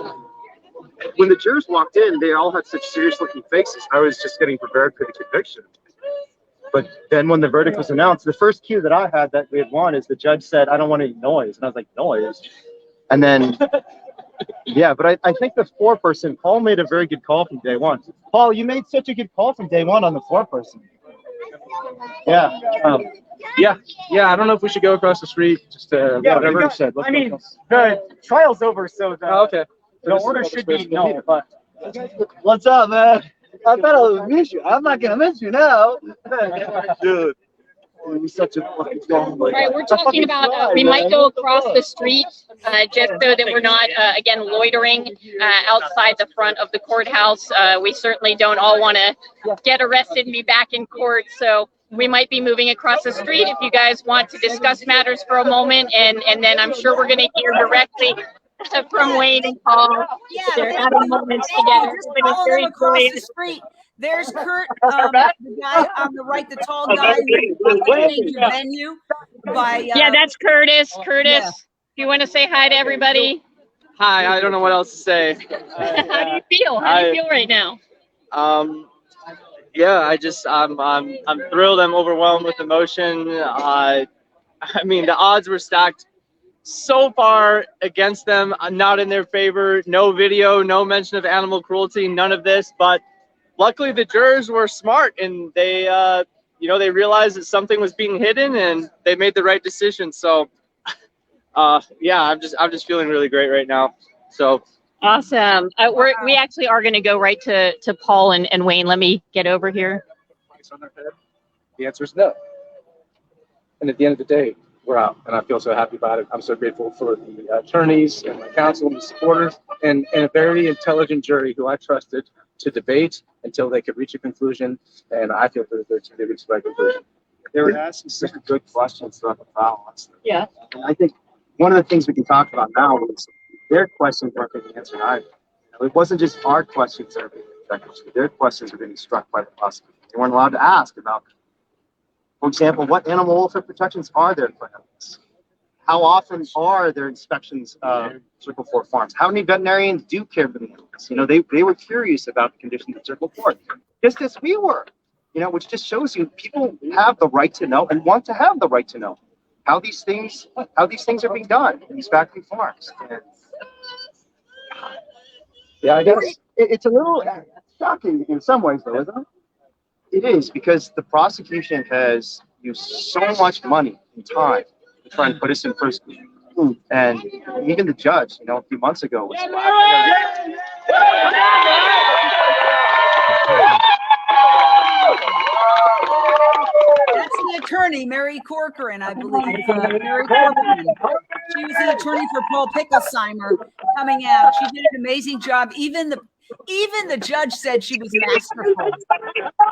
when the jurors walked in, they all had such serious looking faces. I was just getting prepared for the conviction. But then when the verdict was announced, the first cue that I had that we had won is the judge said, "I don't want any noise." And I was like, "Noise?" And then, yeah, but I think the 4-person, Paul made a very good call from day one. Paul, you made such a good call from day one on the 4-person. Yeah.
Yeah. I don't know if we should go across the street. Just whatever you said.
I mean, the trial's over, so the order should be no. But what's up, man? I thought I would miss you. I'm not gonna miss you now, dude. It was such a fucking song.
All right, we're talking about we might go across the street just so that we're not again loitering outside the front of the courthouse. We certainly don't all want to get arrested and be back in court, so we might be moving across the street if you guys want to discuss matters for a moment, and then I'm sure we're going to hear directly from Wayne and Paul. They're having moments together.
Follow them across the street. There's Kurt, the guy on the right, the tall guy who changed your venue by.
Yeah, that's Curtis. Curtis, if you want to say hi to everybody.
Hi, I don't know what else to say.
How do you feel? How do you feel right now?
Yeah, I'm thrilled. I'm overwhelmed with emotion. I mean, the odds were stacked so far against them, not in their favor. No video, no mention of animal cruelty, none of this. But luckily, the jurors were smart, and they you know, they realized that something was being hidden and they made the right decision. So, yeah, I'm just feeling really great right now. So
Awesome. We actually are going to go right to Paul and Wayne. Let me get over here.
The answer is no. And at the end of the day, we're out, and I feel so happy about it. I'm so grateful for the attorneys and my counsel and the supporters, and a very intelligent jury who I trusted to debate until they could reach a conclusion, and I feel that they reached the right conclusion.
They were asking such good questions throughout the trial, honestly.
Yeah.
And I think one of the things we can talk about now is their questions weren't being answered either. You know, it wasn't just our questions that are being rejected. Their questions are being struck by the prosecutor. They weren't allowed to ask about, for example, what animal welfare protections are there for animals? How often are there inspections of Circle 4 farms? How many veterinarians do care for the animals? You know, they were curious about the conditions of Circle 4, just as we were. You know, which just shows you people have the right to know and want to have the right to know how these things are being done in these factory farms. And
yeah, I guess
it's a little shocking in some ways, though, isn't it? It is, because the prosecution has used so much money and time to try and put us in first. And even the judge, you know, a few months ago was
That's the attorney, Mary Corcoran, I believe. Mary Corcoran. She was the attorney for Paul Picklesimer coming out. She did an amazing job. Even the judge said she was masterful.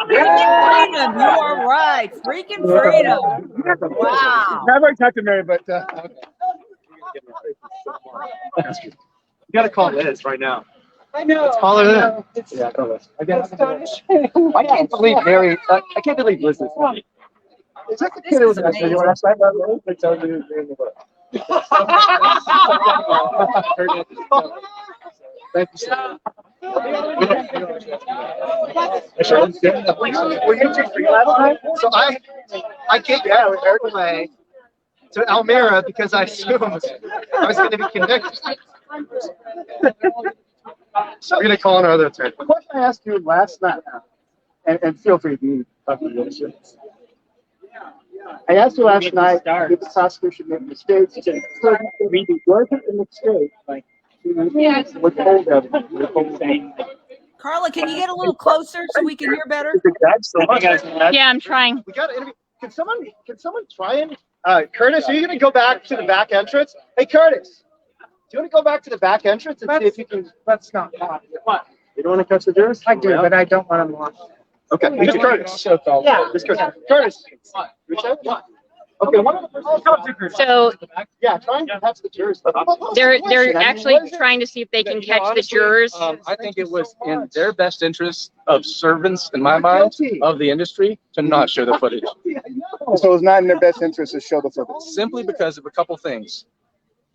Freaking freedom, you are right. Freaking freedom. Wow.
I've already talked to Mary, but you gotta call Liz right now.
I know.
Let's call her in.
Yeah, call Liz.
I can't believe Mary. I can't believe Liz is. Is that the kid who was in the last night? They told me you're in the book. Thank you, sir. Were you two free last night? So I came down with Eric away to Elmira because I assumed I was going to be convicted. So we're going to call on our other attorney. The question I asked you last night, and feel free to be up to the issue. I asked you last night, did the prosecution make mistakes? Did it work in the state? Like,
Yes. Carla, can you get a little closer so we can hear better?
Yeah, I'm trying.
We got to interview. Can someone try and Curtis, are you going to go back to the back entrance? Hey, Curtis, do you want to go back to the back entrance and see if you can? That's not possible. What? You don't want to catch the jurors? I do, but I don't want to watch. Okay, Mr. Curtis. Yeah. Mr. Curtis. What? Okay, one of the
So
yeah, try and catch the jurors.
they're actually trying to see if they can catch the jurors.
I think it was in their best interest of servants, in my mind, of the industry, to not show the footage.
So it's not in their best interest to show the footage.
Simply because of a couple things.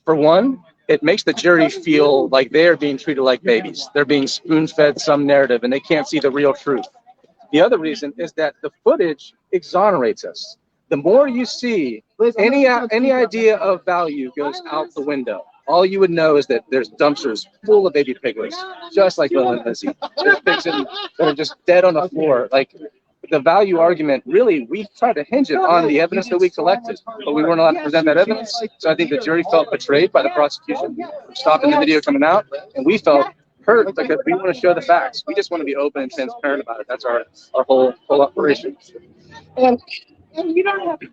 For one, it makes the jury feel like they're being treated like babies. They're being spoon-fed some narrative and they can't see the real truth. The other reason is that the footage exonerates us. The more you see, any idea of value goes out the window. All you would know is that there's dumpsters full of baby piglets, just like Will and Lizzie. There's pigs that are just dead on the floor. Like, the value argument, really, we tried to hinge it on the evidence that we collected, but we weren't allowed to present that evidence. So I think the jury felt betrayed by the prosecution for stopping the video coming out, and we felt hurt because we want to show the facts. We just want to be open and transparent about it. That's our whole operation.
And you don't have to.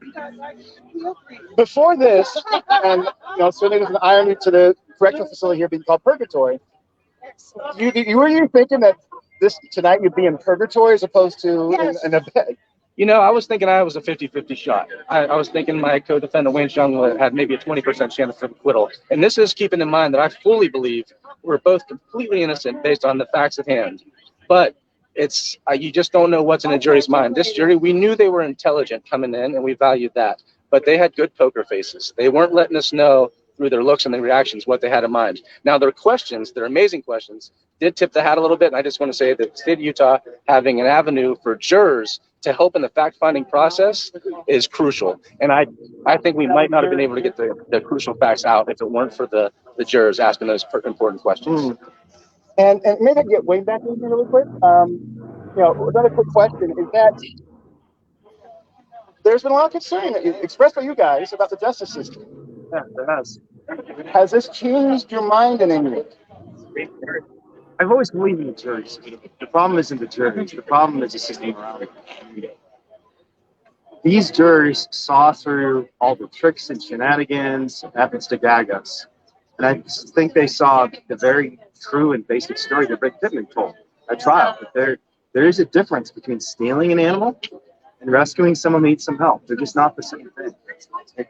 Before this, and certainly there's an irony to the correctional facility here being called purgatory. Were you thinking that tonight you'd be in purgatory as opposed to in a bed?
You know, I was thinking I was a 50-50 shot. I was thinking my co-defendant, Wayne Hsiung, had maybe a 20% chance of acquittal. And this is keeping in mind that I fully believe we're both completely innocent based on the facts at hand. But it's you just don't know what's in a jury's mind. This jury, we knew they were intelligent coming in, and we valued that. But they had good poker faces. They weren't letting us know through their looks and their reactions what they had in mind. Now, their questions, their amazing questions, did tip the hat a little bit. And I just want to say that the state of Utah having an avenue for jurors to help in the fact-finding process is crucial. And I think we might not have been able to get the crucial facts out if it weren't for the jurors asking those important questions.
And maybe I can get Wayne back in here really quick. Another quick question is that
there's been a lot of concern expressed by you guys about the justice system.
Yeah, there has.
Has this changed your mind in any way?
I've always believed in the juries. The problem isn't the juries. The problem is the system around it. These jurors saw through all the tricks and shenanigans and efforts to gag us. And I think they saw the very true and basic story that Rick Pittman told at trial. That there is a difference between stealing an animal and rescuing someone who needs some help. They're just not the same thing.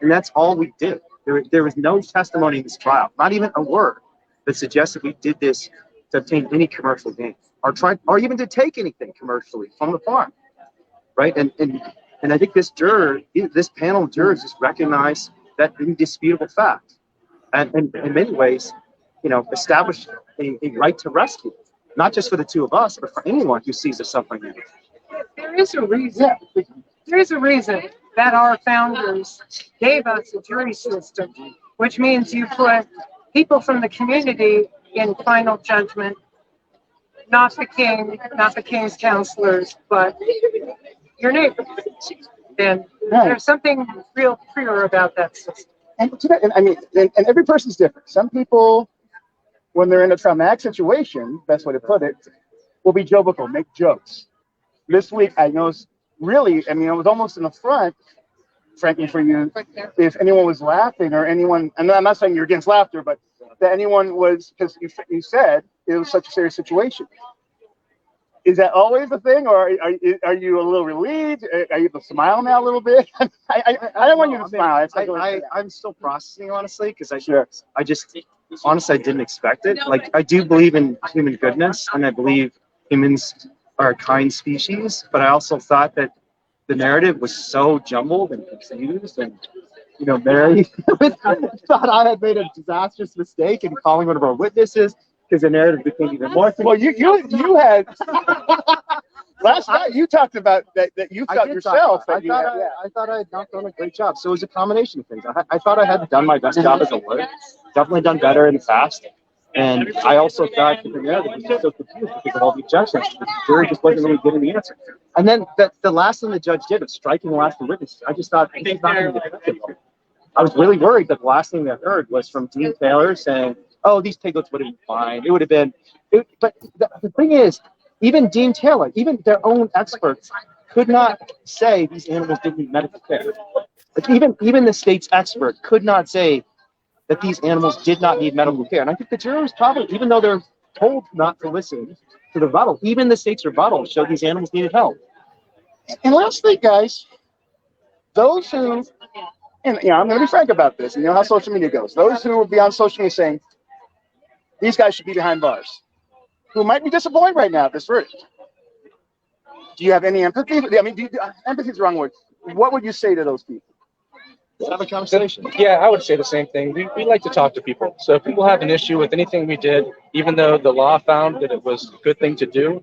And that's all we did. There was no testimony in this trial, not even a word that suggested we did this to obtain any commercial gain or even to take anything commercially from the farm, right? And I think this panel of jurors just recognized that indisputable fact, and in many ways, established a right to rescue, not just for the two of us, but for anyone who sees us suffering.
There is a reason. There is a reason that our founders gave us a jury system, which means you put people from the community in final judgment, not the king, not the king's counselors, but your neighbors. And there's something real pure about that system.
And every person's different. Some people, when they're in a traumatic situation, best way to put it, will be jovial, make jokes. This week, I noticed really, it was almost an affront, frankly, for you, if anyone was laughing or anyone, and I'm not saying you're against laughter, but that anyone was, because you said it was such a serious situation. Is that always the thing, or are you a little relieved? Are you able to smile now a little bit? I don't want you to smile.
I'm still processing, honestly, because I just honestly, I didn't expect it. Like, I do believe in human goodness, and I believe humans are a kind species, but I also thought that the narrative was so jumbled and confused, and Mary thought I had made a disastrous mistake in calling one of our witnesses, because the narrative became even more.
Well, you had last night. You talked about that you felt yourself.
I thought I had not done a great job. So it was a combination of things. I thought I had done my best job as a lawyer. Definitely done better in the past. And I also thought that the narrative was just so confused because of all the objections. The jury just wasn't really giving the answer. And then the last thing the judge did of striking the last two witnesses, I just thought he's not going to get effective. I was really worried that the last thing I heard was from Dean Taylor saying, "Oh, these piglets would have been fine. It would have been." But the thing is, even Dean Taylor, even their own experts, could not say these animals didn't need medical care. Like even the state's expert could not say that these animals did not need medical care. And I think the jurors probably, even though they're told not to listen to the rebuttal, even the state's rebuttal showed these animals needed help.
And lastly, guys, those who, and I'm going to be frank about this, and you know how social media goes. Those who will be on social media saying these guys should be behind bars, who might be disappointed right now at this verdict. Do you have any empathy? I mean, empathy is the wrong word. What would you say to those people?
Have a conversation.
Yeah, I would say the same thing. We like to talk to people. So if people have an issue with anything we did, even though the law found that it was a good thing to do,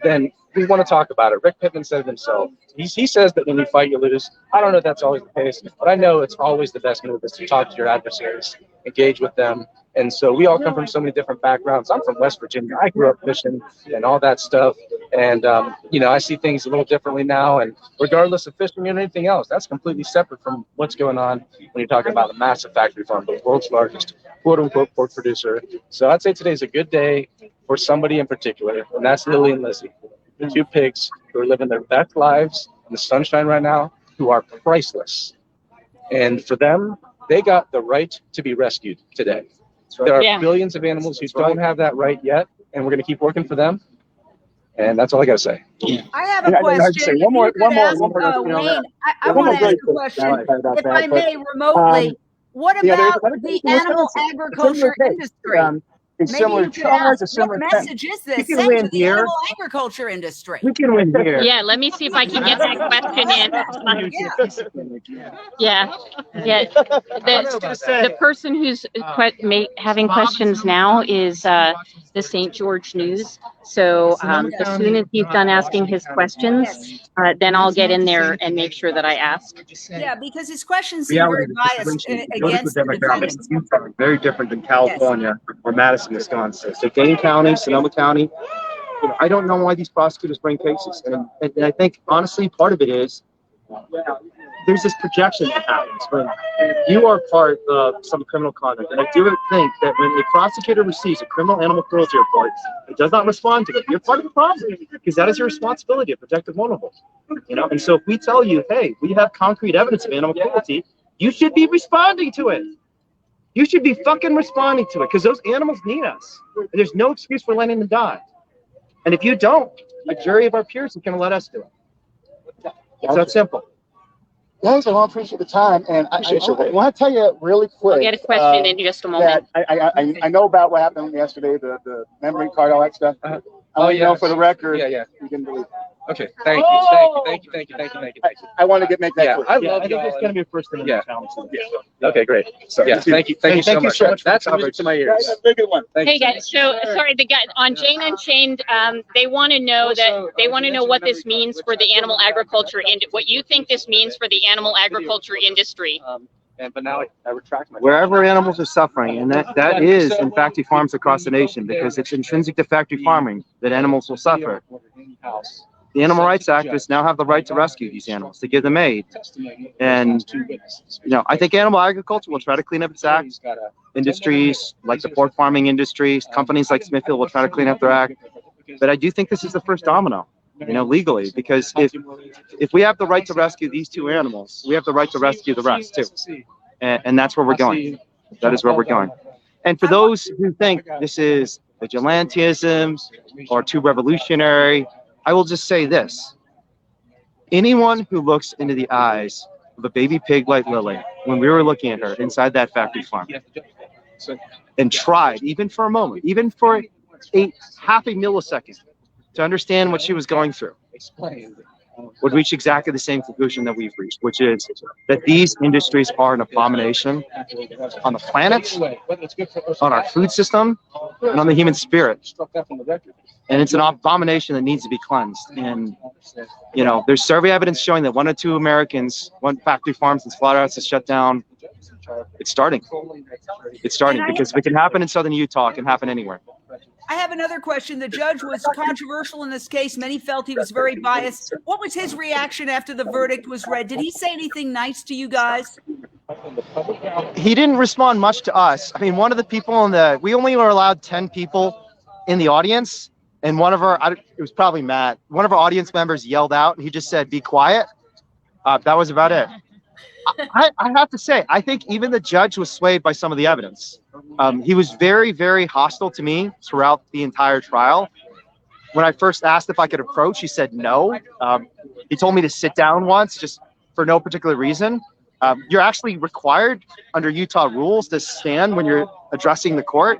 then we want to talk about it. Rick Pittman said it himself. He says that when you fight, you lose. I don't know if that's always the case, but I know it's always the best move is to talk to your adversaries, engage with them. And so we all come from so many different backgrounds. I'm from West Virginia. I grew up fishing and all that stuff. And, I see things a little differently now. And regardless of fishing and anything else, that's completely separate from what's going on when you're talking about a massive factory farm, the world's largest quote-unquote pork producer. So I'd say today's a good day for somebody in particular, and that's Lily and Lizzie, the two pigs who are living their best lives in the sunshine right now, who are priceless. And for them, they got the right to be rescued today. There are billions of animals who don't have that right yet, and we're going to keep working for them. And that's all I got to say.
I have a question.
One more.
Wayne, I want to ask a question, if I may, remotely. What about the animal agriculture industry?
It's similar charge, a similar
what message is this sent to the animal agriculture industry?
We can win here.
Yeah, let me see if I can get that question in. Yeah. The person who's having questions now is the St. George News. So as soon as he's done asking his questions, then I'll get in there and make sure that I ask.
Yeah, because his questions seem very biased against the defendants.
Very different than California or Madison, Wisconsin. So Dane County, Sonoma County, I don't know why these prosecutors bring cases. And I think, honestly, part of it is there's this projection that happens when you are part of some criminal conduct. And I do think that when a prosecutor receives a criminal animal cruelty report and does not respond to it, you're part of the problem, because that is your responsibility to protect the vulnerable. You know, and so if we tell you, hey, we have concrete evidence of animal cruelty, you should be responding to it. You should be fucking responding to it, because those animals need us. And there's no excuse for letting them die. And if you don't, a jury of our peers is going to let us do it. It's that simple.
Guys, I want to appreciate the time, and I want to tell you really quick.
We'll get a question in just a moment.
That I know about what happened yesterday, the memory card, all that stuff. I know for the record.
Yeah.
You can believe it.
Okay, thank you.
I want to make that clear.
I think it's going to be a first thing.
Yeah.
Yeah.
Okay, great. So, yeah, thank you so much. That's music to my ears.
Hey guys, so sorry, the guy on Jane Unchained, they want to know what this means for the animal agriculture what you think this means for the animal agriculture industry.
But now I retract my.
Wherever animals are suffering, and that is in factory farms across the nation, because it's intrinsic to factory farming that animals will suffer. The animal rights activists now have the right to rescue these animals, to give them aid. And, I think animal agriculture will try to clean up its act. Industries like the pork farming industries, companies like Smithfield will try to clean up their act. But I do think this is the first domino, legally, because if we have the right to rescue these two animals, we have the right to rescue the rest too. And that's where we're going. That is where we're going. And for those who think this is vigilantism or too revolutionary, I will just say this. Anyone who looks into the eyes of a baby pig like Lily, when we were looking at her inside that factory farm, and tried, even for a moment, even for half a millisecond, to understand what she was going through, would reach exactly the same conclusion that we've reached, which is that these industries are an abomination on the planet, on our food system, and on the human spirit. And it's an abomination that needs to be cleansed. And, there's survey evidence showing that 1 or 2 Americans, 1 factory farms and slaughterhouses shut down. It's starting. It's starting, because if it can happen in southern Utah, it can happen anywhere.
I have another question. The judge was controversial in this case. Many felt he was very biased. What was his reaction after the verdict was read? Did he say anything nice to you guys?
He didn't respond much to us. I mean, one of the people we only were allowed 10 people in the audience. And it was probably Matt, one of our audience members yelled out, and he just said, "Be quiet." That was about it. I have to say, I think even the judge was swayed by some of the evidence. He was very, very hostile to me throughout the entire trial. When I first asked if I could approach, he said no. He told me to sit down once, just for no particular reason. You're actually required under Utah rules to stand when you're addressing the court.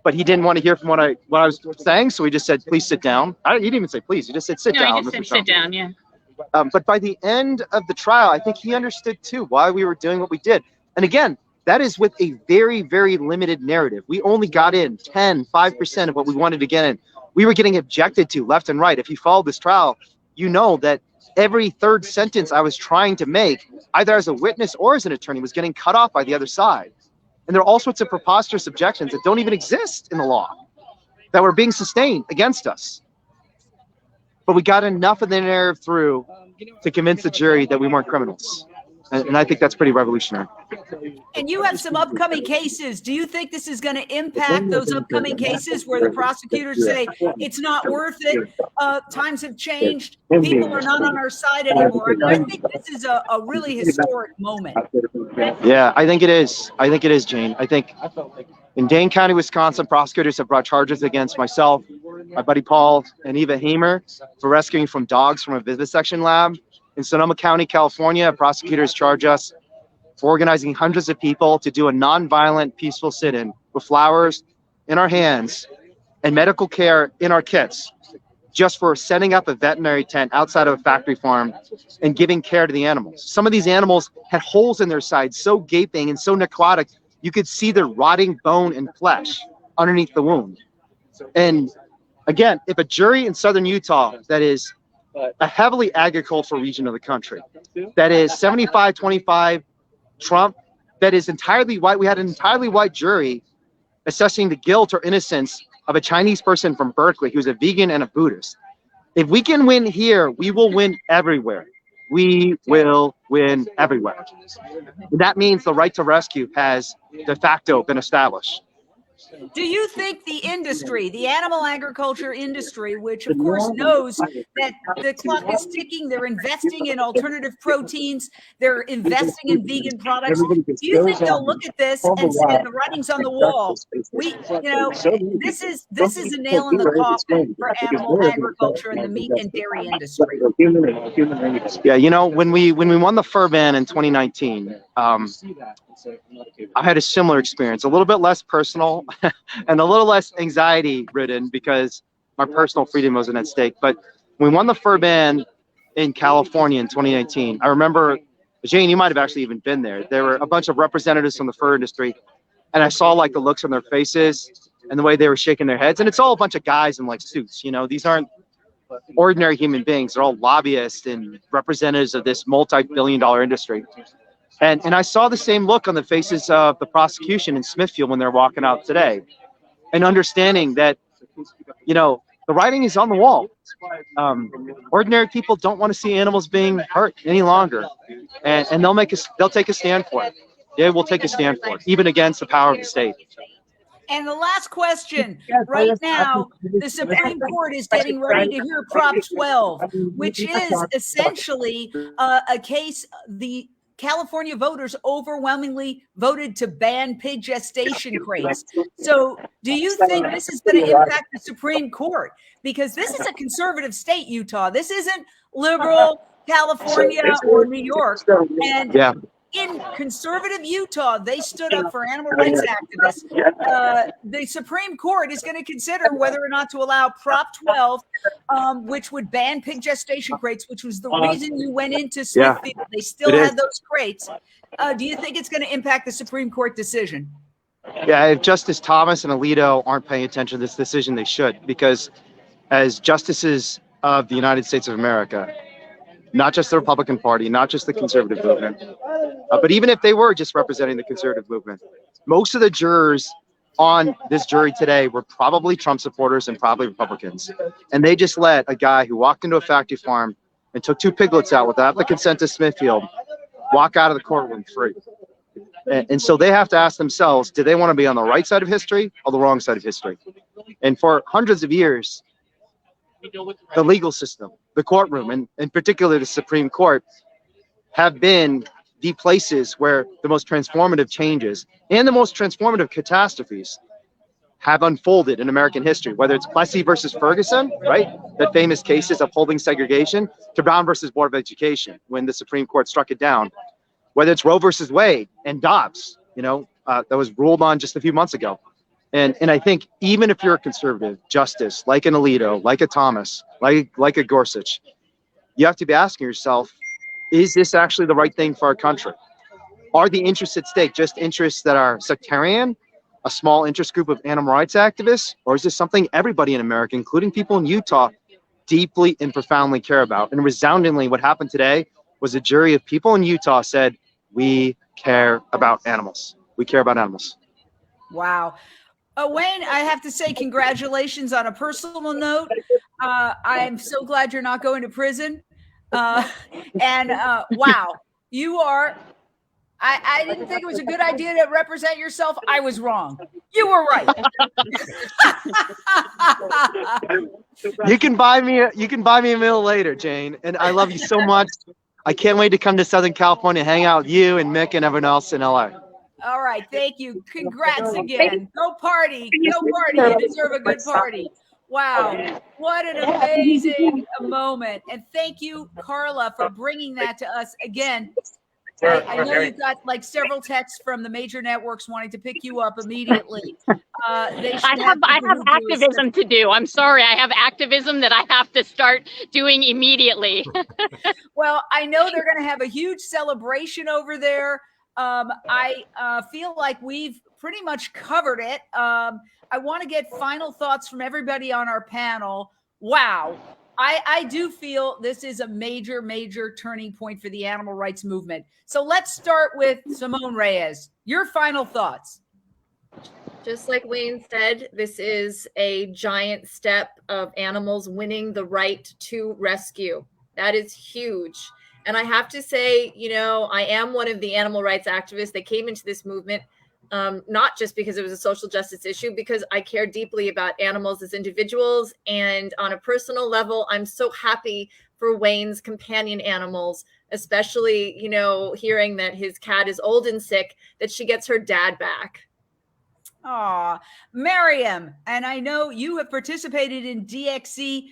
But he didn't want to hear from what I was saying, so he just said, "Please sit down." He didn't even say please. He just said, "Sit down."
No, he just said, "Sit down." Yeah.
But by the end of the trial, I think he understood too why we were doing what we did. And again, that is with a very, very limited narrative. We only got in 5% of what we wanted to get in. We were getting objected to left and right. If you followed this trial, you know that every third sentence I was trying to make, either as a witness or as an attorney, was getting cut off by the other side. And there are all sorts of preposterous objections that don't even exist in the law that were being sustained against us. But we got enough of the narrative through to convince the jury that we weren't criminals. And I think that's pretty revolutionary.
And you have some upcoming cases. Do you think this is going to impact those upcoming cases where the prosecutors say it's not worth it? Times have changed. People are not on our side anymore. I think this is a really historic moment.
Yeah, I think it is. I think it is, Jane. I think in Dane County, Wisconsin, prosecutors have brought charges against myself, my buddy Paul, and Eva Hamer for rescuing from dogs from a vivisection lab. In Sonoma County, California, prosecutors charge us for organizing hundreds of people to do a nonviolent, peaceful sit-in with flowers in our hands and medical care in our kits, just for setting up a veterinary tent outside of a factory farm and giving care to the animals. Some of these animals had holes in their sides so gaping and so necrotic, you could see their rotting bone and flesh underneath the wound. And again, if a jury in southern Utah that is a heavily agricultural region of the country, that is 75-25 Trump, that is entirely white. We had an entirely white jury assessing the guilt or innocence of a Chinese person from Berkeley who's a vegan and a Buddhist. If we can win here, we will win everywhere. we will win everywhere. And that means the right to rescue has de facto been established.
Do you think the industry, the animal agriculture industry, which of course knows that the clock is ticking, they're investing in alternative proteins, they're investing in vegan products, do you think they'll look at this and say the writing's on the wall? This is a nail in the coffin for animal agriculture and the meat and dairy industry.
Yeah, when we won the fur ban in 2019, I had a similar experience, a little bit less personal and a little less anxiety ridden because my personal freedom wasn't at stake. But when we won the fur ban in California in 2019, I remember, Jane, you might have actually even been there. There were a bunch of representatives from the fur industry, and I saw like the looks on their faces and the way they were shaking their heads. And it's all a bunch of guys in like suits, these aren't ordinary human beings. They're all lobbyists and representatives of this multi-billion-dollar industry. And I saw the same look on the faces of the prosecution in Smithfield when they're walking out today, and understanding that, the writing is on the wall. Ordinary people don't want to see animals being hurt any longer, and they'll take a stand for it. They will take a stand for it, even against the power of the state.
And the last question, right now, the Supreme Court is getting ready to hear Prop 12, which is essentially a case the California voters overwhelmingly voted to ban pig gestation crates. So do you think this is going to impact the Supreme Court? Because this is a conservative state, Utah. This isn't liberal California or New York. And in conservative Utah, they stood up for animal rights activists. The Supreme Court is going to consider whether or not to allow Prop 12, which would ban pig gestation crates, which was the reason you went into Smithfield. They still had those crates. Do you think it's going to impact the Supreme Court decision?
Yeah, if Justice Thomas and Alito aren't paying attention to this decision, they should, because as justices of the United States of America, not just the Republican Party, not just the conservative movement, but even if they were just representing the conservative movement, most of the jurors on this jury today were probably Trump supporters and probably Republicans. And they just let a guy who walked into a factory farm and took 2 piglets out without the consent of Smithfield walk out of the courtroom free. And so they have to ask themselves, do they want to be on the right side of history or the wrong side of history? And for hundreds of years, the legal system, the courtroom, and in particular the Supreme Court, have been the places where the most transformative changes and the most transformative catastrophes have unfolded in American history, whether it's Plessy versus Ferguson, right? That famous case is upholding segregation, to Brown versus Board of Education, when the Supreme Court struck it down. Whether it's Roe versus Wade and Dobbs, that was ruled on just a few months ago. And I think even if you're a conservative justice, like an Alito, like a Thomas, like a Gorsuch, you have to be asking yourself, is this actually the right thing for our country? Are the interests at stake just interests that are sectarian, a small interest group of animal rights activists, or is this something everybody in America, including people in Utah, deeply and profoundly care about? And resoundingly, what happened today was a jury of people in Utah said, we care about animals. We care about animals.
Wow. Wayne, I have to say congratulations on a personal note. I'm so glad you're not going to prison. Wow, you are. I didn't think it was a good idea to represent yourself. I was wrong. You were right.
You can buy me a meal later, Jane. And I love you so much. I can't wait to come to Southern California, hang out with you and Mick and everyone else in LA.
All right, thank you. Congrats again. Go party. Go party. You deserve a good party. Wow, what an amazing moment. And thank you, Carla, for bringing that to us again. I know you got like several texts from the major networks wanting to pick you up immediately. I
have activism to do. I'm sorry. I have activism that I have to start doing immediately.
Well, I know they're going to have a huge celebration over there. I feel like we've pretty much covered it. I want to get final thoughts from everybody on our panel. Wow. I do feel this is a major, major turning point for the animal rights movement. So let's start with Simone Reyes. Your final thoughts.
Just like Wayne said, this is a giant step of animals winning the right to rescue. That is huge. And I have to say, you know, I am one of the animal rights activists that came into this movement, not just because it was a social justice issue, because I care deeply about animals as individuals. And on a personal level, I'm so happy for Wayne's companion animals, especially, you know, hearing that his cat is old and sick, that she gets her dad back.
Aw, Maryam, and I know you have participated in DXC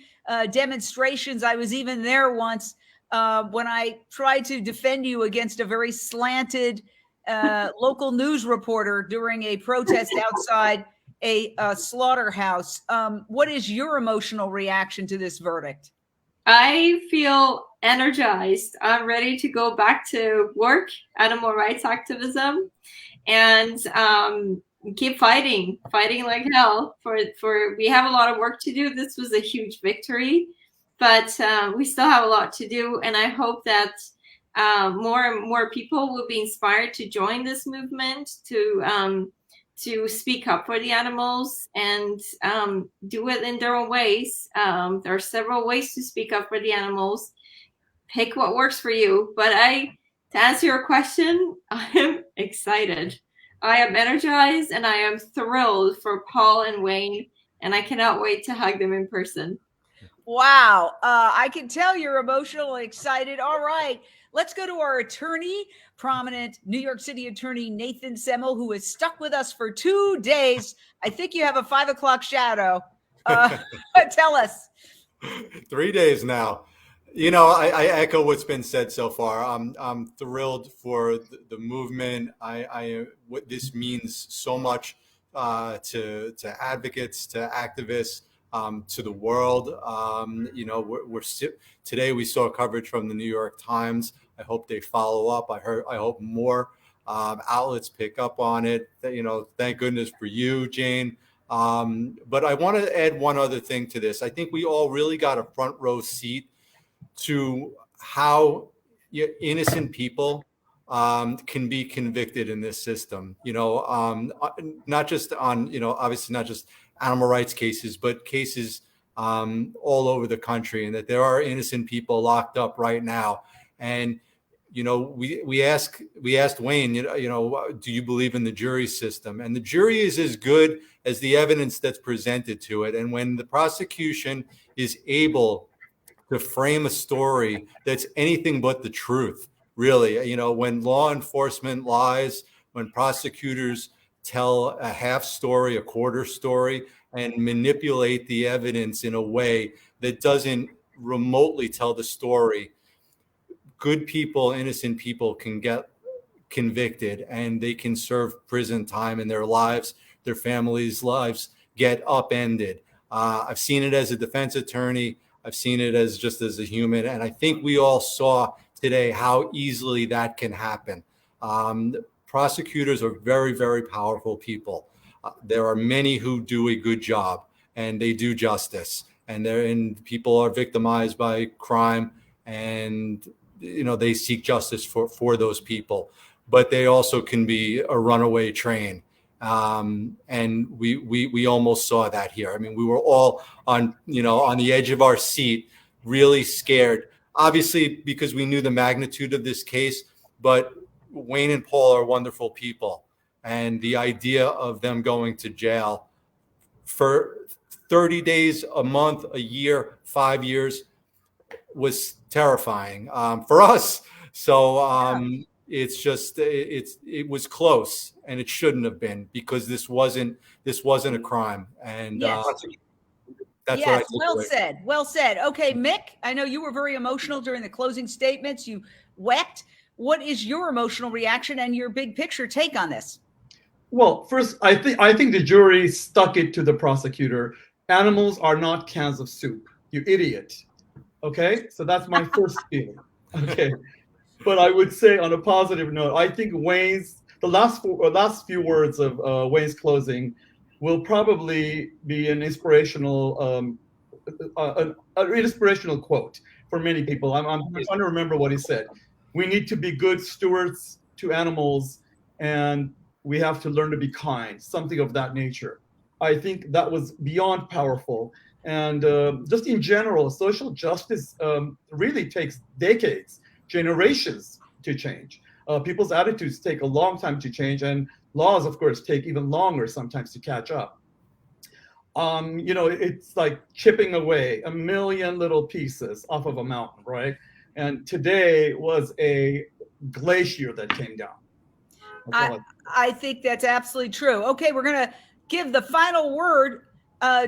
demonstrations. I was even there once when I tried to defend you against a very slanted local news reporter during a protest outside a slaughterhouse. What is your emotional reaction to this verdict?
I feel energized. I'm ready to go back to work, animal rights activism, and keep fighting like hell for we have a lot of work to do. This was a huge victory, but we still have a lot to do, and I hope that more and more people will be inspired to join this movement, to speak up for the animals and do it in their own ways. There are several ways to speak up for the animals. Pick what works for you. But to answer your question, I am excited. I am energized and I am thrilled for Paul and Wayne, and I cannot wait to hug them in person.
Wow. I can tell you're emotional and excited. All right. Let's go to our attorney, prominent New York City attorney Nathan Semmel, who has stuck with us for 2 days. I think you have a 5 o'clock shadow. Tell us.
3 days now. You know, I echo what's been said so far. I'm thrilled for the movement. What this means so much to advocates, to activists, to the world. You know, today we saw coverage from the New York Times. I hope they follow up. I hope more outlets pick up on it. You know, thank goodness for you, Jane. But I want to add one other thing to this. I think we all really got a front row seat to how innocent people can be convicted in this system. You know, not just on, you know, obviously not just animal rights cases, but cases all over the country, and that there are innocent people locked up right now. And you know, we asked Wayne, you know, do you believe in the jury system? And the jury is as good as the evidence that's presented to it. And when the prosecution is able to frame a story that's anything but the truth, really, you know, when law enforcement lies, when prosecutors tell a half story, a quarter story, and manipulate the evidence in a way that doesn't remotely tell the story, good people, innocent people can get convicted and they can serve prison time, and their lives, their families' lives get upended. I've seen it as a defense attorney. I've seen it as just as a human. And I think we all saw today how easily that can happen. Prosecutors are very, very powerful people. There are many who do a good job and they do justice, and people are victimized by crime, and you know, they seek justice for those people, but they also can be a runaway train. And we almost saw that here. I mean, we were all on the edge of our seat, really scared, obviously, because we knew the magnitude of this case, but Wayne and Paul are wonderful people. And the idea of them going to jail for 30 days, a month, a year, 5 years was terrifying for us. So it's just it was close, and it shouldn't have been, because this wasn't a crime. And
yes.
That's
yes,
what I think.
Well said. Okay, Mick, I know you were very emotional during the closing statements. You wept. What is your emotional reaction and your big picture take on this?
Well, first, I think the jury stuck it to the prosecutor. Animals are not cans of soup, you idiot. Okay, so that's my first feeling. Okay, but I would say on a positive note, I think the last few words of Wayne's closing will probably be an inspirational inspirational quote for many people. I'm trying to remember what he said. We need to be good stewards to animals, and we have to learn to be kind, something of that nature. I think that was beyond powerful. And just in general, social justice really takes decades generations to change. People's attitudes take a long time to change, and laws, of course, take even longer sometimes to catch up. It's like chipping away a million little pieces off of a mountain, right? And today was a glacier that came down.
I think that's absolutely true. Okay, we're going to give the final word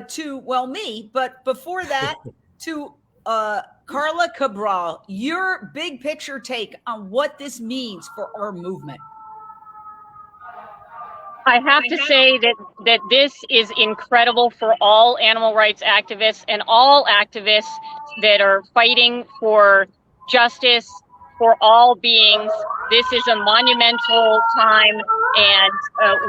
to, well, me, but before that, to Carla Cabral, your big picture take on what this means for our movement.
I have to say that this is incredible for all animal rights activists and all activists that are fighting for justice for all beings. This is a monumental time, and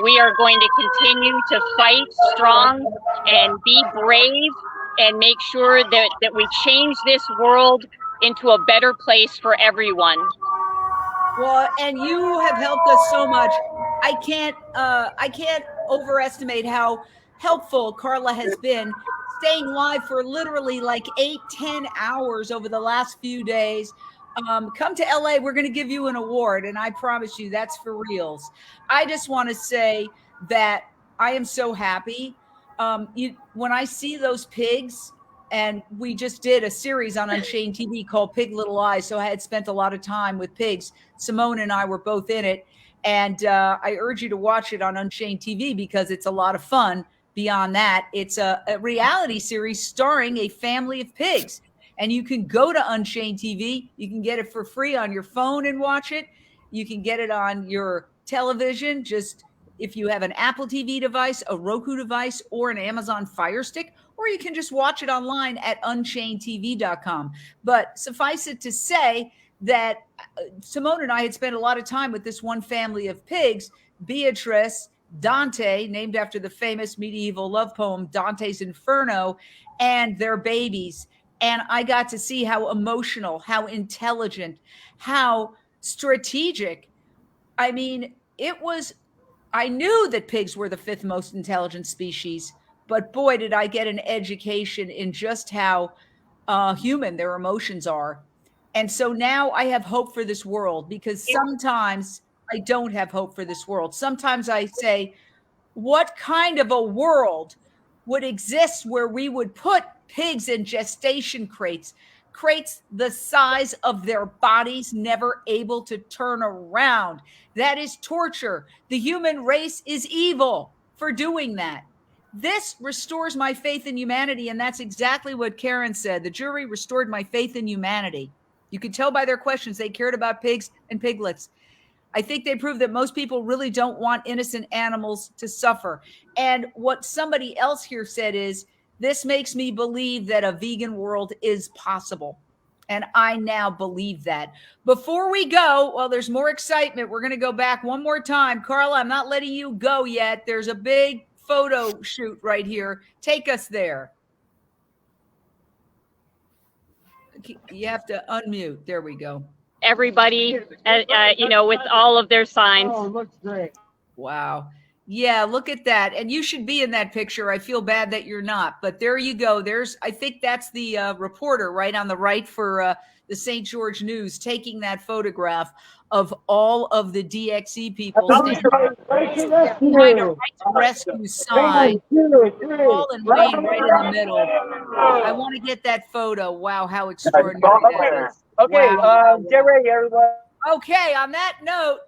we are going to continue to fight strong and be brave and make sure that we change this world into a better place for everyone.
Well, and you have helped us so much. I can't overestimate how helpful Carla has been, staying live for literally like 8-10 hours over the last few days. Come to LA, we're going to give you an award, and I promise you that's for reals. I just want to say that I am so happy. When I see those pigs, and we just did a series on Unchained TV called Pig Little Eyes, so I had spent a lot of time with pigs. Simone and I were both in it, and I urge you to watch it on Unchained TV because it's a lot of fun. Beyond that, it's a reality series starring a family of pigs. And you can go to Unchained TV. You can get it for free on your phone and watch it. You can get it on your television, just if you have an Apple TV device, a Roku device, or an Amazon Fire Stick, or you can just watch it online at UnchainedTV.com. But suffice it to say that Simone and I had spent a lot of time with this one family of pigs, Beatrice, Dante, named after the famous medieval love poem, Dante's Inferno, and their babies. And I got to see how emotional, how intelligent, how strategic. I mean, I knew that pigs were the 5th most intelligent species, but boy, did I get an education in just how human their emotions are. And so now I have hope for this world, because sometimes I don't have hope for this world. Sometimes I say, what kind of a world would exist where we would put pigs in gestation crates the size of their bodies, never able to turn around? That is torture. The human race is evil for doing that. This restores my faith in humanity, and that's exactly what Karen said. The jury restored my faith in humanity. You could tell by their questions they cared about pigs and piglets. I think they proved that most people really don't want innocent animals to suffer. And what somebody else here said is, this makes me believe that a vegan world is possible. And I now believe that. Before we go, well, there's more excitement. We're going to go back one more time. Carla, I'm not letting you go yet. There's a big photo shoot right here. Take us there. You have to unmute. There we go.
Everybody, with all of their signs.
Oh, it looks great. Wow. Yeah, look at that. And you should be in that picture. I feel bad that you're not, but there you go. I think that's the reporter right on the right for the St. George News, taking that photograph of all of the DXE people standing behind a right to rescue sign. Paul and Wayne right in the middle. I want to get that photo. Wow, how extraordinary that is.
Okay,
wow.
get ready, everyone.
Okay, on that note,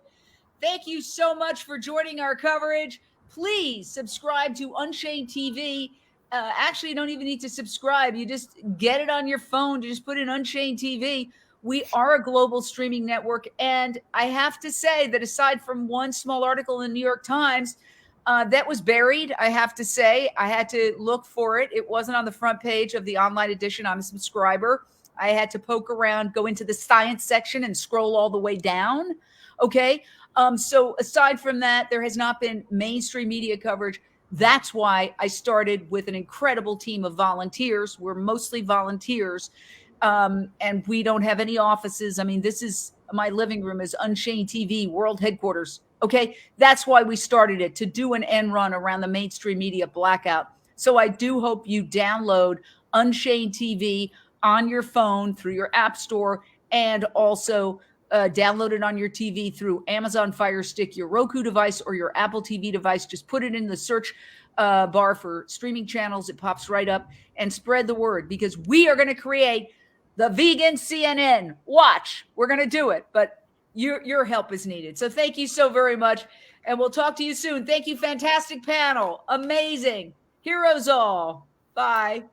thank you so much for joining our coverage. Please subscribe to Unchained TV. Actually, you don't even need to subscribe. You just get it on your phone. You just put in Unchained TV. We are a global streaming network. And I have to say that aside from one small article in the New York Times that was buried, I have to say, I had to look for it. It wasn't on the front page of the online edition. I'm a subscriber. I had to poke around, go into the science section and scroll all the way down. Okay. So aside from that, there has not been mainstream media coverage. That's why I started with an incredible team of volunteers. We're mostly volunteers, and we don't have any offices. I mean, my living room is Unchained TV world headquarters. Okay. That's why we started it, to do an end run around the mainstream media blackout. So I do hope you download Unchained TV on your phone through your app store and also download it on your TV through Amazon Fire Stick, your Roku device, or your Apple TV device. Just put it in the search bar for streaming channels. It pops right up, and spread the word, because we are going to create the vegan CNN. Watch, we're going to do it, but your help is needed. So thank you so very much, and we'll talk to you soon. Thank you, fantastic panel. Amazing. Heroes all. Bye.